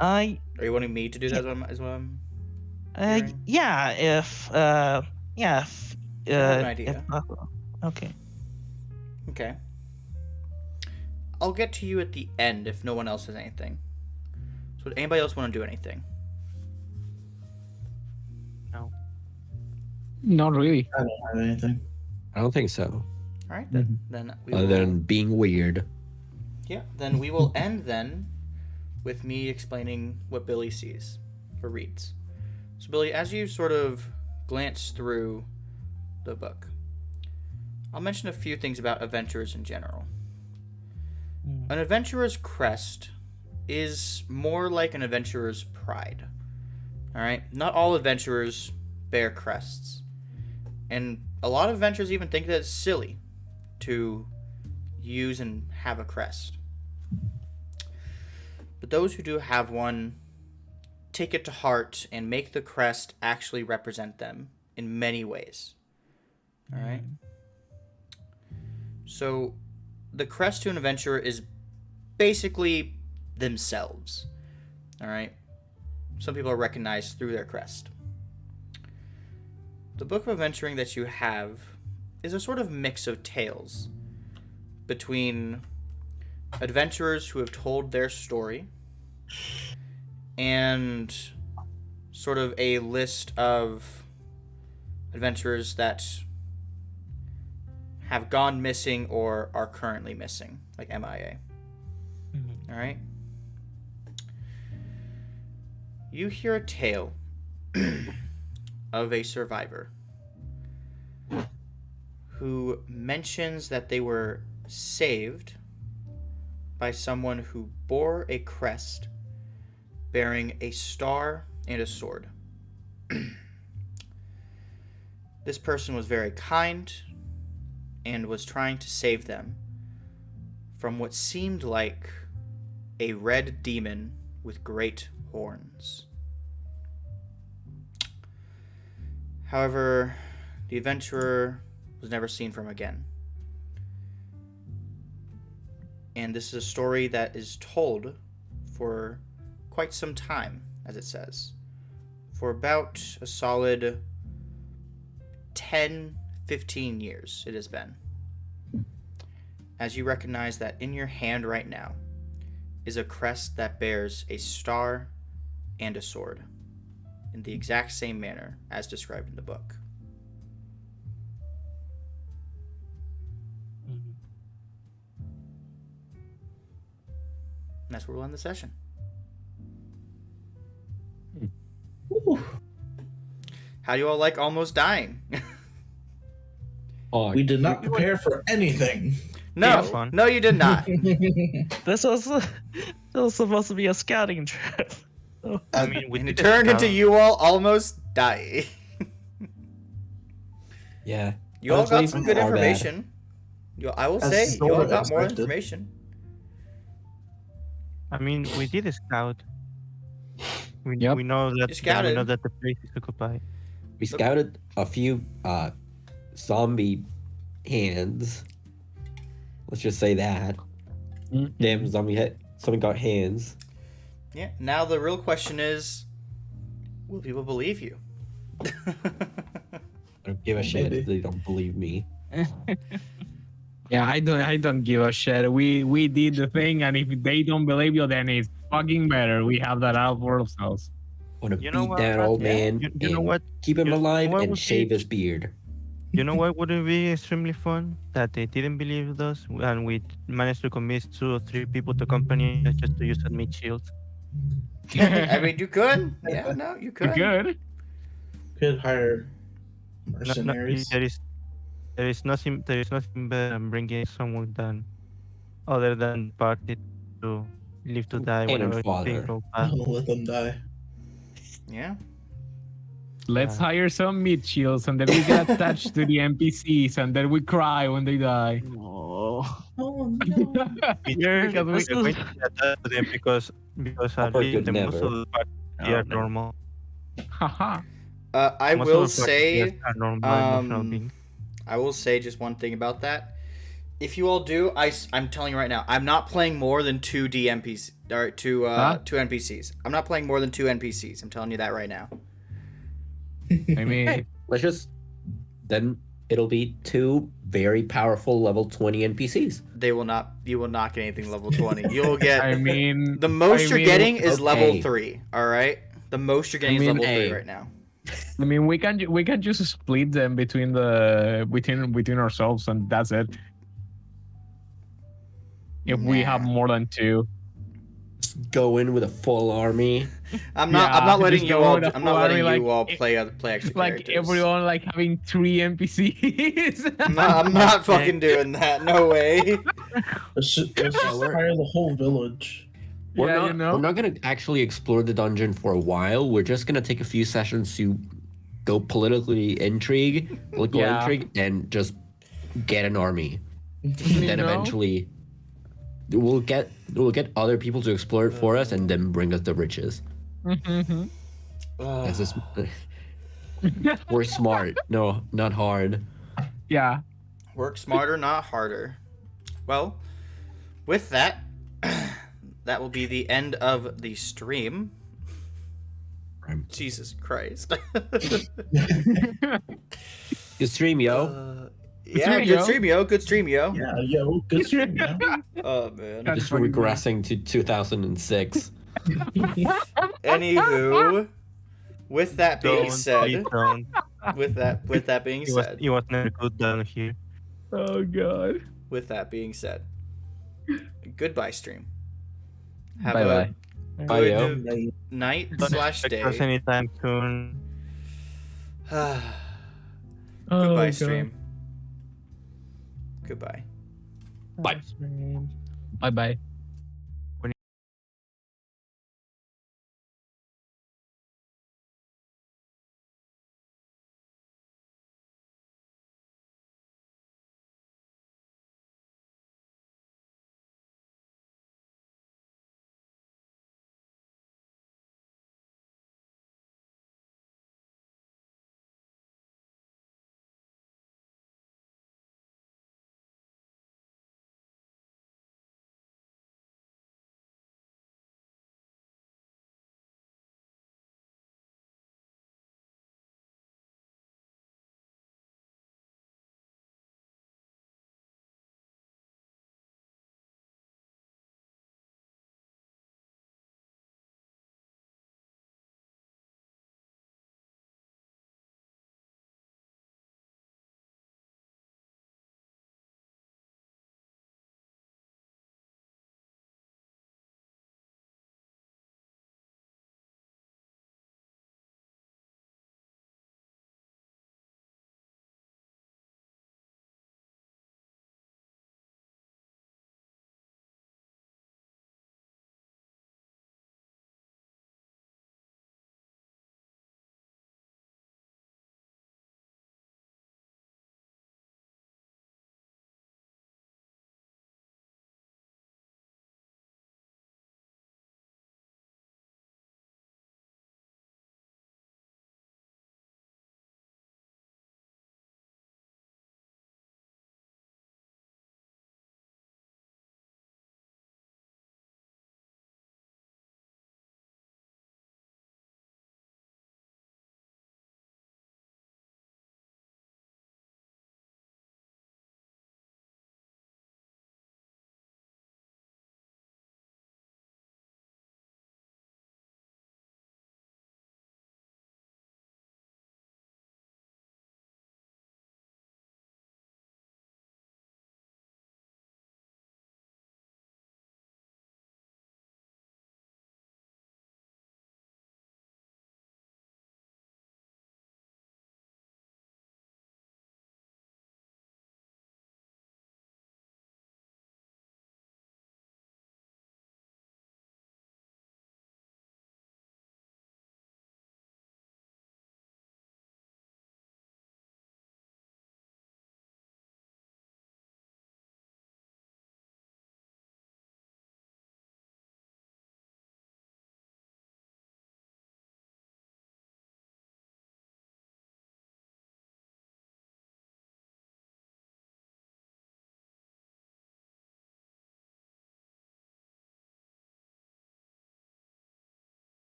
Uh, Are you wanting me to do that? As well? yeah, if I have an idea. if possible. Okay. Okay. I'll get to you at the end if no one else has anything. So would anybody else want to do anything? Not really. I don't have anything. I don't think so. All right, then. Then we Other will, than being weird. yeah. Then we will end then with me explaining what Billy sees or reads. So Billy, as you sort of glance through the book, I'll mention a few things about adventurers in general. An adventurer's crest is more like an adventurer's pride. All right, not all adventurers bear crests. And a lot of adventurers even think that it's silly to use and have a crest. But those who do have one take it to heart and make the crest actually represent them in many ways. All right? So the crest to an adventurer is basically themselves. All right? Some people are recognized through their crest. The book of adventuring that you have is a sort of mix of tales between adventurers who have told their story and sort of a list of adventurers that have gone missing or are currently missing, like MIA. All right? You hear a tale of a survivor who mentions that they were saved by someone who bore a crest bearing a star and a sword. This person was very kind and was trying to save them from what seemed like a red demon with great horns. However, the adventurer was never seen from again. And this is a story that is told for quite some time, as it says. For about a solid 10, 15 years it has been. As you recognize that in your hand right now is a crest that bears a star and a sword, in the exact same manner as described in the book. And that's where we'll end the session. How do you all like almost dying? Oh, We did not prepare for anything. Yeah, No, fun. no, you did not. This was supposed to be a scouting trip. I mean, we And it did turned into have- you all almost dying. yeah. You all got Honestly, some good our bad. information. I will As say, you all sorta got more expected. information. I mean, we did a scout. Yep. We know that. You scouted. We know that the place is occupied. We scouted a few zombie hands. Let's just say that. Damn zombie got hands. Yeah. Now the real question is, will people believe you? I don't give a shit if they don't believe me. Yeah, I don't give a shit. We did the thing, and if they don't believe you, then it's fucking better. We have that out for ourselves. Want to You know beat what? that old Yeah. man You know and what? keep him You know alive what and would shave be- his beard. You know what would be extremely fun? That they didn't believe us, and we managed to convince 2 or 3 people to accompany us just to use as meat shields. I mean, you could. Yeah, no, you could. Good. Could hire No, mercenaries. there is nothing better than bringing someone than other than the party to live to die Cannon whenever things fodder. go bad. Let them die. Yeah. Let's hire some meat shields, and then we get attached to the NPCs, and then we cry when they die. Oh. Oh no. Because we this are going is- to be attached to them because at Upper least good the most never. of the party Oh, are man. normal. I Most will of the party say, are normal emotional beings. I will say just one thing about that. If you all do, I'm telling you right now, I'm not playing more than 2 DMPs or 2 NPCs. I'm not playing more than 2 NPCs. I'm telling you that right now. I mean, Hey, let's just then it'll be 2 very powerful level 20 NPCs. You will not get anything level 20. You'll get I mean, the most I you're mean, getting is level okay. 3. All right, the most you're getting mean, is level 3 hey. right now. I mean, we can just split them between ourselves, and that's it. If we have Nah. more than 2, Just go in with a full army. I'm not letting just you go all. with a I'm full not letting army, you all like, play extra like characters. everyone like having 3 NPCs. I'm not fucking doing that. No way. Let's just hire the whole village. Yeah, We're not gonna actually explore the dungeon for a while. We're just gonna take a few sessions to go political intrigue, and just get an army. Then know? eventually we'll get other people to explore it for us and then bring us the riches. Mhm. That's just we're smart. No, not hard. Yeah. Work smarter, not harder. Well, with that, that will be the end of the stream. Jesus Christ. Good stream, yo. Yeah, stream, good yo. stream, yo. Good stream, yo. Yeah, yo, good stream, man. Oh, man. That's Just funny, regressing to 2006. Anywho, with that being Please said, don't. with that being said, It was never good down here. Oh god. with that being said, goodbye, stream. Have Bye bye. Bye, yo. good night Don't slash expect us day. anytime soon. Goodbye, God. stream. Goodbye. Bye. Bye bye.